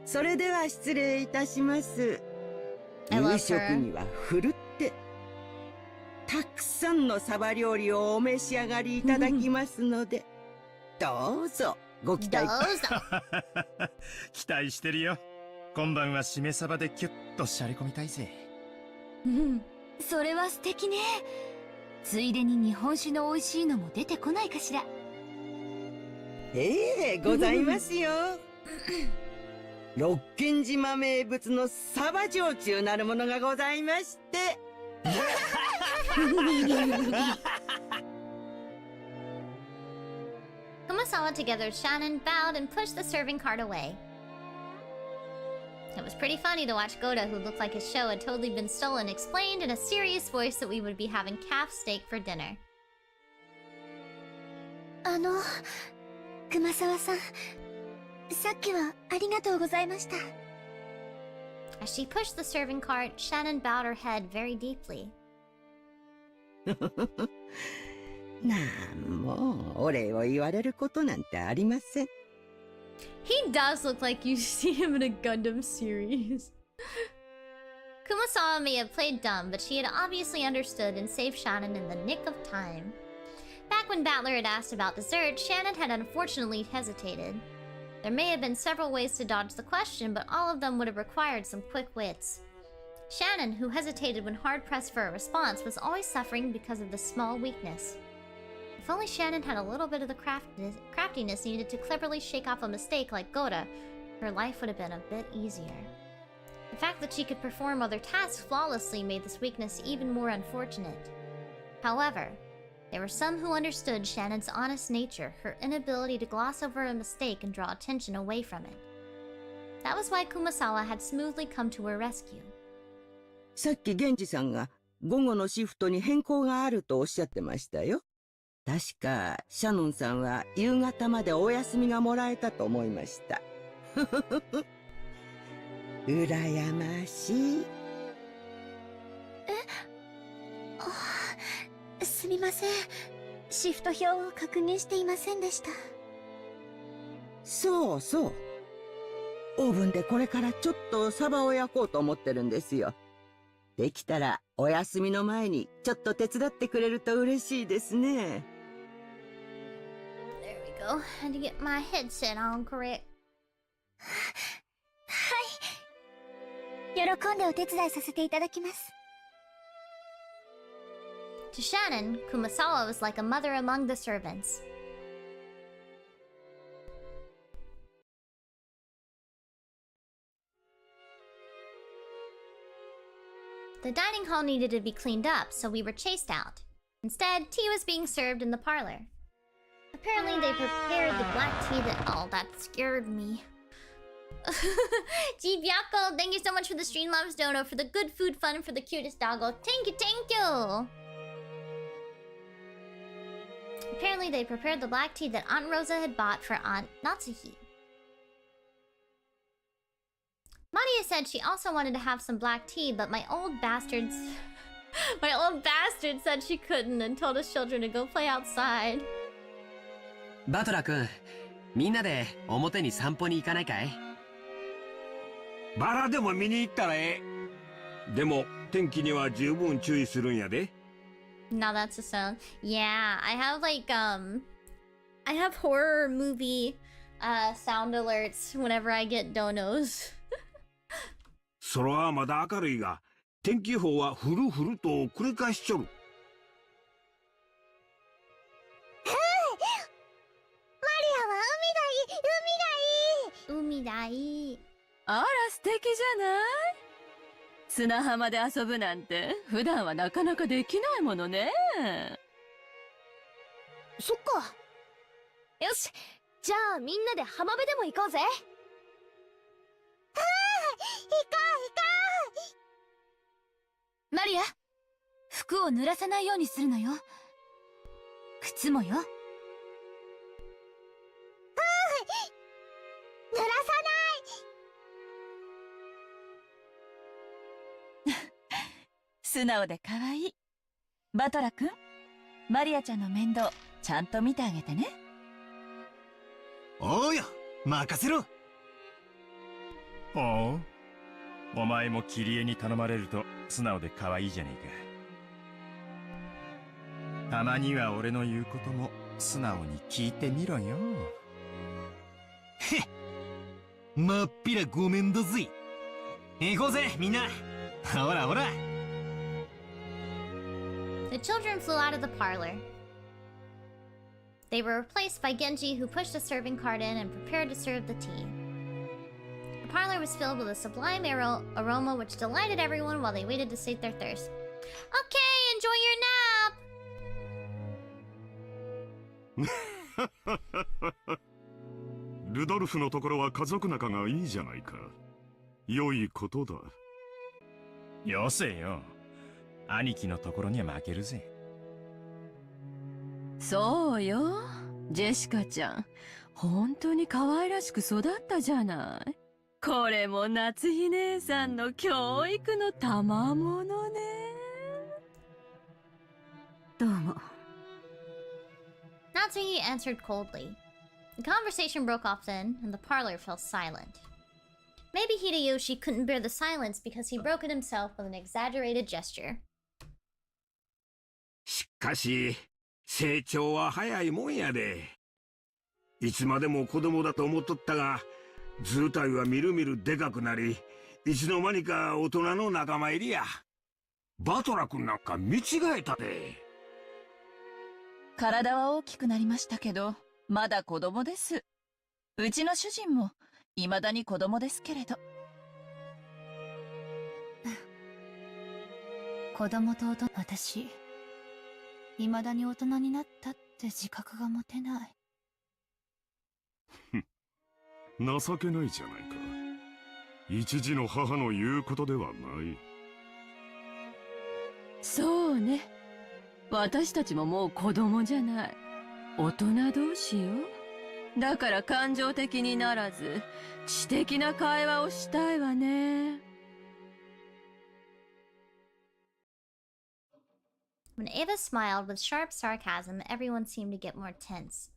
それでは失礼いたします。 I love her. 夕食にはふるってたくさんのサバ料理をお召し上がりいただきますのでどうぞご期待。期待してるよ。今晩はしめ鯖でキュッとしゃれ込みたいぜ。それは素敵ね。ついでに日本酒の美味しいのも出てこないかしら。ええ、ございますよ。六軒島名物のサバ焼酎なるものがございまして。Kumasawa together with Shannon bowed and pushed the serving cart away. It was pretty funny to watch Goda, who looked like his show had totally been stolen, explained in a serious voice that we would be having calf steak for dinner. 熊沢さん、さっきはありがとうございました。 As she pushed the serving cart, Shannon bowed her head very deeply. なんもお礼を言われることなんてありません。 He does look like you see him in a Gundam series. Kumasawa may have played dumb, but she had obviously understood and saved Shannon in the nick of time. Back when Battler had asked about dessert, Shannon had unfortunately hesitated. There may have been several ways to dodge the question, but all of them would have required some quick wits. Shannon, who hesitated when hard-pressed for a response, was always suffering because of this small weakness. If only Shannon had a little bit of the craftiness needed to cleverly shake off a mistake like Goda, her life would have been a bit easier. The fact that she could perform other tasks flawlessly made this weakness even more unfortunate. However, there were some who understood Shannon's honest nature, her inability to gloss over a mistake and draw attention away from it. That was why Kumasawa had smoothly come to her rescue. さっき源氏さんが午後のシフトに変更があるとおっしゃってましたよ。確かシャノンさんは夕方までお休みがもらえたと思いました。羨ましい。すみません。シフト表を確認していませんでした。そうそう。オーブンでこれからちょっとサバを焼こうと思ってるんですよ。できたらお休みの前にちょっと手伝ってくれると嬉しいですね。There we go. Had to get my headset on correct. はい。喜んでお手伝いさせていただきます。To Shannon, Kumasawa was like a mother among the servants. The dining hall needed to be cleaned up, so we were chased out. Instead, tea was being served in the parlor. A Apparently they prepared the black tea that... Oh, that scared me. Jeep Yako, thank you so much for the Streamlabs dono, for the good food fun, and for the cutest doggo. Thank you, thank you! Apparently they prepared the black tea that Aunt Rosa had bought for Aunt Natsuhi. Maria said she also wanted to have some black tea, but my old bastards... my old bastard said she couldn't and told us children to go play outside. バトラ君、みんなで表に散歩に行かないかい？バラでも見に行ったらええ。でも天気には十分注意するんやで。Now that's a sound. Yeah, I have like I have horror movie sound alerts whenever I get donos. 空はまだ明るいが、天気予報はふるふると繰り返しちょる。海がいい。あら素敵じゃない。砂浜で遊ぶなんて普段はなかなかできないものね。そっか。よし、じゃあみんなで浜辺でも行こうぜ。行こう。マリア、服を濡らさないようにするのよ。靴もよ。濡らさない素直で可愛い。バトラ君、マリアちゃんの面倒ちゃんと見てあげてね。おうよ、任せろ。ほう、お前もキリエに頼まれると素直で可愛いじゃねえか。たまには俺の言うことも素直に聞いてみろよ。へっ、まっぴらごめんだぜ。行こうぜみんな。ほらほら。The children flew out of the parlor. They were replaced by Genji, who pushed a serving cart in and prepared to serve the tea. The parlor was filled with a sublime aroma which delighted everyone while they waited to sate their thirst. Okay, enjoy your nap! ルドルフのところは家族仲がいいじゃないか。良いことだ。よせよ。兄貴のところには負けるぜ。そうよ、ジェシカちゃん。本当に可愛らしく育ったじゃない。これも夏日姉さんの教育の賜物ね。どうも。Natsuhi answered coldly. The conversation broke off then, and the parlor fell silent. Maybe Hideyoshi couldn't bear the silence because he broke it himself with an exaggerated gesture. しかし、成長は早いもんやで。いつまでも子供だと思っとったが、図体はみるみるでかくなり、いつの間にか大人の仲間入りや。バトラ君なんか見違えたで。体は大きくなりましたけど、まだ子供です。うちの主人も未だに子供ですけれど。子供と私、未だに大人になったって自覚が持てない。情けないじゃないか。一児の母の言うことではない。そうね。私たちももう子供じゃない。大人同士よ。だから感情的にならず、知的な会話をしたいわね。When Ava smiled with sharp sarcasm, everyone seemed to get more tense.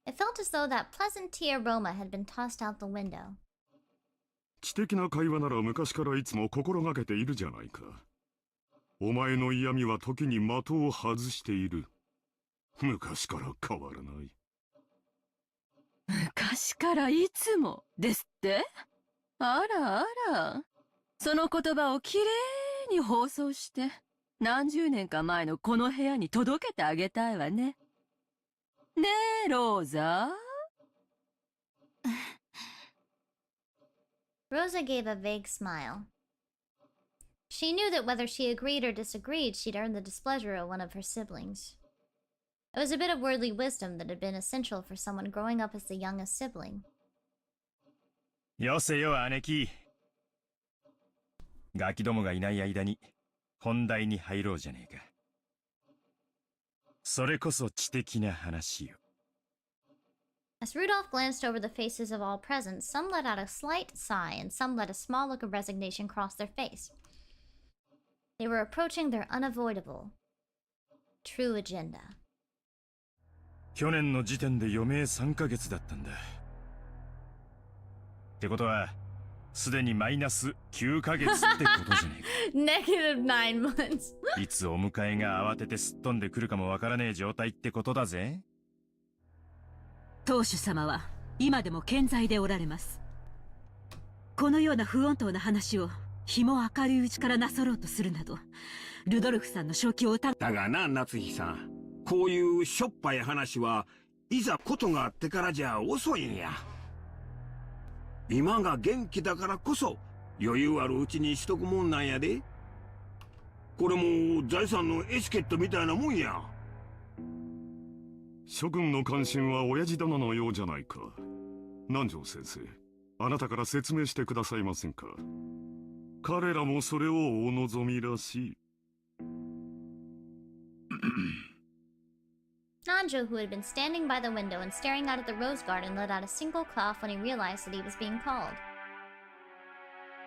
It felt as though that pleasant tea aroma had been tossed out the window. 知的な会話なら昔からいつも心がけているじゃないか。お前の嫌味は時に的を外している。昔から変わらない。昔からいつもですって？あらあら。その言葉をきれいに放送して、何十年か前のこの部屋に届けてあげたいわね。ねえ、ローザ。Rosa gave a vague smile. She knew that whether she agreed or disagreed, she'd earn the displeasure of one of her siblings. It was a bit of worldly wisdom that had been essential for someone growing up as the youngest sibling. よせよ姉貴。ガキどもがいない間に本題に入ろうじゃねえか。それこそ知的な話よ。As Rudolph glanced over the faces of all present, some let out a slight sigh and some let a small look of resignation cross their face. They were approaching their unavoidable, true agenda. 去年の時点で余命3ヶ月だったんだ。ってことは、すでにマイナス9ヶ月ってことじゃねえか。Negative 9 months. いつお迎えが慌ててすっ飛んでくるかもわからねえ状態ってことだぜ。当主様は今でも健在でおられます。このような不穏当な話を日も明るいうちからなさろうとするなど、ルドルフさんの正気を疑う。だがな、夏日さん、こういうしょっぱい話はいざことがあってからじゃ遅いんや。今が元気だからこそ余裕あるうちにしとくもんなんやで。これも財産のエチケットみたいなもんや。諸君の関心は親父殿のようじゃないか。南條先生、あなたから説明してくださいませんか。彼らもそれをお望みらしい。Nanjo, who had been standing by the window and staring out at the rose garden, let out a single cough when he realized that he was being called.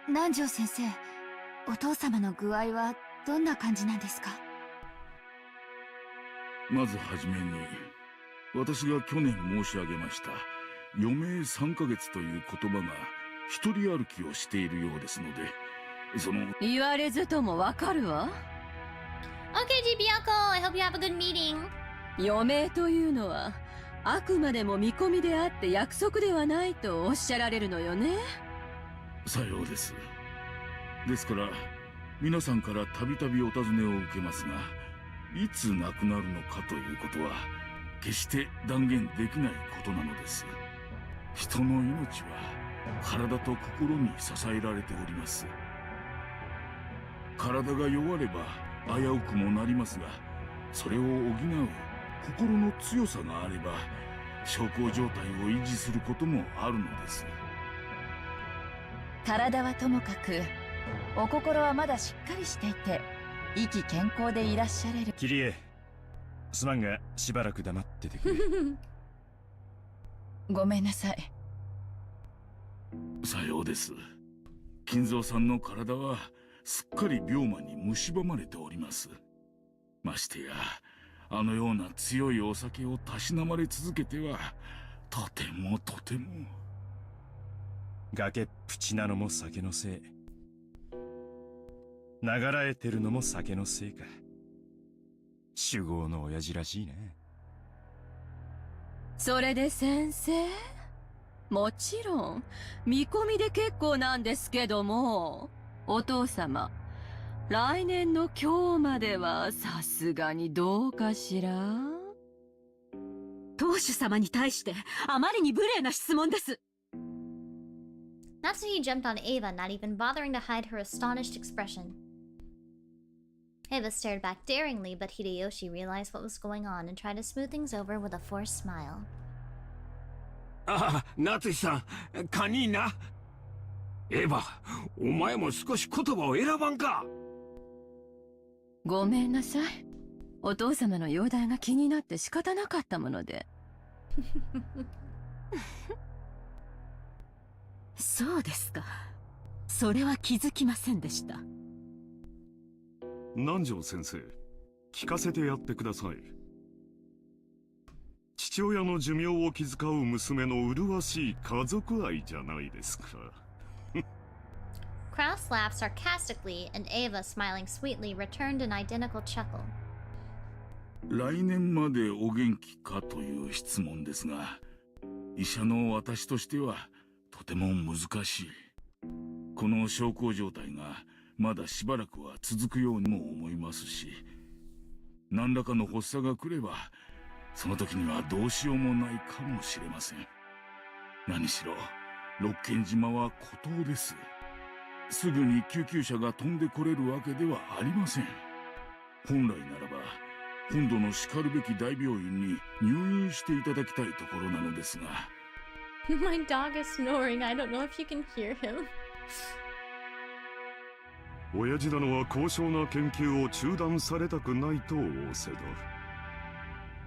南條先生、お父様の具合はどんな感じなんですか？まずはじめに、私が去年申し上げました余命3ヶ月という言葉が一人歩きをしているようですので、その言われずともわかるわ。 Okay, Jibiako, I hope you have a good meeting. 余命というのはあくまでも見込みであって約束ではないとおっしゃられるのよね。さようです。ですから皆さんからたびたびお尋ねを受けますが、いつ亡くなるのかということは決して断言できないことなのです。人の命は体と心に支えられております。体が弱れば危うくもなりますが、それを補う心の強さがあれば小康状態を維持することもあるのです。体はともかくお心はまだしっかりしていて意気健康でいらっしゃれる。キリエ、すまんがしばらく黙っててくれ。ごめんなさい。さようです。金蔵さんの体はすっかり病魔に蝕まれております。ましてやあのような強いお酒をたしなまれ続けてはとてもとても。崖っぷちなのも酒のせい、ながらえてるのも酒のせいか。酒豪の親父らしいね。それで先生、もちろん見込みで結構なんですけども、お父様来年の今日まではさすがにどうかしら。当主様に対してあまりに無礼な質問です。Natsuki jumped on Ava, not even bothering to hide her astonished expression. Ava stared back daringly, but Hideyoshi realized what was going on and tried to smooth things over with a forced smile. ああ、夏井さん、カニーナ。エヴァ、お前も少し言葉を選ばんか。ごめんなさい。お父様の容体が気になって仕方なかったもので。そうですか。それは気づきませんでした。南條先生、聞かせてやってください。父親の寿命を気遣う娘の麗しい家族愛じゃないですか。Kraus laughed sarcastically, and Ava, smiling sweetly, returned an identical chuckle. 来年までお元気かという質問ですが、医者の私としてはとても難しい。この小康状態がまだしばらくは続くようにも思いますし、何らかの発作が来ればその時にはどうしようもないかもしれません。何しろ六軒島は孤島です。すぐに救急車が飛んでこれるわけではありません。本来ならば今度のしかるべき大病院に入院していただきたいところなのですが。My dog is snoring. I don't know if you can hear him. 親父殿は高尚な研究を中断されたくないと仰せだ。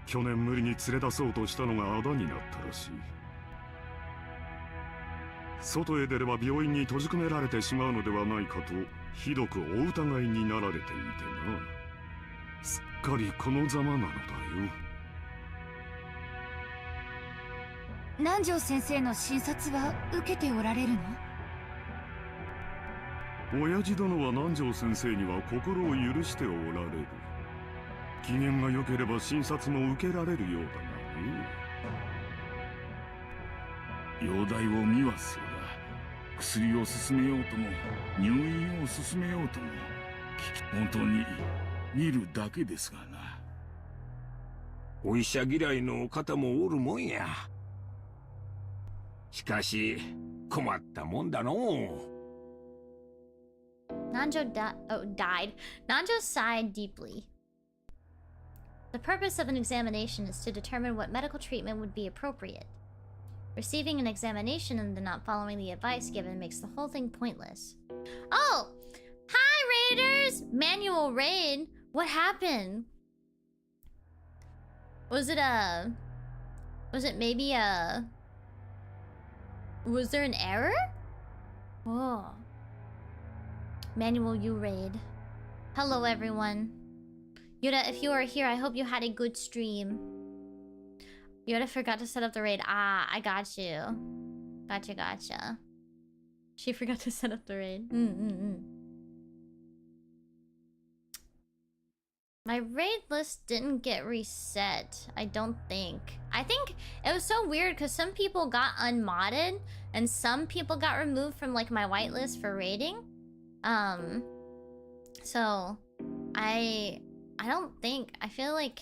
去年無理に連れ出そうとしたのがあだになったらしい。外へ出れば病院に閉じ込められてしまうのではないかとひどくお疑いになられていてな。すっかりこのざまなのだよ。南條先生の診察は受けておられるの？親父殿は南條先生には心を許しておられる。機嫌が良ければ診察も受けられるようだがね。容体を見はするが、薬を勧めようとも入院を勧めようとも本当に見るだけですがな。お医者嫌いの方もおるもんや。しかし困ったもんだのう。Nanjo died. Nanjo sighed deeply. The purpose of an examination is to determine what medical treatment would be appropriate. Receiving an examination and then not following the advice given makes the whole thing pointless. Oh! Hi, Raiders! Manual raid? What happened? Was it maybe a... Was there an error? Oh. Manual U raid. Hello, everyone. Yoda, if you are here, I hope you had a good stream. Yoda forgot to set up the raid. Ah, I got you. Gotcha. She forgot to set up the raid. My raid list didn't get reset, I don't think. I think it was so weird because some people got unmodded and some people got removed from like my whitelist for raiding. So I don't think, I feel like,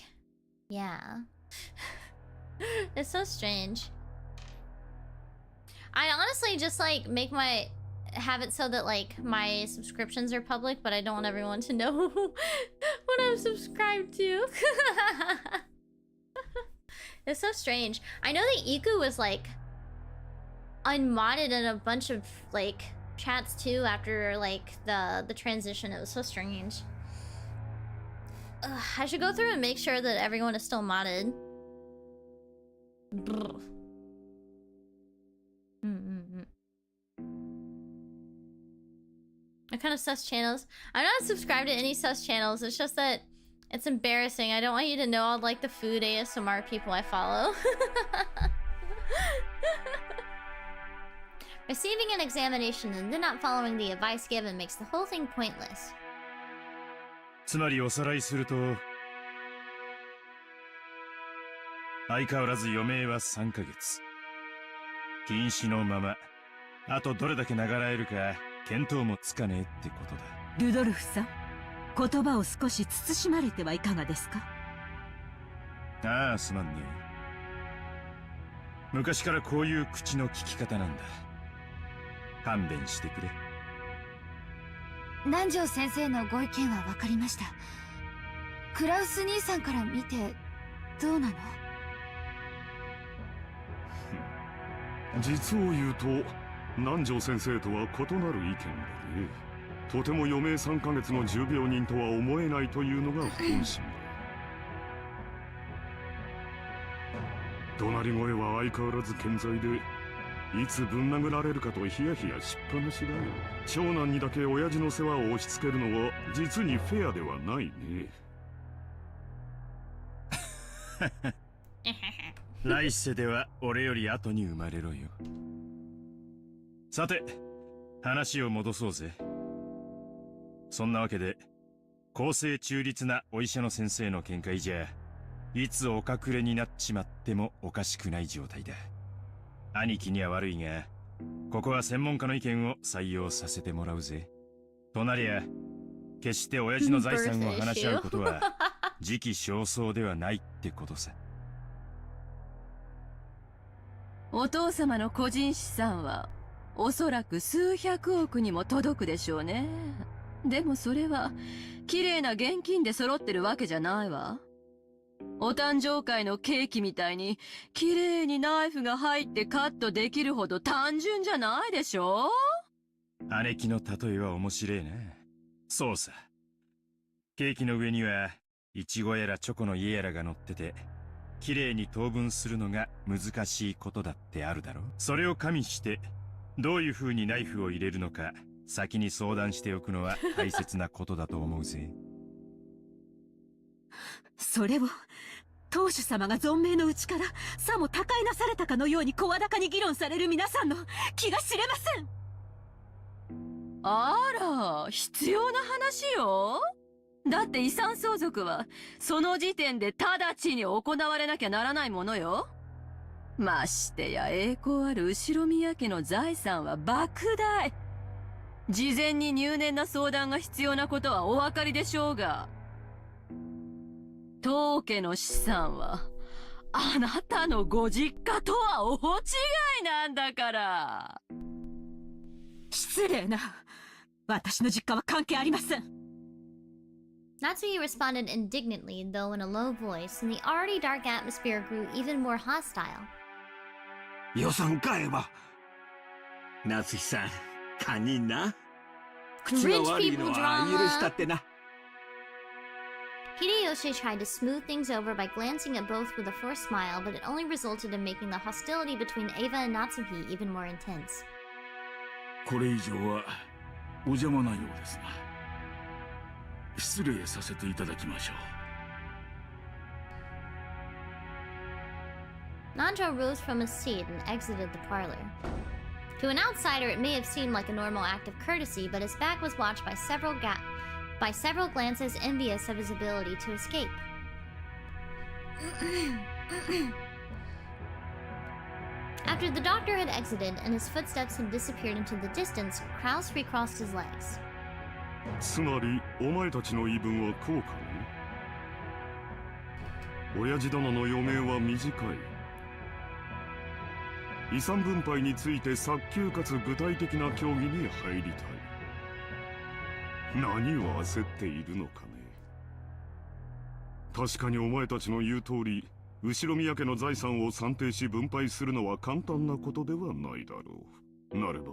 yeah. It's so strange. I honestly just like have it so that like my subscriptions are public, but I don't want everyone to know what I'm subscribed to. It's so strange. I know that Iku was like unmodded in a bunch of like chats too after like the transition. It was so strange. Ugh, I should go through and make sure that everyone is still modded. What kind of sus channels? I'm not subscribed to any sus channels. It's just that it's embarrassing. I don't want you to know all like the food ASMR people I follow. Receiving an examination and then not following the advice given makes the whole thing pointless. つまりおさらいすると、相変わらず余命は3ヶ月。禁止のまま、あとどれだけ流らえるか見当もつかねえってことだ。ルドルフさん、言葉を少し慎まれてはいかがですか？ああ、すまんね。昔からこういう口の利き方なんだ。勘弁してくれ。南條先生のご意見は分かりました。クラウス兄さんから見てどうなの？実を言うと南條先生とは異なる意見だね。とても余命3ヶ月の重病人とは思えないというのが本心だ。怒鳴り声は相変わらず健在で、いつぶん殴られるかとヒヤヒヤしっぱなしだよ。長男にだけ親父の世話を押し付けるのは実にフェアではないね。来世では俺より後に生まれろよ。さて、話を戻そうぜ。そんなわけで、公正中立なお医者の先生の見解じゃ、いつお隠れになっちまってもおかしくない状態だ。兄貴には悪いが、ここは専門家の意見を採用させてもらうぜ。となりゃ、決して親父の財産を話し合うことは、時期尚早ではないってことさ。お父様の個人資産は、おそらく数百億にも届くでしょうね。でもそれは、綺麗な現金で揃ってるわけじゃないわ。お誕生会のケーキみたいに綺麗にナイフが入ってカットできるほど単純じゃないでしょ。姉貴の例えは面白いな。そうさ。ケーキの上にはイチゴやらチョコの家やらが乗ってて、綺麗に等分するのが難しいことだってあるだろ。それを加味してどういう風にナイフを入れるのか先に相談しておくのは大切なことだと思うぜ。それを当主様が存命のうちからさも他界なされたかのように声高に議論される皆さんの気が知れません。あら、必要な話よ。だって遺産相続はその時点で直ちに行われなきゃならないものよ。ましてや栄光ある後宮家の財産は莫大。事前に入念な相談が必要なことはお分かりでしょうが、当家の資産はあなたのご実家とは大違いなんだから。失礼な。私の実家は関係ありません。Natsuki responded indignantly, though in a low voice, and the already dark atmosphere grew even more hostile. 予算買えば。夏日さん、堪忍な。口が悪いのは許したってな。Hideyoshi tried to smooth things over by glancing at both with a forced smile, but it only resulted in making the hostility between Eva and Natsuki even more intense. これ以上はお邪魔なようですな。失礼させていただきましょう。Nanjo rose from his seat and exited the parlor. To an outsider, it may have seemed like a normal act of courtesy, but his back was watched by several glances envious of his ability to escape. After the doctor had exited and his footsteps had disappeared into the distance, Kraus recrossed his legs. つまりお前たちの言い分はこうかね。親父殿の余命は短い。遺産分配について早急かつ具体的な協議に入りたい。何を焦っているのかね。確かにお前たちの言う通り、後宮家の財産を算定し分配するのは簡単なことではないだろう。なれば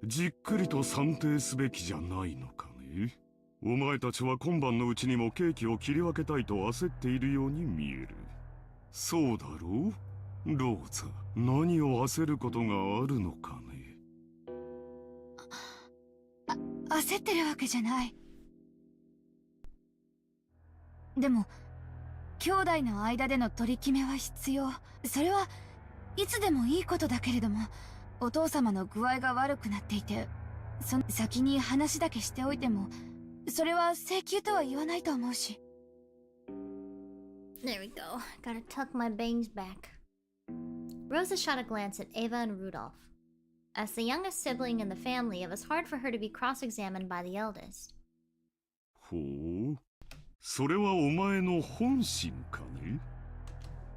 じっくりと算定すべきじゃないのかね。お前たちは今晩のうちにもケーキを切り分けたいと焦っているように見える。そうだろうローザ。何を焦ることがあるのかね。焦ってるわけじゃない。でも兄弟の間での取り決めは必要。それはいつでもいいことだけれども、お父様の具合が悪くなっていて、先に話だけしておいてもそれは請求とは言わないと思うし。 There we go. Gotta tuck my bangs back. Rosa shot a glance at Eva and Rudolph. As the youngest sibling in the family, it was hard for her to be cross-examined by the eldest. ほう、それはお前の本心かね。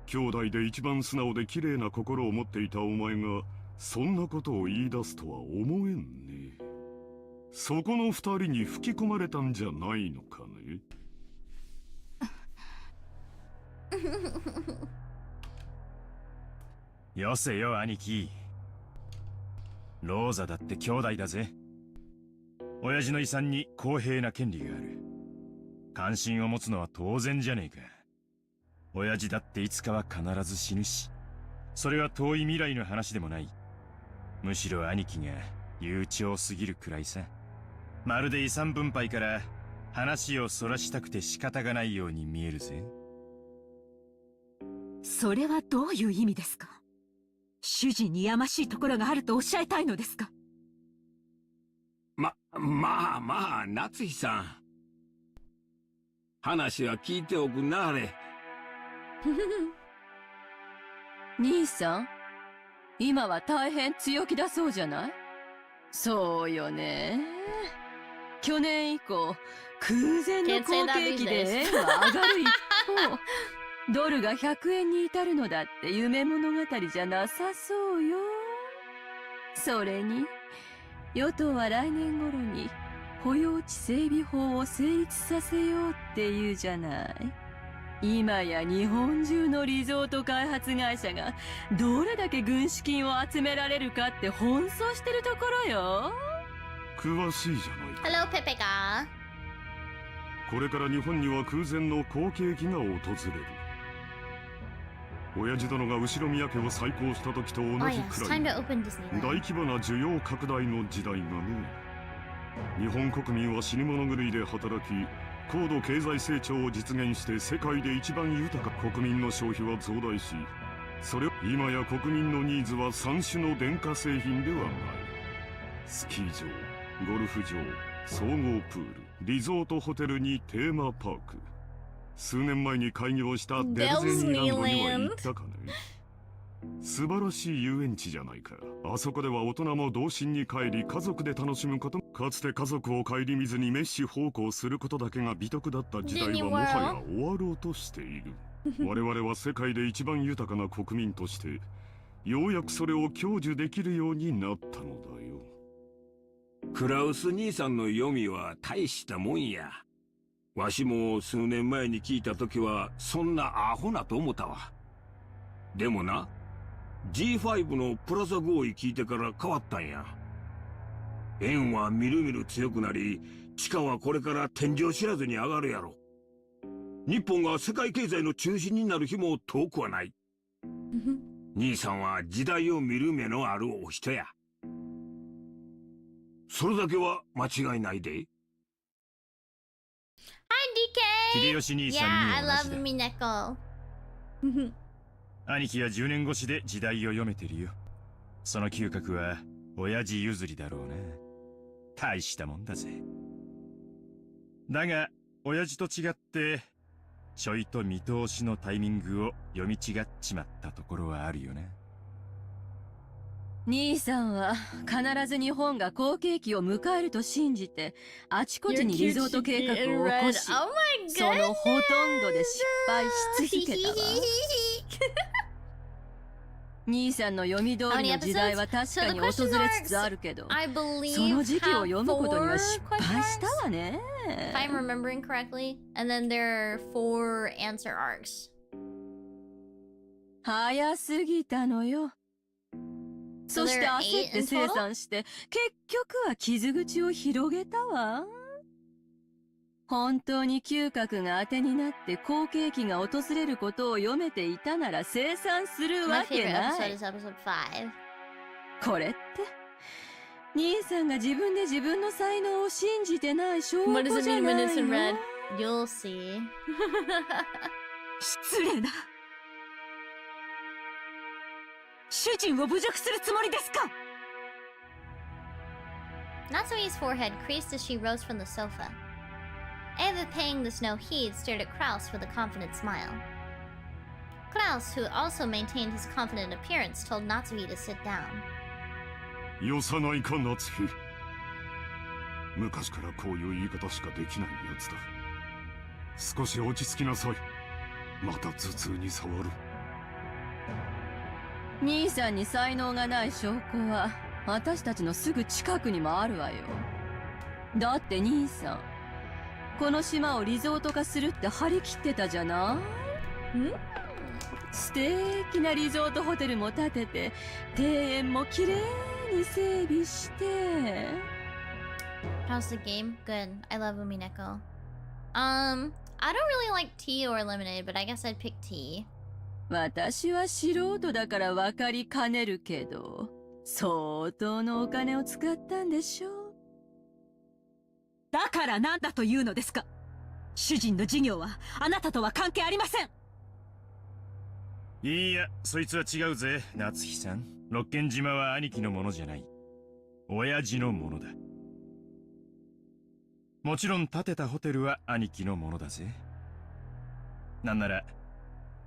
兄弟で一番素直で綺麗な心を持っていたお前がそんなことを言い出すとは思えんね。そこの二人に吹き込まれたんじゃないのかね。よせよ兄貴。ローザだって兄弟だぜ。親父の遺産に公平な権利がある。関心を持つのは当然じゃねえか。親父だっていつかは必ず死ぬし、それは遠い未来の話でもない。むしろ兄貴が悠長すぎるくらいさ。まるで遺産分配から話をそらしたくて仕方がないように見えるぜ。それはどういう意味ですか。主人にやましいところがあるとおっしゃいたいのですか。まあ夏日さん、話は聞いておくなあれ。兄さん、今は大変強気だそうじゃない。そうよね。去年以降空前の好景気で円は上がる一方、ドルが100円に至るのだって夢物語じゃなさそうよ。それに与党は来年頃に保養地整備法を成立させようっていうじゃない。今や日本中のリゾート開発会社がどれだけ軍資金を集められるかって奔走してるところよ。詳しいじゃないか。 Hello, Pepega. これから日本には空前の好景気が訪れる。親父殿が後宮家を再興した時と同じ Oh く yes, らい time to open Disneyland. 大規模な需要拡大の時代がね。日本国民は死に物狂いで働き、高度経済成長を実現して世界で一番豊か。国民の消費は増大し、それを今や国民のニーズは3種の電化製品ではない。スキー場、ゴルフ場、総合プール、リゾートホテルにテーマパーク。数年前に開業したデルゼニーランドには行ったかね。素晴らしい遊園地じゃないか。あそこでは大人も童心に帰り家族で楽しむこと。かつて家族を顧みずに滅私奉公することだけが美徳だった時代はもはや終わろうとしている。我々は世界で一番豊かな国民としてようやくそれを享受できるようになったのだよ。クラウス兄さんの読みは大したもんや。わしも数年前に聞いた時はそんなアホなと思ったわ。でもな、G5 のプラザ合意聞いてから変わったんや。円はみるみる強くなり、地価はこれから天井知らずに上がるやろ。日本が世界経済の中心になる日も遠くはない。兄さんは時代を見る目のあるお人や。それだけは間違いないで。Hi, DK! 秀吉兄さ Yeah, ん I に同じ love だ。 Umineko. 兄貴は10年越しで時代を読めてるよ。その嗅覚は親父譲りだろうな。大したもんだぜ。だが親父と違ってちょいと見通しのタイミングを読み違っちまったところはあるよな。兄さんは必ず日本が好景気を迎えると信じてあちこちにリゾート計画を起こし、そのほとんどで失敗し続けたわ。兄さんの読み通りの時代は確かに訪れつつあるけど、その時期を読むことには失敗したわね。If I'm remembering correctly, and then there are 4 answer arcs. 早すぎたのよ。そして焦って生産して、結局は傷口を広げたわ。本当に嗅覚が当てになって好景気が訪れることを読めていたなら生産するわけない。これって、兄さんが自分で自分の才能を信じてない証拠じゃないの。You'll see. 失礼だ。主人を侮辱するつもりですか？ Natsumi's forehead creased as she rose from the sofa. Eva, paying this no heed, stared at Kraus with a confident smile. Kraus, who also maintained his confident appearance, told Natsuhi to sit down. よさないか夏日。昔からこういう言い方しかできないやつだ。少し落ち着きなさい。また頭痛に触る。兄さんに才能がない証拠は私たちのすぐ近くにもあるわよ。だって兄さん、この島をリゾート化するって張り切ってたじゃない？素敵なリゾートホテルも建てて、庭園もきれいに整備して。How's the game? Good. I love Umineko. I don't really like tea or lemonade, but I guess I'd pick tea. 私は素人だから分かりかねるけど、相当のお金を使ったんでしょう。だから何だというのですか？主人の事業はあなたとは関係ありません。いいや、そいつは違うぜ、夏日さん。六軒島は兄貴のものじゃない。親父のものだ。もちろん建てたホテルは兄貴のものだぜ。なんなら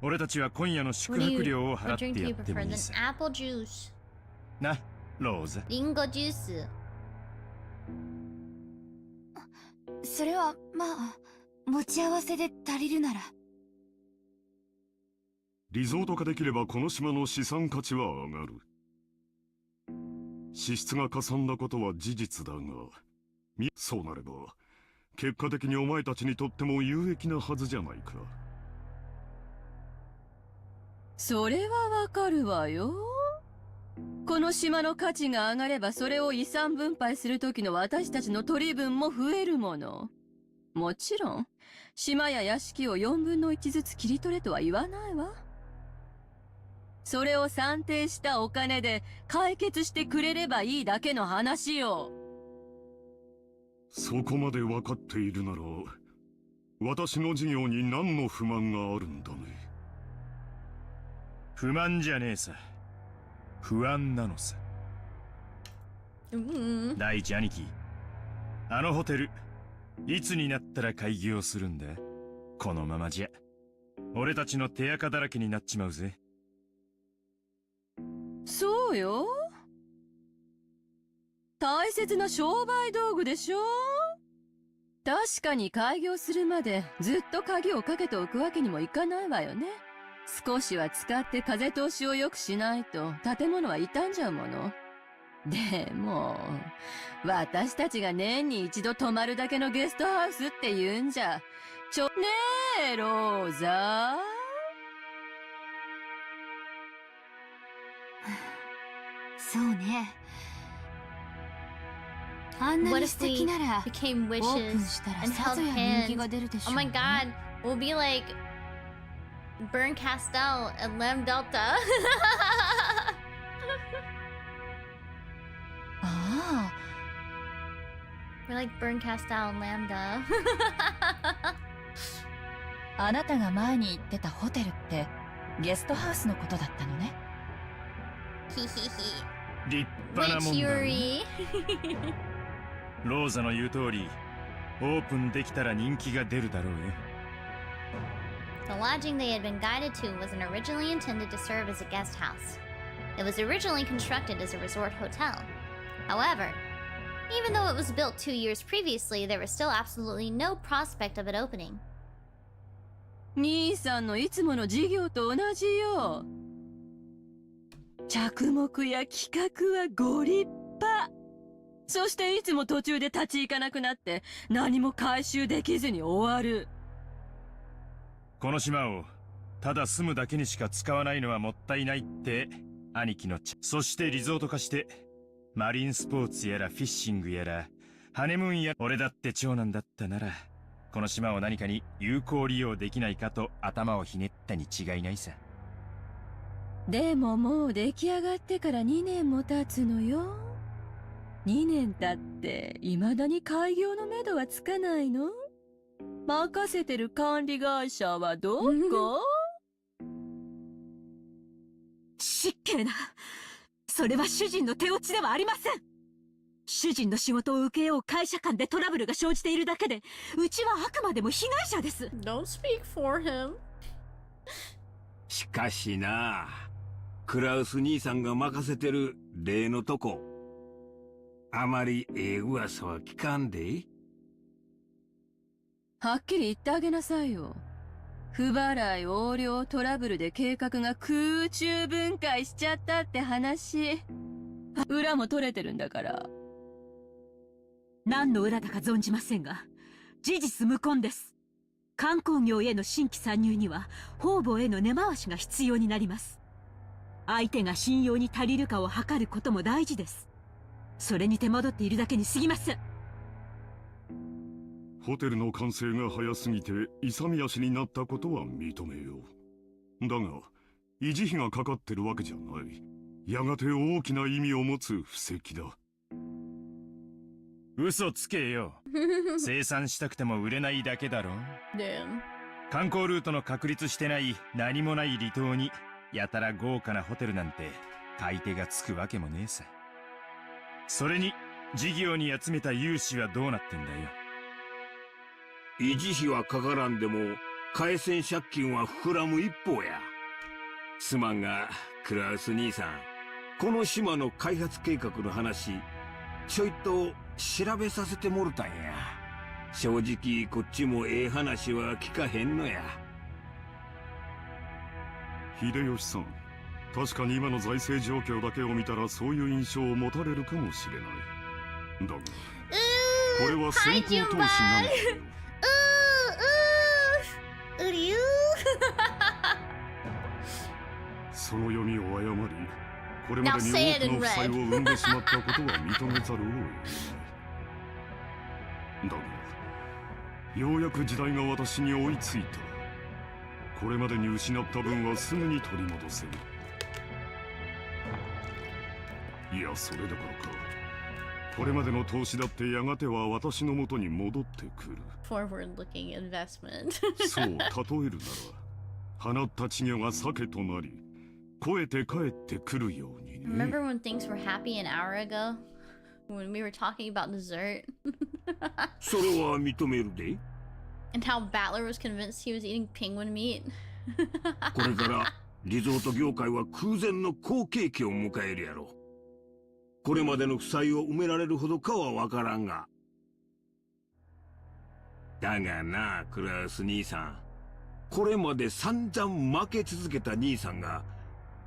俺たちは今夜の宿泊料を払ってやってもいいさ。な、ローザ。リンゴジュース。それはまあ持ち合わせで足りるなら。リゾート化できればこの島の資産価値は上がる。支出がかさんだことは事実だが、そうなれば結果的にお前たちにとっても有益なはずじゃないか。それはわかるわよ。この島の価値が上がればそれを遺産分配する時の私たちの取り分も増えるもの。もちろん島や屋敷を4分の1ずつ切り取れとは言わないわ。それを算定したお金で解決してくれればいいだけの話よ。そこまで分かっているなら、私の事業に何の不満があるんだね。不満じゃねえさ。不安なのさ。第一兄貴、あのホテルいつになったら開業するんだ？このままじゃ俺たちの手垢だらけになっちまうぜ。そうよ。大切な商売道具でしょ。確かに開業するまでずっと鍵をかけておくわけにもいかないわよね。少しは使って風通しを良くしないと建物は傷んじゃうもの。でも私たちが年に一度泊まるだけのゲストハウスって言うんじゃねえローザ。そうね。あんなに素敵ならオープンしたらさぞや人気が出るでしょうね。 Oh my god, we'll be like Burn Castel and Lamb Delta. ああ、 We're like Burn Castel and Lambda. あなたが前に言ってたホテルってゲストハウスのことだったのね。ヒヒヒ。立派なもんだね。 Witch ローザの言う通り、オープンできたら人気が出るだろうよ。The lodging they had been guided to wasn't originally intended to serve as a guest house. It was originally constructed as a resort hotel. However, even though it was built 2 years previously, there was still absolutely no prospect of it opening. 兄さんのいつもの事業と同じよ。着目や企画はご立派。そしていつも途中で立ち行かなくなって何も回収できずに終わる。この島をただ住むだけにしか使わないのはもったいないって兄貴のそしてリゾート化してマリンスポーツやらフィッシングやらハネムーンや俺だって長男だったならこの島を何かに有効利用できないかと頭をひねったに違いないさ。でももう出来上がってから2年も経つのよ。2年経って未だに開業のめどはつかないの？任せてる管理会社はどこ？失敬な。それは主人の手落ちではありません。主人の仕事を請け負う会社間でトラブルが生じているだけで、うちはあくまでも被害者です。Don't speak for him. しかしな、クラウス兄さんが任せてる例のとこ、あまりええ噂は聞かんで。はっきり言ってあげなさいよ。不払い横領トラブルで計画が空中分解しちゃったって話。裏も取れてるんだから。何の裏だか存じませんが、事実無根です。観光業への新規参入には方々への根回しが必要になります。相手が信用に足りるかを測ることも大事です。それに手間取っているだけに過ぎません。ホテルの完成が早すぎて勇み足になったことは認めよう。だが維持費がかかってるわけじゃない。やがて大きな意味を持つ布石だ。嘘つけよ。生産したくても売れないだけだろ。Damn. 観光ルートの確立してない何もない離島にやたら豪華なホテルなんて買い手がつくわけもねえさ。それに事業に集めた融資はどうなってんだよ。維持費はかからんでも返せん借金は膨らむ一方や。すまんがクラウス兄さん、この島の開発計画の話ちょいと調べさせてもろたんや。正直こっちもええ話は聞かへんのや。秀吉さん、確かに今の財政状況だけを見たらそういう印象を持たれるかもしれない。だがこれは先行投資なのだよ。その読みを誤り、これまでに多くの負債を生んでしまったことは認めざるを得ない。だが、ようやく時代が私に追いついた。これまでに失った分はすぐに取り戻せる。いや、それどころか、これまでの投資だってやがては私の元に戻ってくる。Forward-looking investment. そう例えるなら、放った稚魚が鮭となり、肥えて帰ってくるようにね。Remember when things were happy an hour ago? When we were talking about dessert? それは認めるで。And how Battler was convinced he was eating penguin meat? これからリゾート業界は空前の好景気を迎えるやろ。これまでの負債を埋められるほどかはわからんが。だがな、クラウス兄さん。これまで散々負け続けた兄さんが、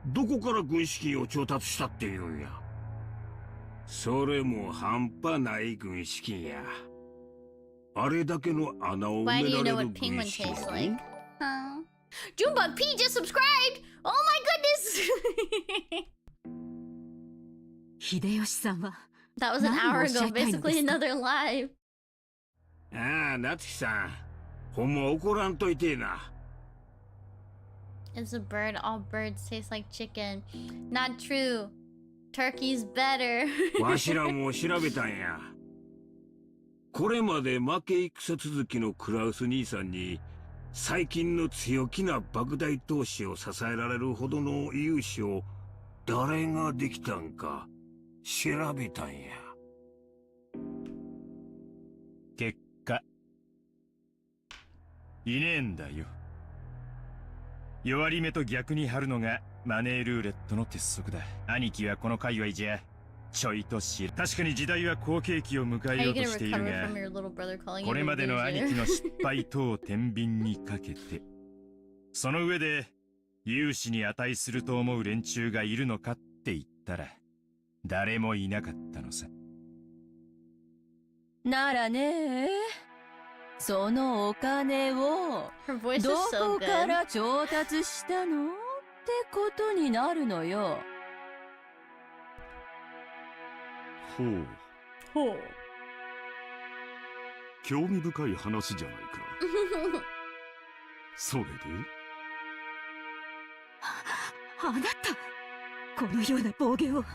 どこから軍資金を調達したっていうんや。それも半端ない軍資金や。あれだけの穴を埋められる軍資金。Junebug P just subscribed! Oh my goodness! 秀吉さんは That was an hour ago, basically another live. ああ、夏樹さん。ほんま怒らんといてえな。It's a bird. All birds taste like chicken. Not true. Turkey's better. わしらも調べたんや。これまで負け戦続きのクラウス兄さんに、最近の強気な莫大投資を支えられるほどの融資を誰ができたんか調べたんや。結果、いねえんだよ。弱り目と逆に張るのがマネールーレットの鉄則だ。兄貴はこの界隈じゃちょいと知る。確かに時代は好景気を迎えようとしているが、これまでの兄貴の失敗等を天秤にかけて、その上で融資に値すると思う連中がいるのかって言ったら誰もいなかったのさ。ならねえ、そのお金をどこから調達したのってことになるのよ。ほう。ほう。興味深い話じゃないか。それであなた、このような暴言をい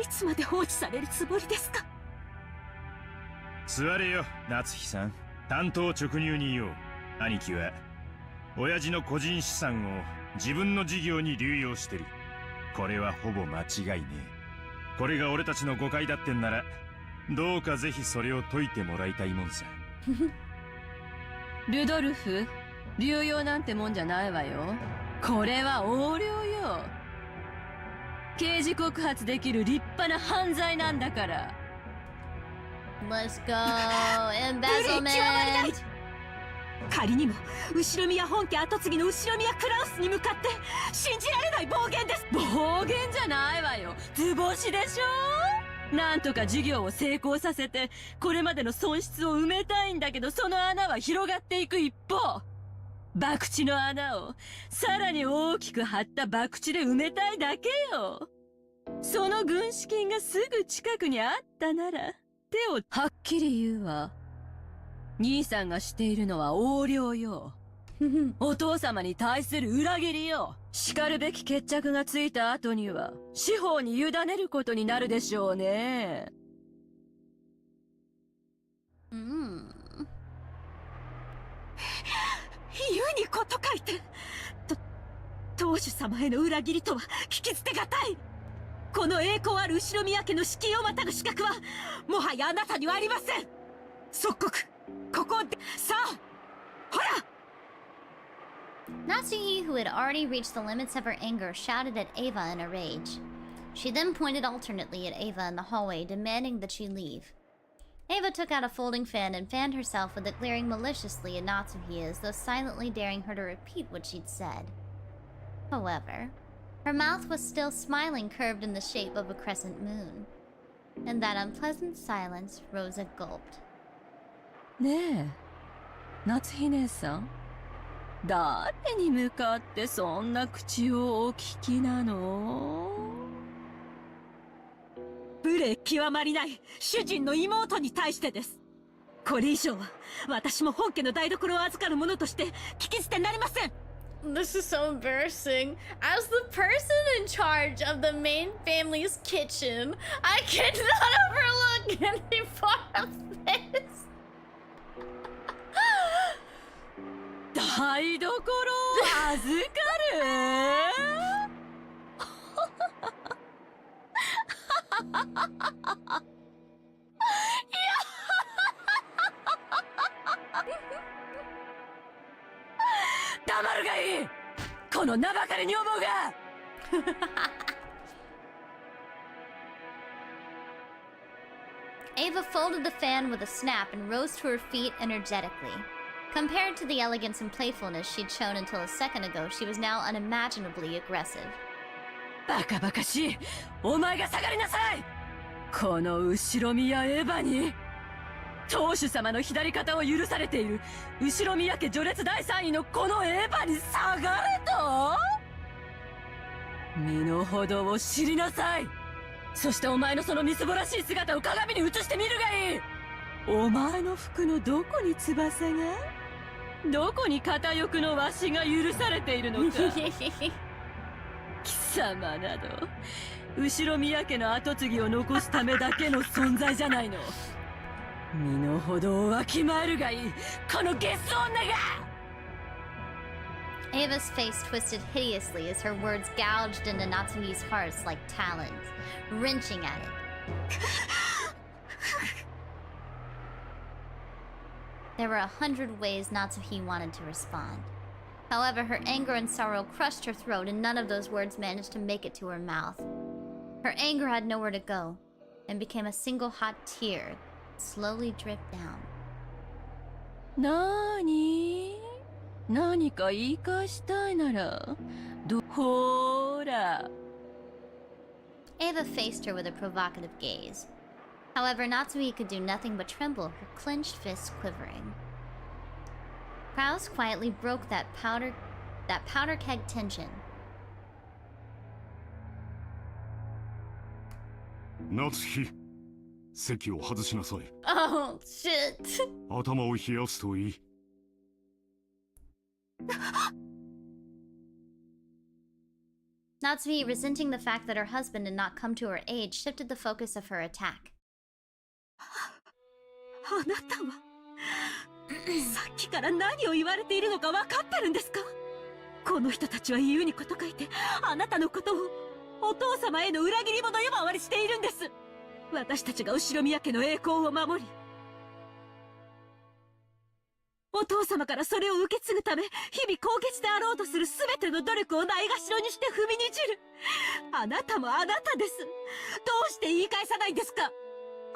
つまで放置されるつもりですか。座れよ、夏日さん。単刀直入に言おう。兄貴は親父の個人資産を自分の事業に流用してる。これはほぼ間違いねえ。これが俺たちの誤解だってんなら、どうかぜひそれを解いてもらいたいもんさ。ルドルフ、流用なんてもんじゃないわよ。これは横領よ。刑事告発できる立派な犯罪なんだから。Let's go! Embezzlement! 仮にも後ろ宮本家跡継ぎの後ろ宮クラウスに向かって信じられない暴言です。暴言じゃないわよ。図星でしょ。なんとか事業を成功させてこれまでの損失を埋めたいんだけど、その穴は広がっていく一方、博打の穴をさらに大きく張った博打で埋めたいだけよ。その軍資金がすぐ近くにあったなら手をはっきり言うわ。兄さんがしているのは横領よ。お父様に対する裏切りよ。叱るべき決着がついた後には司法に委ねることになるでしょうね。言うにこと書いて、当主様への裏切りとは聞き捨てがたい。この栄光ある後宮家の敷居をまたぐ資格はもはやあなたにはありません。即刻ここで、さあほら。Natsuki, who had already reached the limits of her anger, shouted at Ava in a rage. She then pointed alternately at Ava in the hallway, demanding that she leave. Ava took out a folding fan and fanned herself with it, glaring maliciously at Natsuki as though silently daring her to repeat what she'd said. However, her mouth was still smiling, curved in the shape of a crescent moon. In that unpleasant silence, Rosa gulped. ねえ、夏日姉さん。誰に向かってそんな口をお聞きなの？無礼極まりない主人の妹に対してです。これ以上は私も本家の台所を預かる者として聞き捨てなりません。This is so embarrassing. As the person in charge of the main family's kitchen, I cannot overlook any part of this. 台所を預かる？黙るがいい！この名ばかり女房が！Ava folded the fan with a snap and rose to her feet energetically. Compared to the elegance and playfulness she'd shown until a second ago, she was now unimaginably aggressive. バカバカしい！お前が下がりなさい！この後ろ宮エヴァに当主様の左肩を許されている後ろ宮家序列第3位のこのエヴァに下がれと？身の程を知りなさい。そしてお前のそのみすぼらしい姿を鏡に映してみるがいい。お前の服のどこに翼が？どこに片翼のわしが許されているのか。貴様など後ろ宮家の跡継ぎを残すためだけの存在じゃないの。身の程をわきまえるがいい、このゲス女が。Ava's face twisted hideously as her words gouged into Natsumi's heart like talons, wrenching at it. There were 100 ways Natsuhi wanted to respond. However, her anger and sorrow crushed her throat, and none of those words managed to make it to her mouth. Her anger had nowhere to go, and became a single hot tear that slowly dripped down. なーに？何か言い返したいなら、ほーら。Ava faced her with a provocative gaze. However, Natsumi could do nothing but tremble, her clenched fists quivering. Kraus quietly broke that powder keg tension. 夏日、席を外しなさい。Oh, shit. 頭を冷やすといい。Natsumi, resenting the fact that her husband had not come to her aid, shifted the focus of her attack. あなたはさっきから何を言われているのか分かってるんですか？この人たちは言うにこと書いてあなたのことをお父様への裏切り者呼ばわりしているんです。私たちが後ろ宮家の栄光を守り、お父様からそれを受け継ぐため日々高潔であろうとする全ての努力をないがしろにして踏みにじる。あなたもあなたです。どうして言い返さないんですか？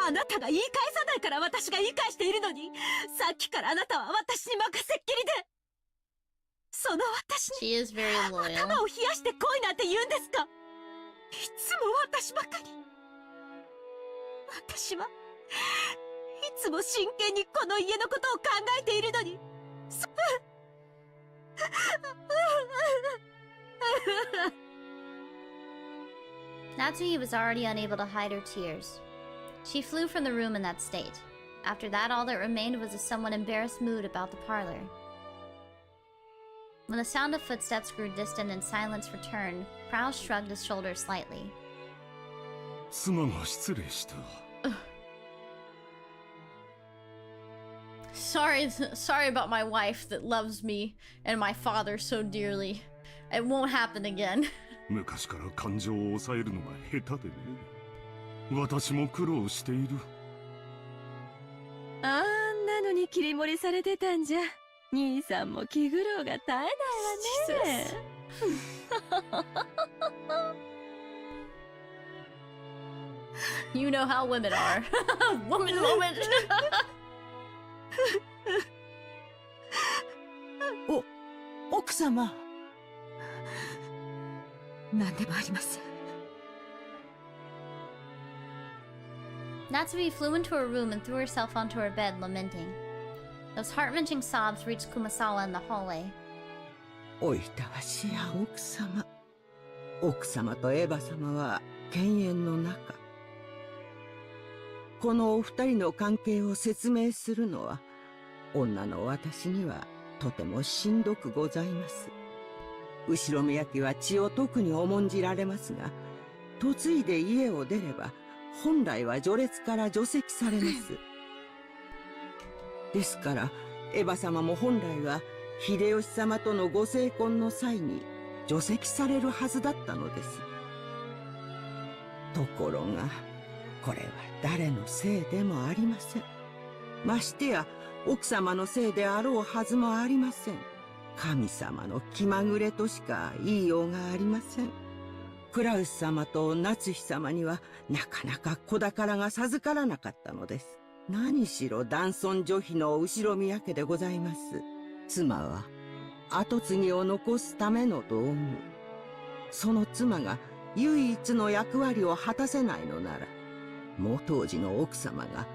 あなたが言い返さないから私が言い返しているのに、さっきからあなたは私に任せっきりで、その私に頭を冷やして来いなんて言うんですか？いつも私ばかり。私はいつも真剣にこの家のことを考えているのに。Natsumi was already unable to hide her tears. She flew from the room in that state. After that, all that remained was a somewhat embarrassed mood about the parlor. When the sound of footsteps grew distant and silence returned, Krause shrugged his shoulders slightly. 妻が失礼した。Sorry about my wife that loves me and my father so dearly. It won't happen again. 昔から感情を抑えるのが下手でね。私も苦労している。あんなのに切り盛りされてたんじゃ、兄さんも気苦労が絶えないわね。You know how women are. Woman moment. 奥様。何でもありません。Natsumi flew into her room and threw herself onto her bed, lamenting. Those heart-wrenching sobs reached Kumasawa in the hallway. おいたわしや奥様。奥様とエヴァ様は犬猿の仲。このお二人の関係を説明するのは、女の私にはとてもしんどくございます。後ろ宮家は血を特に重んじられますが、嫁いで家を出れば、本来は序列から除籍されます。ですから、エヴァ様も本来は、秀吉様とのご成婚の際に、除籍されるはずだったのです。ところが、これは誰のせいでもありません。ましてや、奥様のせいであろうはずもありません。神様の気まぐれとしか言いようがありません。クラウス様と夏日様にはなかなか子宝が授からなかったのです。何しろ男尊女卑の後ろ宮家でございます。妻は跡継ぎを残すための道具。その妻が唯一の役割を果たせないのなら、もう当時の奥様が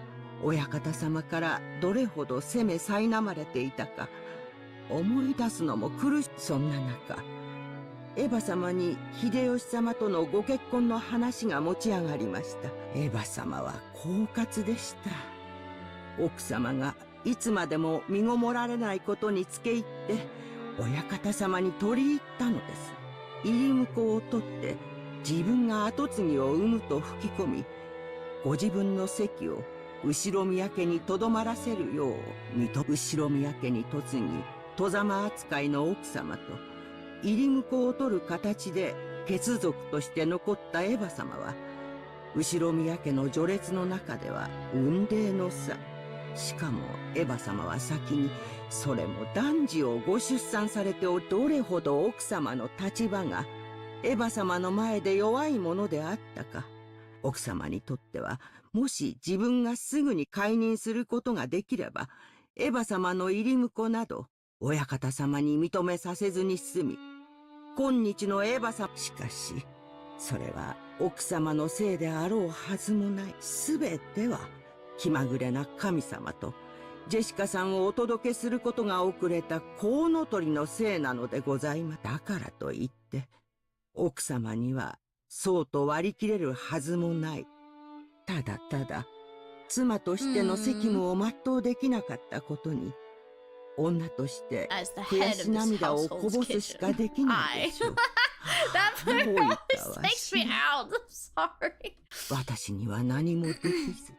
親方様からどれほど責め苛まれていたか思い出すのも苦しい。そんな中、エヴァ様に秀吉様とのご結婚の話が持ち上がりました。エヴァ様は狡猾でした。奥様がいつまでも身ごもられないことにつけ入って親方様に取り入ったのです。入り婿を取って自分が跡継ぎを産むと吹き込み、ご自分の席を後ろ宮家にとどまらせるよう後ろ宮家に嫁ぎ、外様扱いの奥様と入り婿を取る形で血族として残ったエヴァ様は、後ろ宮家の序列の中では雲泥の差。しかもエヴァ様は先にそれも男児をご出産されており、どれほど奥様の立場がエヴァ様の前で弱いものであったか。奥様にとっては、もし自分がすぐに解任することができれば、エヴァ様の入り婿など親方様に認めさせずに済み、今日のエヴァ様。しかしそれは奥様のせいであろうはずもない。すべては気まぐれな神様とジェシカさんをお届けすることが遅れたコウノトリのせいなのでございます。だからといって奥様にはそうと割り切れるはずもない。ただただ妻としての責務を全うできなかったことに、女として悔し涙をこぼすしかできないでしょう。私には何もできず、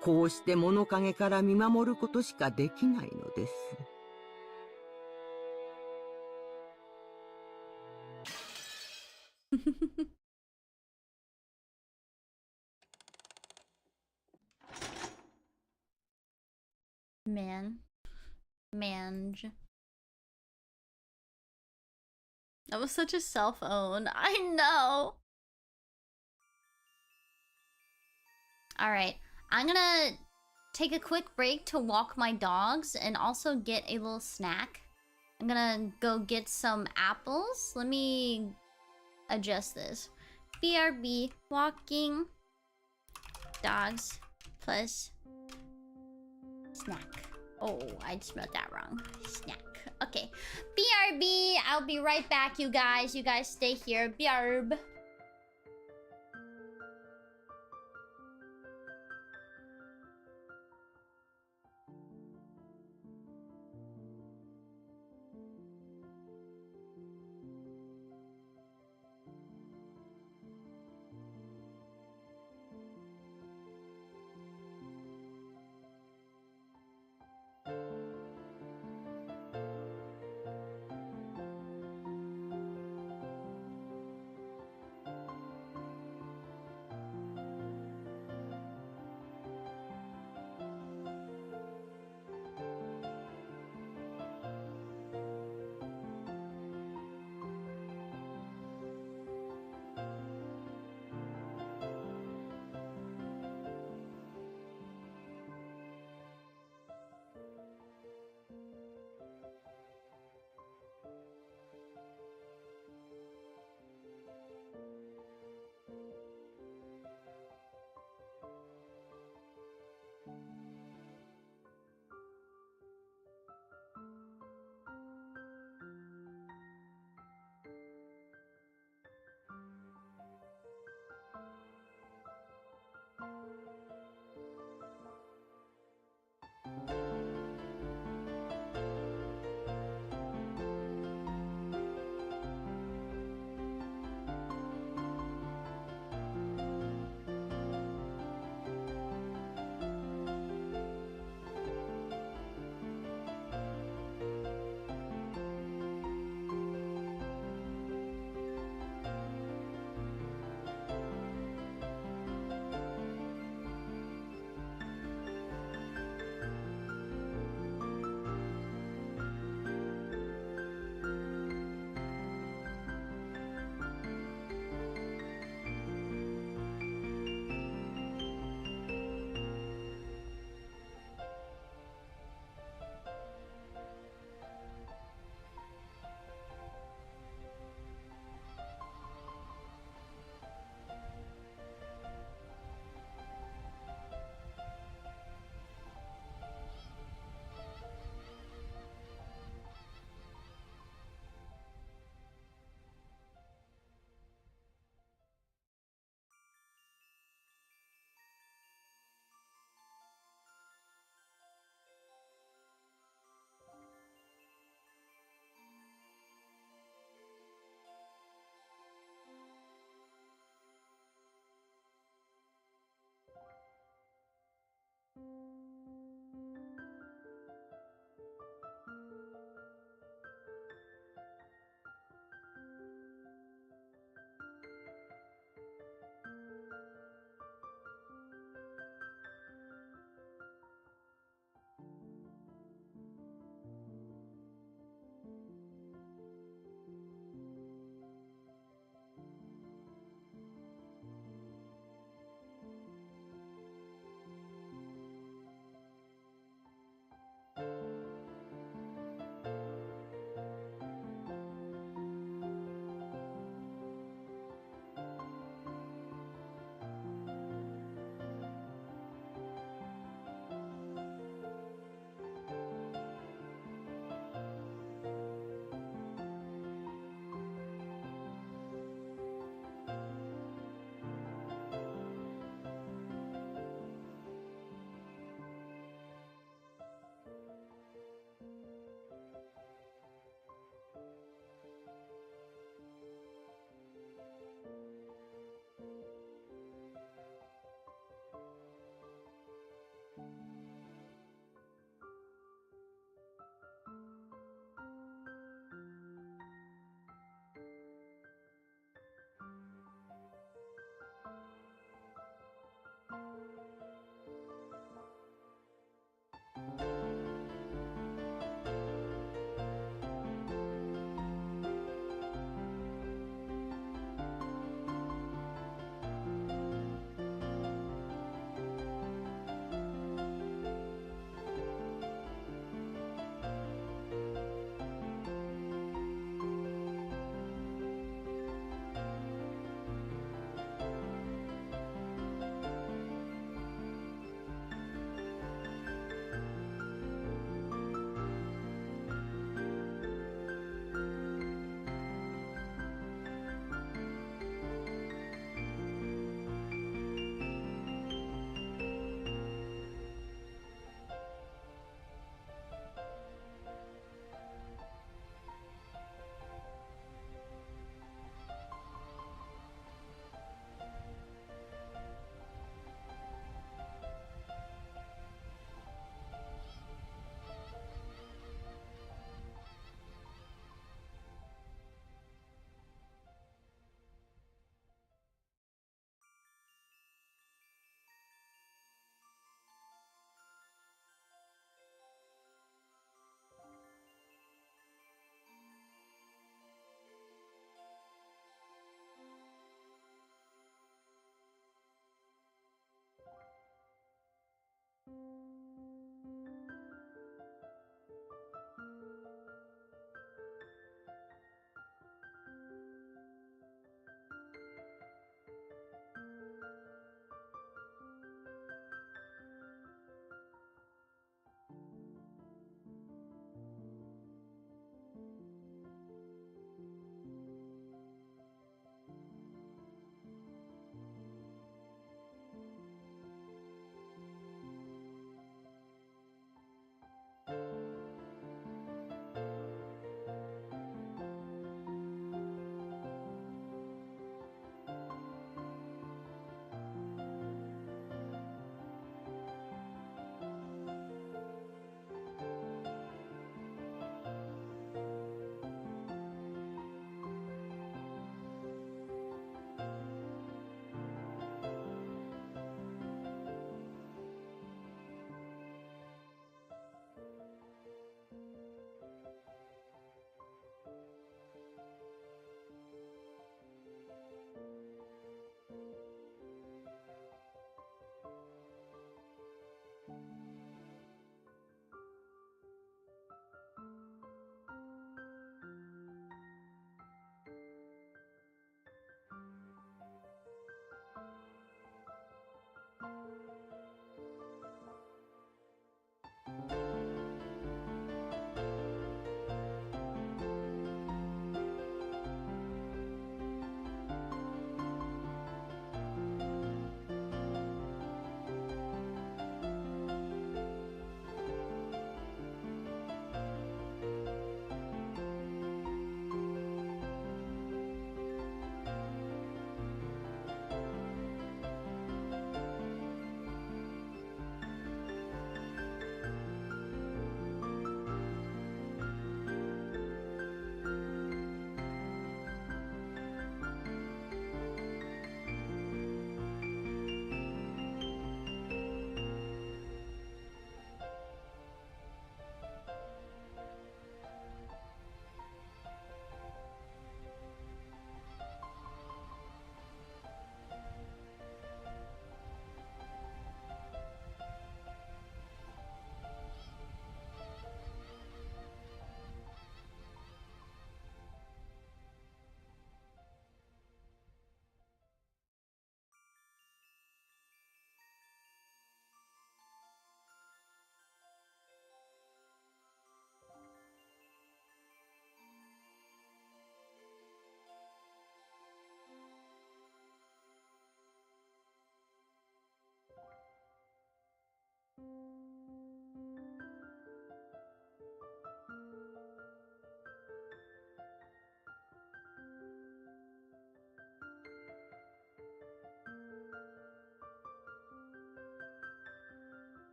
こうして物陰から見守ることしかできないのです。Mange. That was such a self-own. I know. Alright, I'm gonna take a quick break to walk my dogs and also get a little snack. I'm gonna go get some apples. Let me adjust this. BRB, walking, dogs, plus snack. Oh, I spelled that wrong. Snack. Okay. BRB, I'll be right back, you guys. You guys stay here. BRB.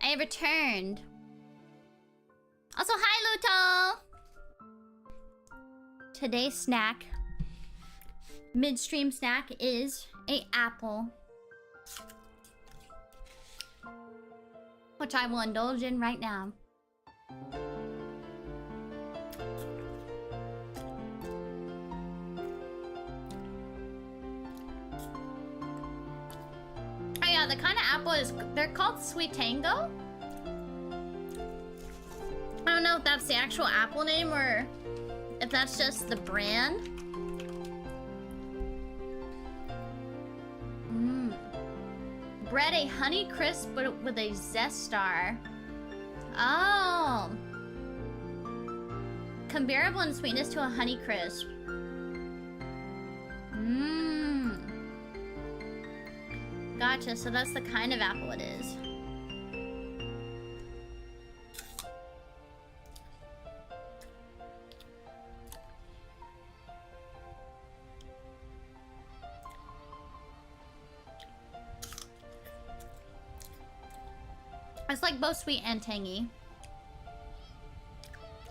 I returned. Also, hi, Luto! Today's snack, midstream snack, is a apple, which I will indulge in right now. Oh yeah, the kind of apple is, they're called Sweet Tango. I don't know if that's the actual apple name or if that's just the brand. Bread a Honey Crisp but with a zest star. Oh. Comparable in sweetness to a Honey Crisp. Gotcha, so that's the kind of apple it is. It's like both sweet and tangy.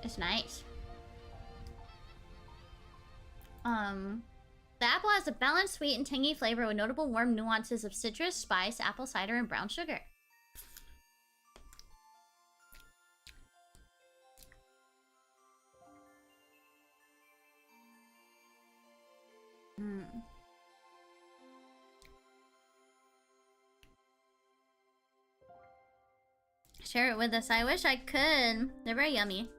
It's nice. The apple has a balanced sweet and tangy flavor with notable warm nuances of citrus, spice, apple cider, and brown sugar. Share it with us. I wish I could. They're very yummy.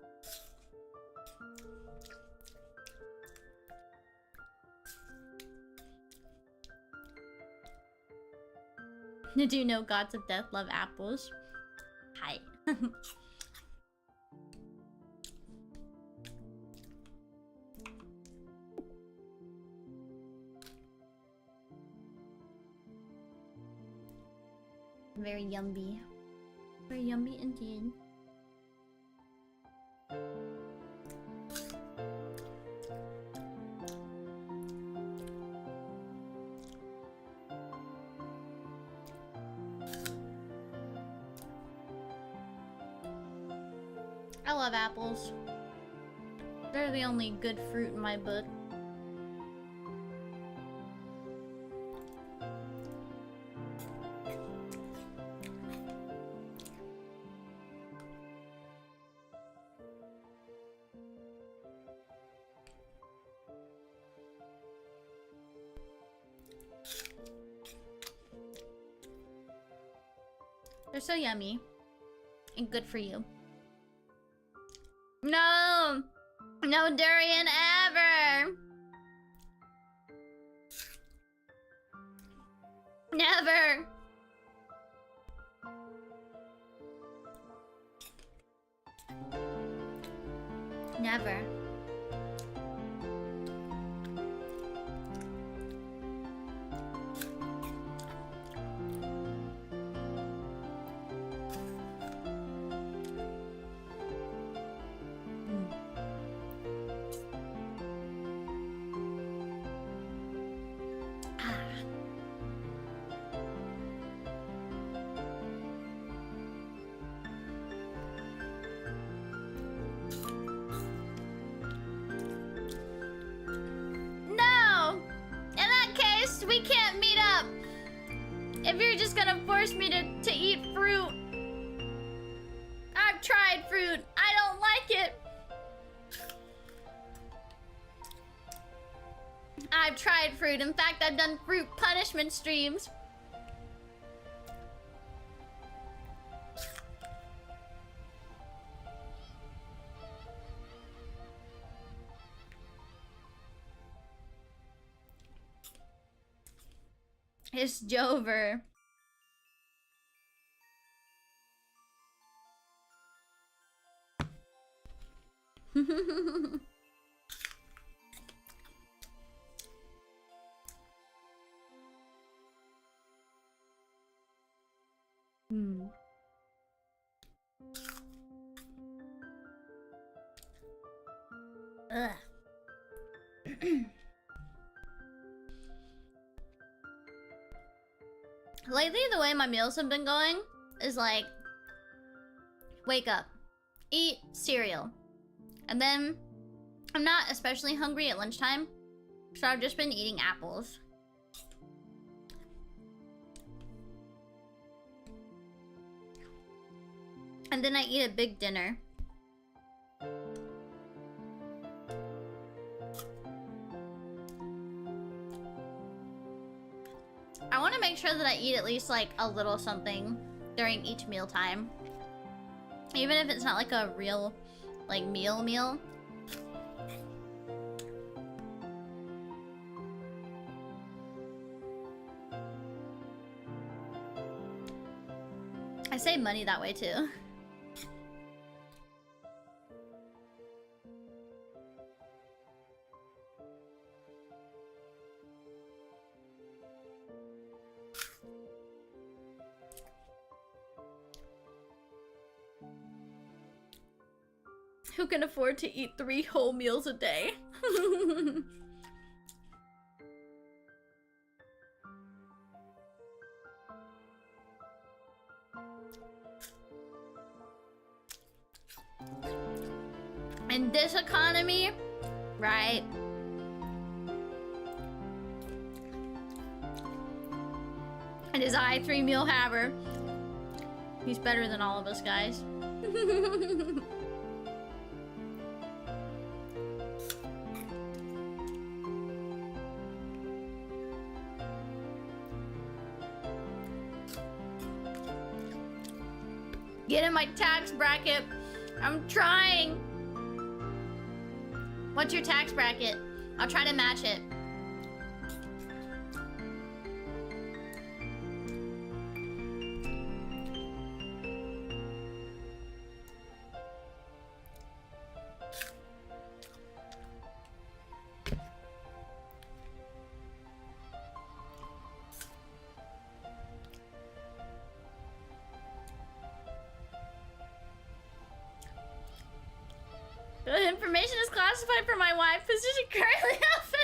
Did you know gods of death love apples? Hi. Very yummy. Very yummy indeed. I love apples. They're the only good fruit in my book. They're so yummy and good for you. No! No durian ever! Never! Never. We can't meet up. If you're just gonna force me to eat fruit. I've tried fruit. I don't like it. I've tried fruit. In fact, I've done fruit punishment streams. It's Jover. Ugh. Lately, the way my meals have been going is like, wake up, eat cereal, and then I'm not especially hungry at lunchtime, so I've just been eating apples. And then I eat a big dinner. I want to make sure that I eat at least like a little something during each meal time. Even if it's not like a real like meal. I save money that way too. Who can afford to eat 3 whole meals a day? In this economy, right? And his I 3-meal haver. He's better than all of us, guys. Get in my tax bracket. I'm trying. What's your tax bracket? I'll try to match it. information is classified for my wife position currently outfit.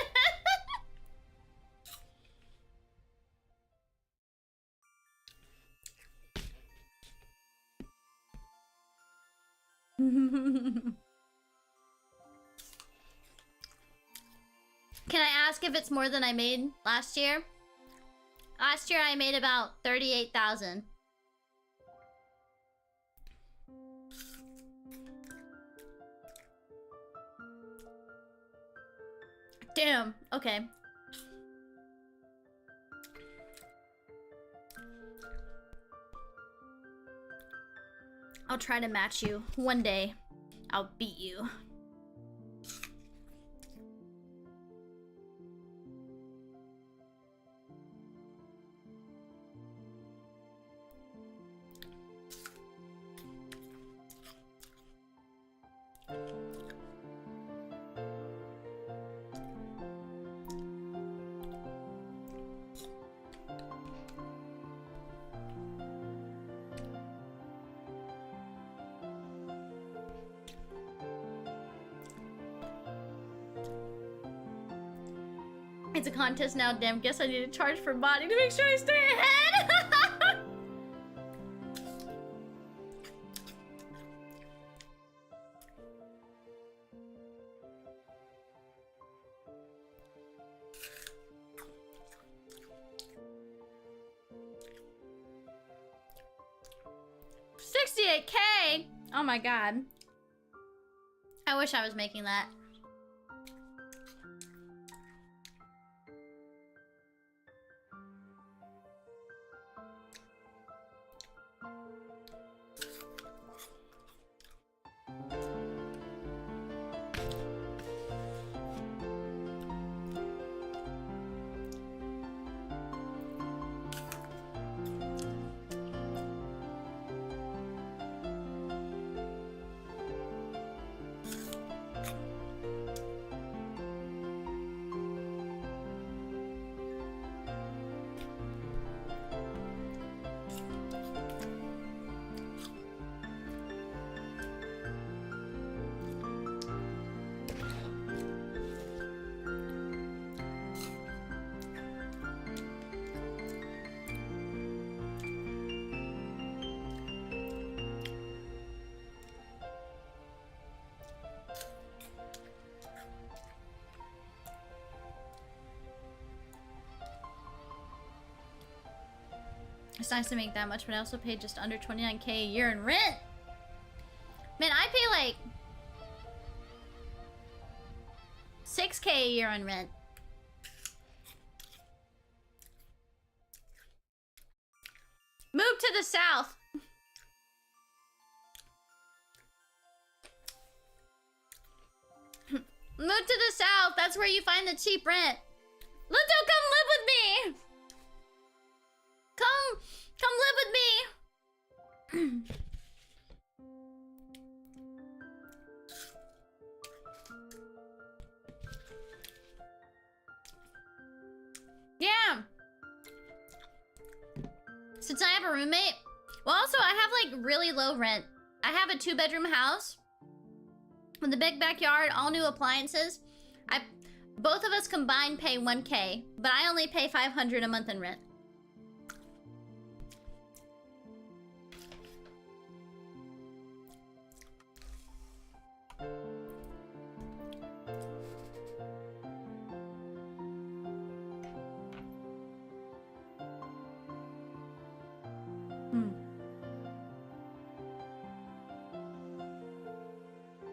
Can I ask if it's more than I made last year? Last year I made about 38,000. Damn, okay. I'll try to match you. One day, I'll beat you. It's a contest now, damn. Guess I need to charge for body to make sure I stay ahead. $68K! Oh my god. I wish I was making that. It's nice to make that much, but I also paid just under 29K a year in rent. Man, I pay like 6K a year on rent. Move to the south. Move to the south. That's where you find the cheap rent. Luto, come live with me. Come live with me. Yeah. Since I have a roommate, well, also I have like really low rent. I have a 2-bedroom house with a big backyard, all new appliances. Both of us combined pay 1K, but I only pay $500 a month in rent.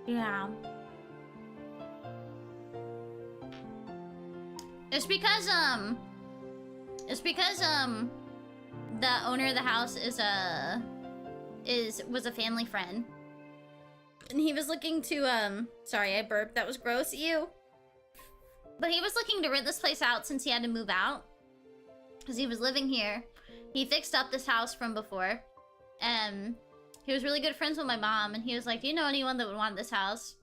Yeah. It's because the owner of the house was a family friend. And he was looking to sorry, I burped. That was gross. Ew. But he was looking to rent this place out since he had to move out. Because he was living here. He fixed up this house from before. And he was really good friends with my mom, and he was like, do you know anyone that would want this house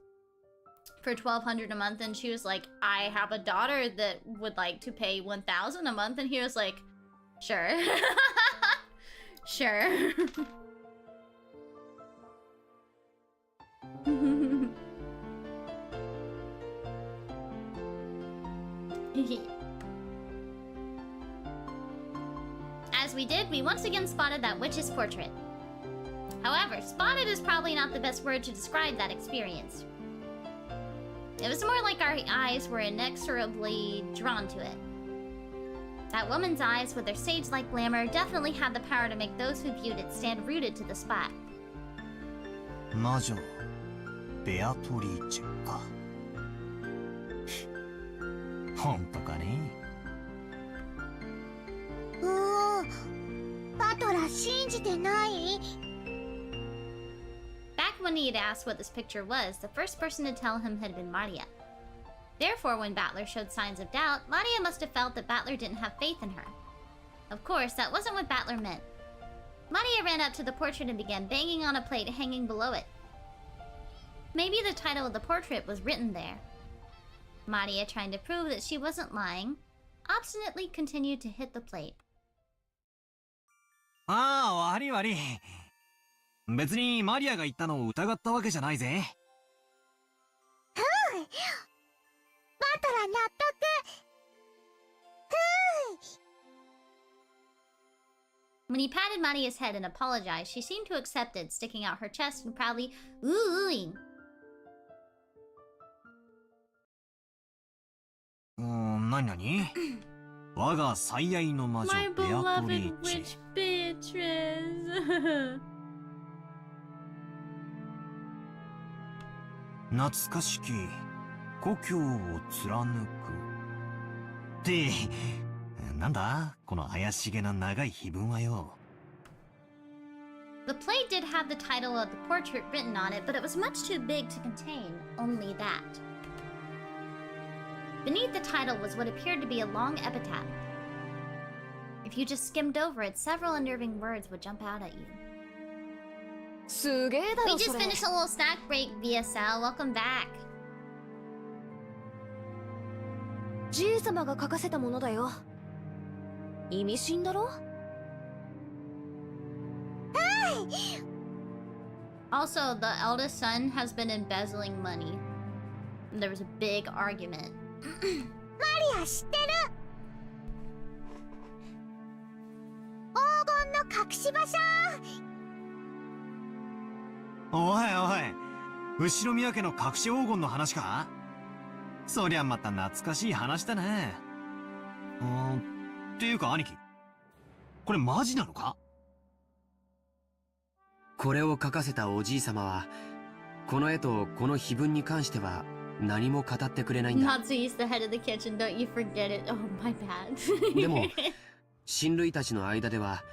for $1,200 a month? And she was like, I have a daughter that would like to pay $1,000 a month. And he was like, sure. Sure. As we did, we once again spotted that witch's portrait. However, spotted is probably not the best word to describe that experience. It was more like our eyes were inexorably drawn to it. That woman's eyes, with their sage-like glamour, definitely had the power to make those who viewed it stand rooted to the spot. 魔女ベアトリーチェか。本当かね。バトラ信じてない？ Back when he had asked what this picture was, the first person to tell him had been Maria. Therefore, when Battler showed signs of doubt, Maria must have felt that Battler didn't have faith in her. Of course, that wasn't what Battler meant. Maria ran up to the portrait and began banging on a plate hanging below it. Maybe the title of the portrait was written there. Maria, trying to prove that she wasn't lying, obstinately continued to hit the plate. ああ、悪い悪い。別にマリアが言ったのを疑ったわけじゃないぜ。バトラ納得。 When he patted Maria's head and apologized, she seemed to accept it, sticking out her chest and proudly ooh-oohing. 何何我が最愛の魔女 My ベアトリ beloved ーチェ。 witch Beatrice. 懐かしき故郷を貫く。ってなんだこの怪しげな長い碑文はよ。 The plate did have the title of the portrait written on it, but it was much too big to contain only that. Beneath the title was what appeared to be a long epitaph. If you just skimmed over it, several unnerving words would jump out at you. We just finished a little snack break, VSL. Welcome back. じいさまが書かせたものだよ。意味深だろ？ Also, the eldest son has been embezzling money. There was a big argument. マリア知ってる？黄金の隠し場所。おいおい、後ろ宮家の隠し黄金の話か？そりゃまた懐かしい話だね。っていうか兄貴、これマジなのか？これを書かせたおじいさまは、この絵とこの碑文に関しては何も語ってくれないんだ。Not to use the head of the kitchen, don't you forget it. Oh, my bad. でも、親類たちの間では、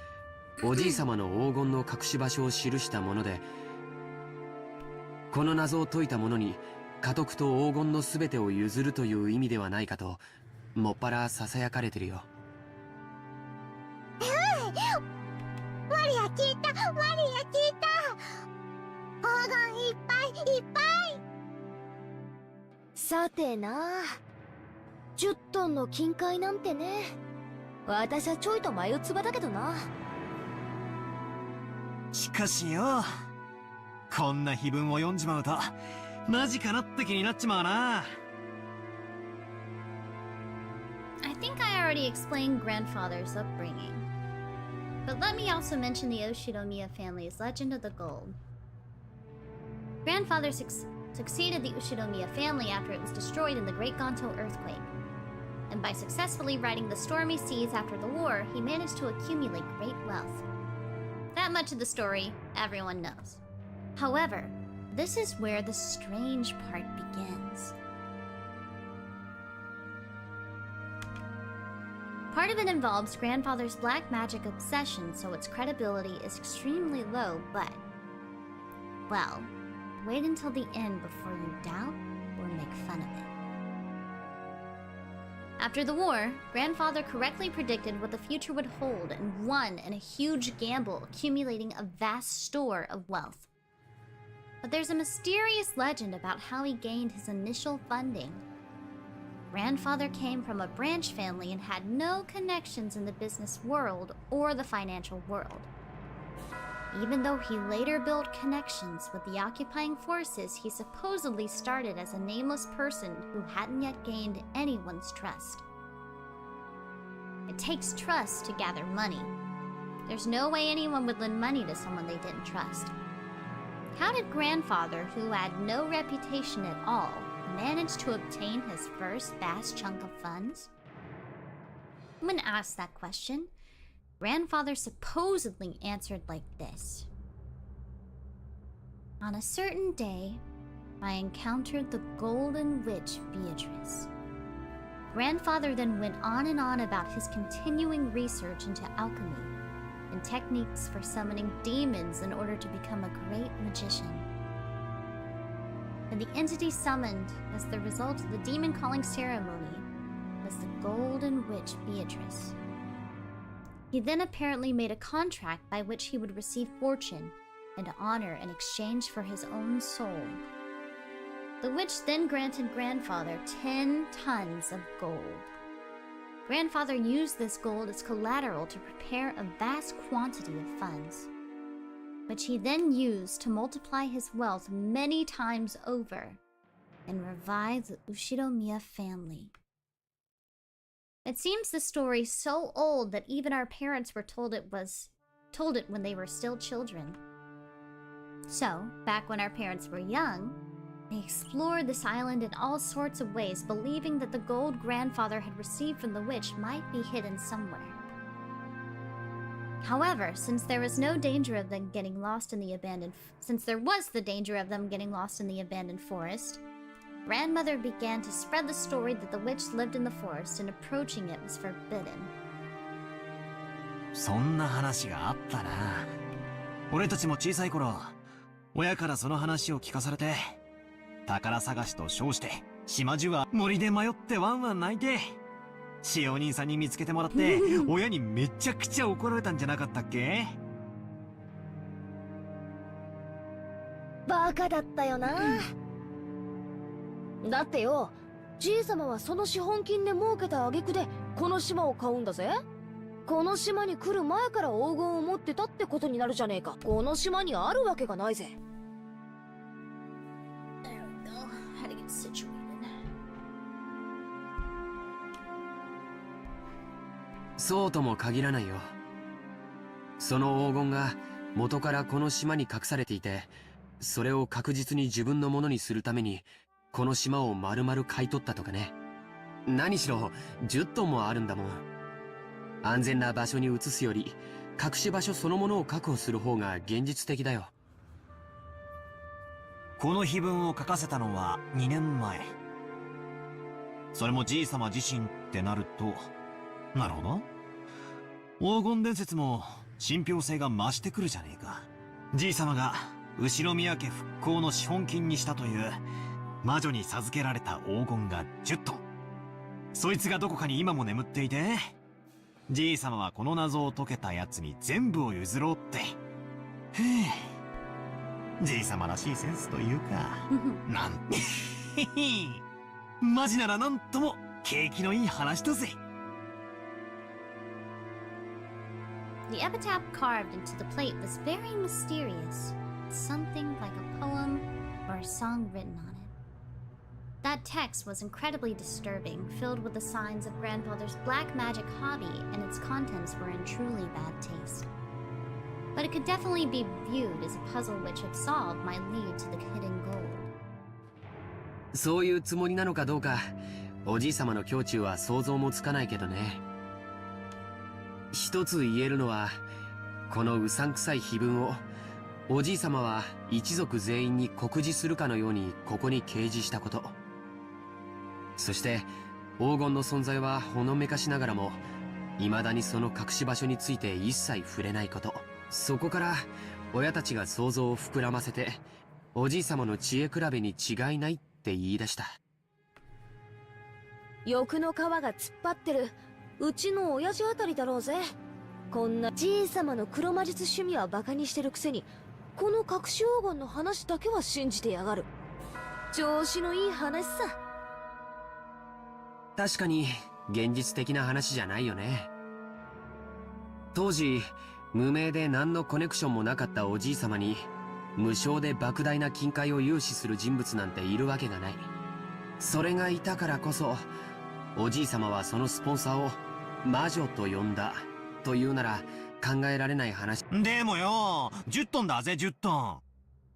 おじいさまの黄金の隠し場所を記したもので、この謎を解いた者に家督と黄金のすべてを譲るという意味ではないかと、もっぱらささやかれてるよ。マリア聞いた、マリア聞いた。黄金いっぱいいっぱい。さてな、10トンの金塊なんてね。私はちょいと眉唾だけどな。しかしよ、こんな碑文を読んじまうとマジかなって気になっちまうな。I think I already explained grandfather's upbringing. But let me also mention the Ushinomiya family's legend of the gold. Grandfather succeeded the Ushinomiya family after it was destroyed in the Great Ganto earthquake. And by successfully riding the stormy seas after the war, he managed to accumulate great wealth. That much of the story everyone knows. However, this is where the strange part begins. Part of it involves grandfather's black magic obsession, so its credibility is extremely low, but... well, wait until the end before you doubt or make fun of it. After the war, grandfather correctly predicted what the future would hold and won in a huge gamble, accumulating a vast store of wealth. But there's a mysterious legend about how he gained his initial funding. Grandfather came from a branch family and had no connections in the business world or the financial world. Even though he later built connections with the occupying forces, he supposedly started as a nameless person who hadn't yet gained anyone's trust. It takes trust to gather money. There's no way anyone would lend money to someone they didn't trust. How did grandfather, who had no reputation at all, manage to obtain his first vast chunk of funds? When asked that question, grandfather supposedly answered like this. On a certain day, I encountered the golden witch Beatrice. Grandfather then went on and on about his continuing research into alchemy and techniques for summoning demons in order to become a great magician. And the entity summoned as the result of the demon calling ceremony was the golden witch Beatrice. He then apparently made a contract by which he would receive fortune and honor in exchange for his own soul. The witch then granted grandfather 10 tons of gold. Grandfather used this gold as collateral to prepare a vast quantity of funds, which he then used to multiply his wealth many times over and revive the Ushinomiya family. It seems the story so old that even our parents were told it when they were still children. So, back when our parents were young, they explored this island in all sorts of ways, believing that the gold grandfather had received from the witch might be hidden somewhere. However, since there was the danger of them getting lost in the abandoned forest, grandmother began to spread the story that the witch lived in the forest and approaching it was forbidden. そんな話があったな。俺たちも小さい頃、親からその話を聞かされて、宝探しと称して島中は森で迷ってワンワン泣いて、使用人さんに見つけてもらって親にめちゃくちゃ怒られたんじゃなかったっけ？バカだったよな。だってよ、じいさまはその資本金で儲けた挙句でこの島を買うんだぜ。この島に来る前から黄金を持ってたってことになるじゃねえか。この島にあるわけがないぜ。そうとも限らないよ。その黄金が元からこの島に隠されていて、それを確実に自分のものにするためにこの島を丸々買い取ったとかね。何しろ10トンもあるんだもん。安全な場所に移すより隠し場所そのものを確保する方が現実的だよ。この碑文を書かせたのは2年前。それもじいさま自身ってなると、なるほど。黄金伝説も信憑性が増してくるじゃねえか。じいさまが後宮家復興の資本金にしたという魔女に授けられた黄金が10トン。そいつがどこかに今も眠っていて、じいさまはこの謎を解けたやつに全部を譲ろうって。へえ、じいさまらしいセンスというか、なんてマジならなんとも景気のいい話だぜ。The epitaph carved into the plate was very mysterious. Something like a poem or a song written on it. That text was incredibly disturbing, filled with the signs of grandfather's black magic hobby, and its contents were in truly bad taste. But it could definitely be viewed as a puzzle which, if solved, might lead to the hidden gold. そういうつもりなのかどうか、おじいさまの胸中は想像もつかないけどね。一つ言えるのは、このうさんくさい碑文をおじいさまは一族全員に告示するかのようにここに掲示したこと。そして黄金の存在はほのめかしながらも、未だにその隠し場所について一切触れないこと。そこから親たちが想像を膨らませて、おじいさまの知恵比べに違いないって言い出した。欲の皮が突っ張ってるうちの親父あたりだろうぜ。こんなじいさまの黒魔術趣味はバカにしてるくせに、この隠し黄金の話だけは信じてやがる。調子のいい話さ。確かに現実的な話じゃないよね。当時無名で何のコネクションもなかったおじいさまに無償で莫大な金塊を融資する人物なんているわけがない。それがいたからこそ、おじいさまはそのスポンサーを魔女と呼んだというなら考えられない話。でもよ、10トンだぜ、10トン。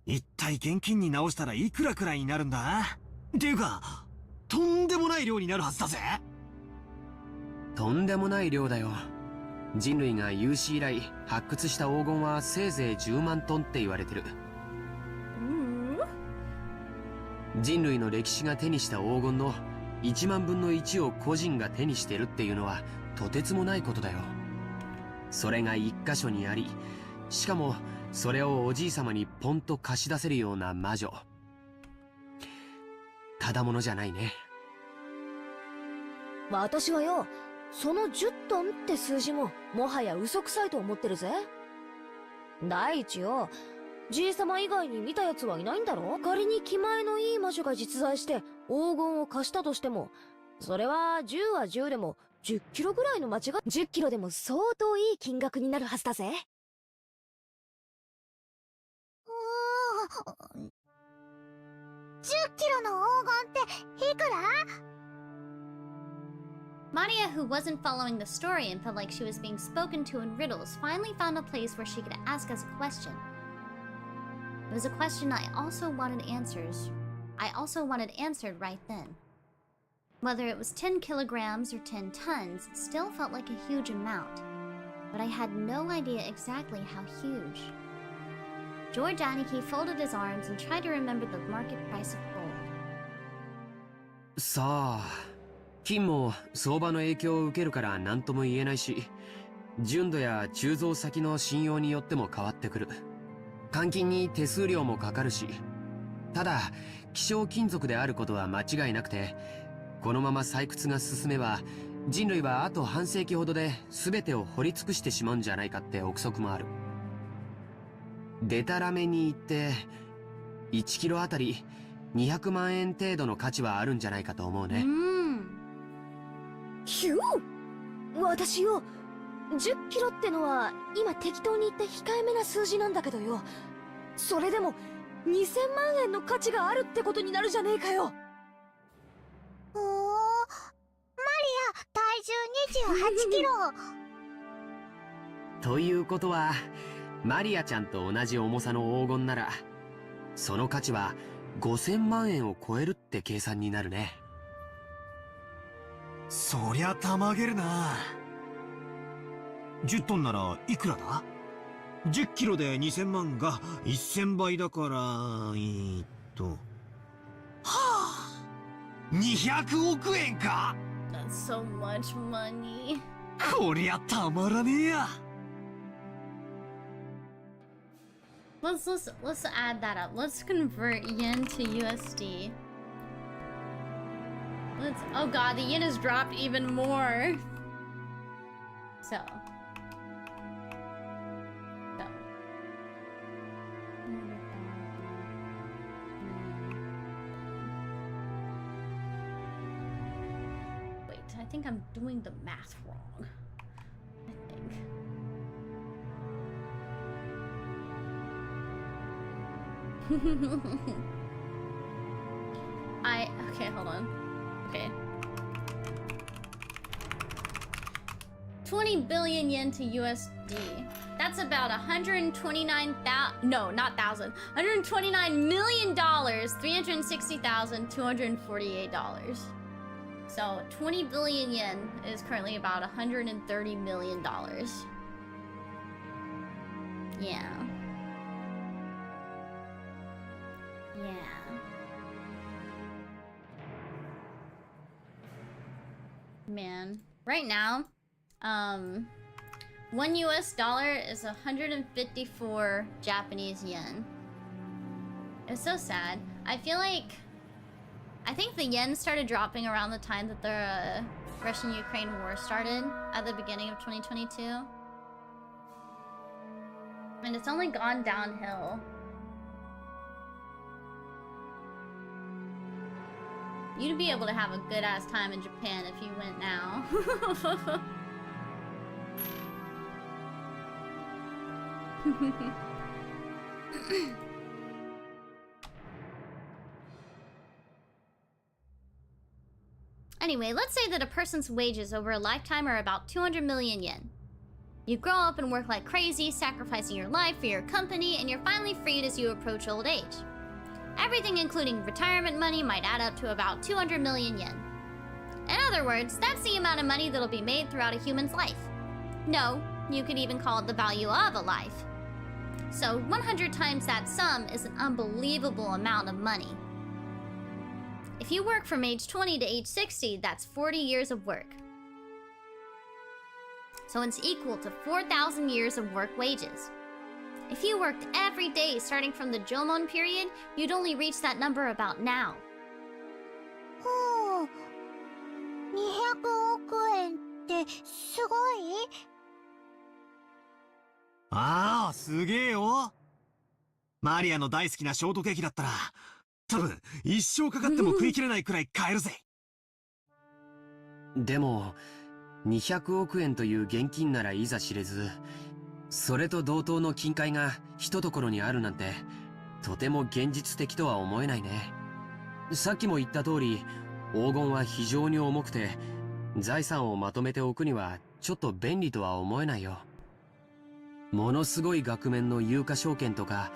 一体現金に直したらいくらくらいになるんだ？っていうか、とんでもない量になるはずだぜ。とんでもない量だよ。人類が有史以来発掘した黄金はせいぜい10万トンって言われてる。人類の歴史が手にした黄金の1万分の1を個人が手にしてるっていうのはとてつもないことだよ。それが一箇所にあり、しかもそれをおじいさまにポンと貸し出せるような魔女。ただものじゃないね。私はよ、その10トンって数字ももはや嘘くさいと思ってるぜ。第一よ、じいさま以外に見た奴はいないんだろ。仮に気前のいい魔女が実在して黄金を貸したとしても、それは10は10でも10キロぐらいの間違い。10キロでも相当いい金額になるはずだぜ。10キロの黄金っていくら？ Maria, who wasn't following the story and felt like she was being spoken to in riddles, finally found a place where she could ask us a question. It was a question I also wanted answered right then. Whether it was 10 kilograms or 10 tons, it still felt like a huge amount, but I had no idea exactly how huge. George Aniki folded his arms and tried to remember the market price of gold. さあ、金も相場の影響を受けるから何とも言えないし、純度や鋳造先の信用によっても変わってくる。換金に手数料もかかるし、ただ希少金属であることは間違いなくて、このまま採掘が進めば人類はあと半世紀ほどで全てを掘り尽くしてしまうんじゃないかって憶測もある。デタラメに言って1キロあたり200万円程度の価値はあるんじゃないかと思うね。ひゅ私よ、10キロってのは今適当に言った控えめな数字なんだけどよ、それでも2000万円の価値があるってことになるじゃねえかよ。マリア、体重28キロ。ということはマリアちゃんと同じ重さの黄金なら、その価値は5000万円を超えるって計算になるね。そりゃたまげるな。10トンならいくらだ？ 10 キロで2000万が1000倍だから、はあ、200億円か。 That's so much money. こりゃたまらねえや。Let's add that up. Let's convert yen to USD. Oh god, the yen has dropped even more. So. Wait, I think I'm doing the math wrong. I think. Okay, hold on. Okay. 20 billion yen to USD. That's about 129,000. No, not thousand. $129 million. $360,248. So 20 billion yen is currently about $130 million. Yeah. Man, right now, $1 is 154 Japanese yen. It's so sad. I think the yen started dropping around the time that the Russian-Ukraine war started at the beginning of 2022. And it's only gone downhill. You'd be able to have a good ass time in Japan if you went now. Anyway, let's say that a person's wages over a lifetime are about 200 million yen. You grow up and work like crazy, sacrificing your life for your company, and you're finally freed as you approach old age. Everything including retirement money might add up to about 200 million yen. In other words, that's the amount of money that'll be made throughout a human's life. No, you could even call it the value of a life. So 100 times that sum is an unbelievable amount of money. If you work from age 20 to age 60, that's 40 years of work. So it's equal to 4,000 years of work wages. If you worked every day starting from the Jomon period, you'd only reach that number about now. ほう、200億円ってすごい？ああ、すげえよ。マリアの大好きなショートケーキだったら、多分一生かかっても食い切れないくらい買えるぜ。でも200億円という現金ならいざ知れず、それと同等の金塊がひとところにあるなんてとても現実的とは思えないね。さっきも言った通り、黄金は非常に重くて財産をまとめておくにはちょっと便利とは思えないよ。ものすごい額面の有価証券とか、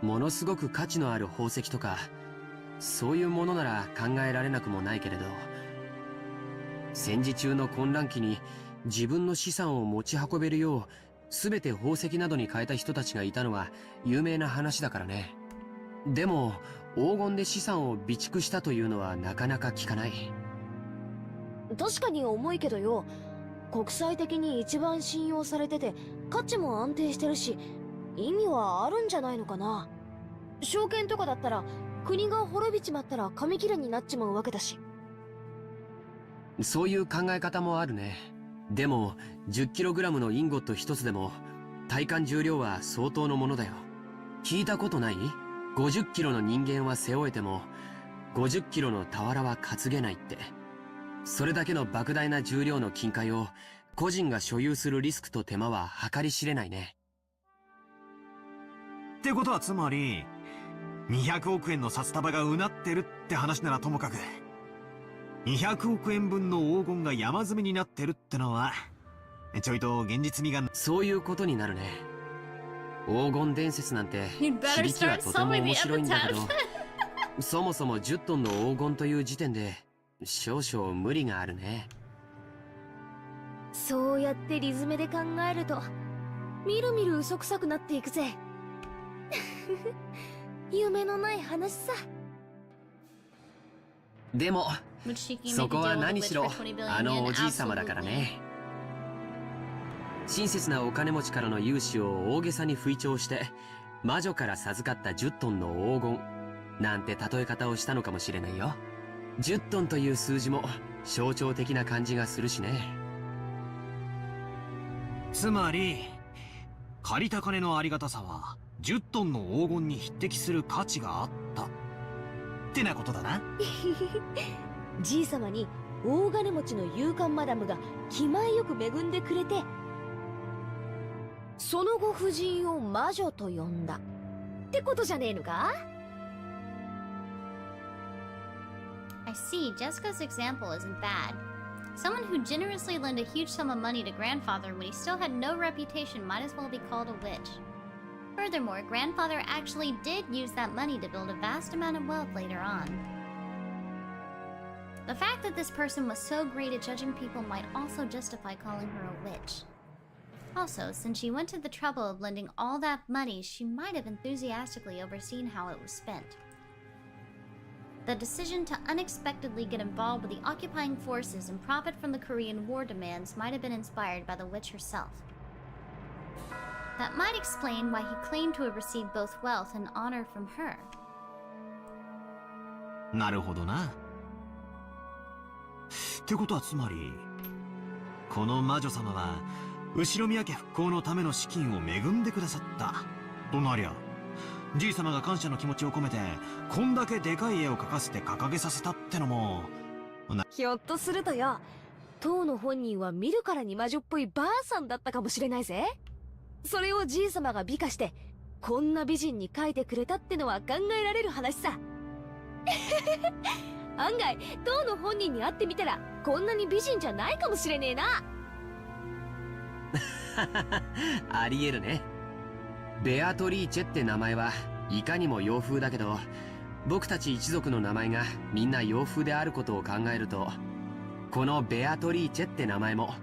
ものすごく価値のある宝石とか、そういうものなら考えられなくもないけれど、戦時中の混乱期に自分の資産を持ち運べるよう全て宝石などに変えた人たちがいたのは有名な話だからね。でも黄金で資産を備蓄したというのはなかなか聞かない。確かに重いけどよ、国際的に一番信用されてて価値も安定してるし、意味はあるんじゃないのかな。証券とかだったら国が滅びちまったら紙切れになっちまうわけだし。そういう考え方もあるね。でも 10kg のインゴット一つでも体感重量は相当のものだよ。聞いたことない？ 50kg の人間は背負えても 50kg の俵は担げないって。それだけの莫大な重量の金塊を個人が所有するリスクと手間は計り知れないね。ってことはつまり200億円の札束がうなってるって話ならともかく、200億円分の黄金が山積みになってるってのはちょいと現実味が。そういうことになるね。黄金伝説なんて響きはとても面白いんだけどそもそも10トンの黄金という時点で少々無理があるね。そうやってリズムで考えるとみるみる嘘くさくなっていくぜ夢のない話さ。でもそこは何しろあのおじいさまだからね。親切なお金持ちからの融資を大げさに吹聴して魔女から授かった10トンの黄金なんて例え方をしたのかもしれないよ。10トンという数字も象徴的な感じがするしね。つまり借りた金のありがたさは10トンの黄金に匹敵する価値があったってなことだなじいさまに大金持ちの勇敢マダムが気前よく恵んでくれて、そのご婦人を魔女と呼んだってことじゃねえのか。 I see. Jessica's example isn't bad. Someone who generously lent a huge sum of money to grandfather when he still had no reputation might as well be called a witch. Furthermore, grandfather actually did use that money to build a vast amount of wealth later on. The fact that this person was so great at judging people might also justify calling her a witch. Also, since she went to the trouble of lending all that money, she might have enthusiastically overseen how it was spent. The decision to unexpectedly get involved with the occupying forces and profit from the Korean War demands might have been inspired by the witch herself. That might explain why he claimed to have received both wealth and honor from her. なるほどな。ってことはつまりこの魔女様は後宮家復興のための資金を恵んでくださったとなりゃ、じい様が感謝の気持ちを込めてこんだけでかい絵を描かせて掲げさせたってのもひょっとするとよ、当の本人は見るからに魔女っぽいばあさんだったかもしれないぜ。それをじい様が美化してこんな美人に描いてくれたってのは考えられる話さ案外当の本人に会ってみたらこんなに美人じゃないかもしれねえな。ありえるね。ベアトリーチェって名前はいかにも洋風だけど、僕たち一族の名前がみんな洋風であることを考えると、このベアトリーチェって名前も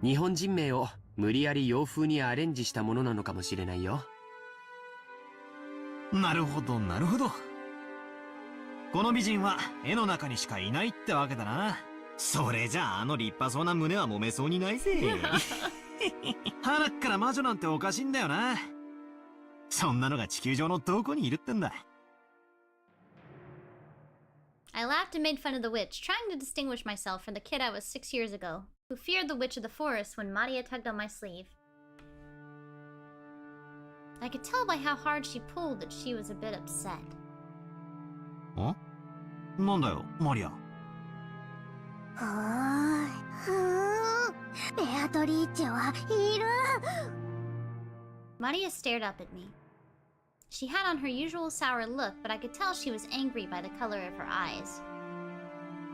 日本人名を無理やり洋風にアレンジしたものなのかもしれないよ。なるほどなるほど。この美人は絵の中にしかいないってわけだな。それじゃあの立派そうな胸は揉めそうにないぜ。鼻っから魔女なんておかしいんだよな。そんなのが地球上のどこにいるってんだ。I laughed and made fun of the witch, trying to distinguish myself from the kid I was 6 years ago, who feared the witch of the forest when Maria tugged on my sleeve. I could tell by how hard she pulled that she was a bit upset. ん？なんだよ、マリア。ベアトリーチェはいる。Maria stared up at me. She had on her usual sour look, but I could tell she was angry by the color of her eyes.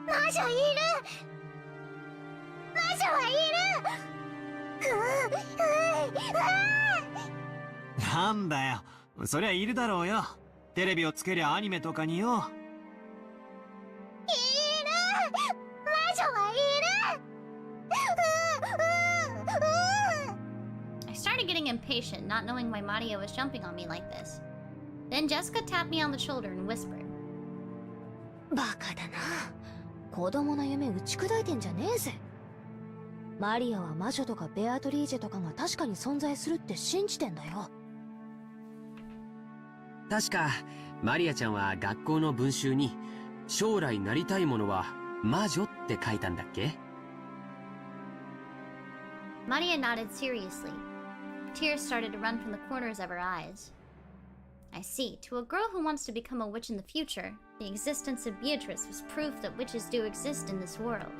魔女いる。魔女はいる。なんだよ、そりゃいるだろうよ。テレビをつけりゃアニメとかによ。いる。魔女はいる。I started getting impatient, not knowing why Maria was jumping on me like this. Then Jessica tapped me on the shoulder and whispered. バカだな。子供の夢打ち砕いてんじゃねえぜ。マリアは魔女とかベアトリーチェとかが確かに存在するって信じてんだよ。確かマリアちゃんは学校の文集に将来なりたいものは魔女って書いたんだっけ？ Maria nodded seriously. Tears started to run from the corners of her eyes. I see. To a girl who wants to become a witch in the future, the existence of Beatrice was proof that witches do exist in this world,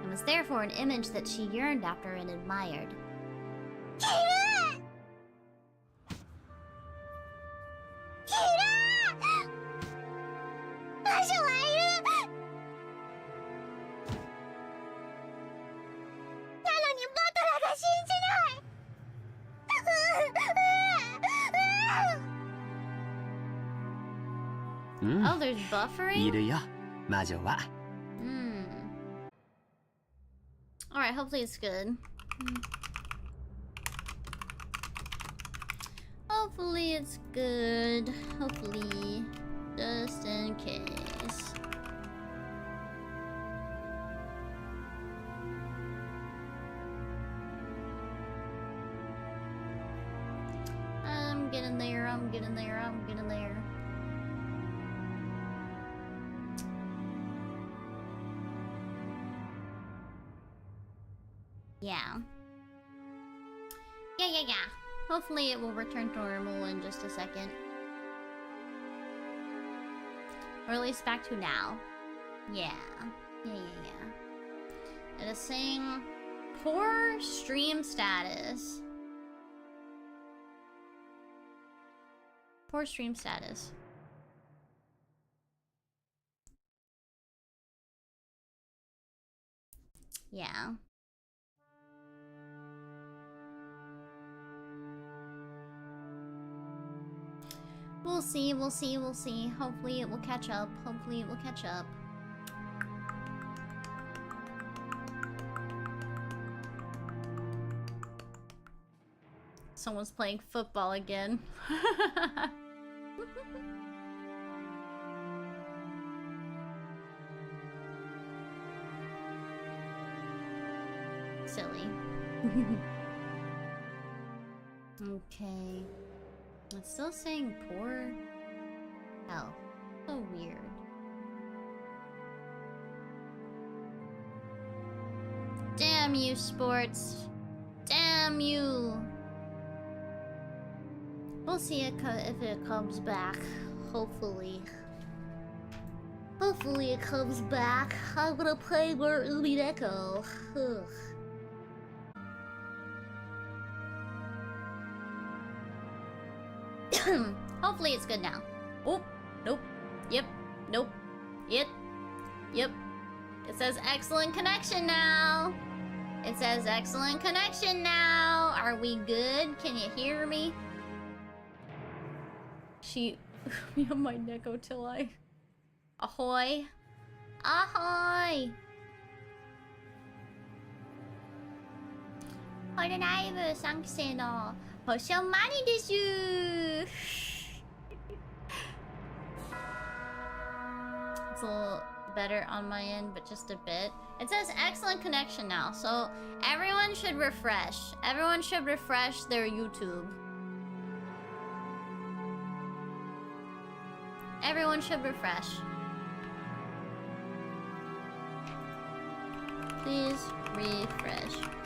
and was therefore an image that she yearned after and admired. 魔女はいる。なのにバトラーが信じない。Oh, there's buffering? いるよ、魔女は。Alright, hopefully it's good. Hopefully it's good. Hopefully. Just in case. I'm getting there, I'm getting there, I'm getting there. Yeah. Yeah. Hopefully it will return to normal in just a second. Or at least back to now. Yeah. It is saying poor stream status. Poor stream status. Yeah. We'll see. Hopefully it will catch up. Someone's playing football again. Silly. Okay. It's still saying poor health. So weird. Damn you, sports. Damn you. We'll see if it comes back. Hopefully. Hopefully it comes back. I'm gonna play more Umineko. Ugh. Hopefully it's good now. Oh, nope. Yep, nope. It Yep. It says excellent connection now. It says excellent connection now. Are we good? Can you hear me? She... me on my Neko till I... Ahoy. Ahoy! ホルライブ3期生の星尾マニです。It's a little better on my end, but just a bit. It says excellent connection now, so everyone should refresh. Everyone should refresh their YouTube. Everyone should refresh. Please refresh.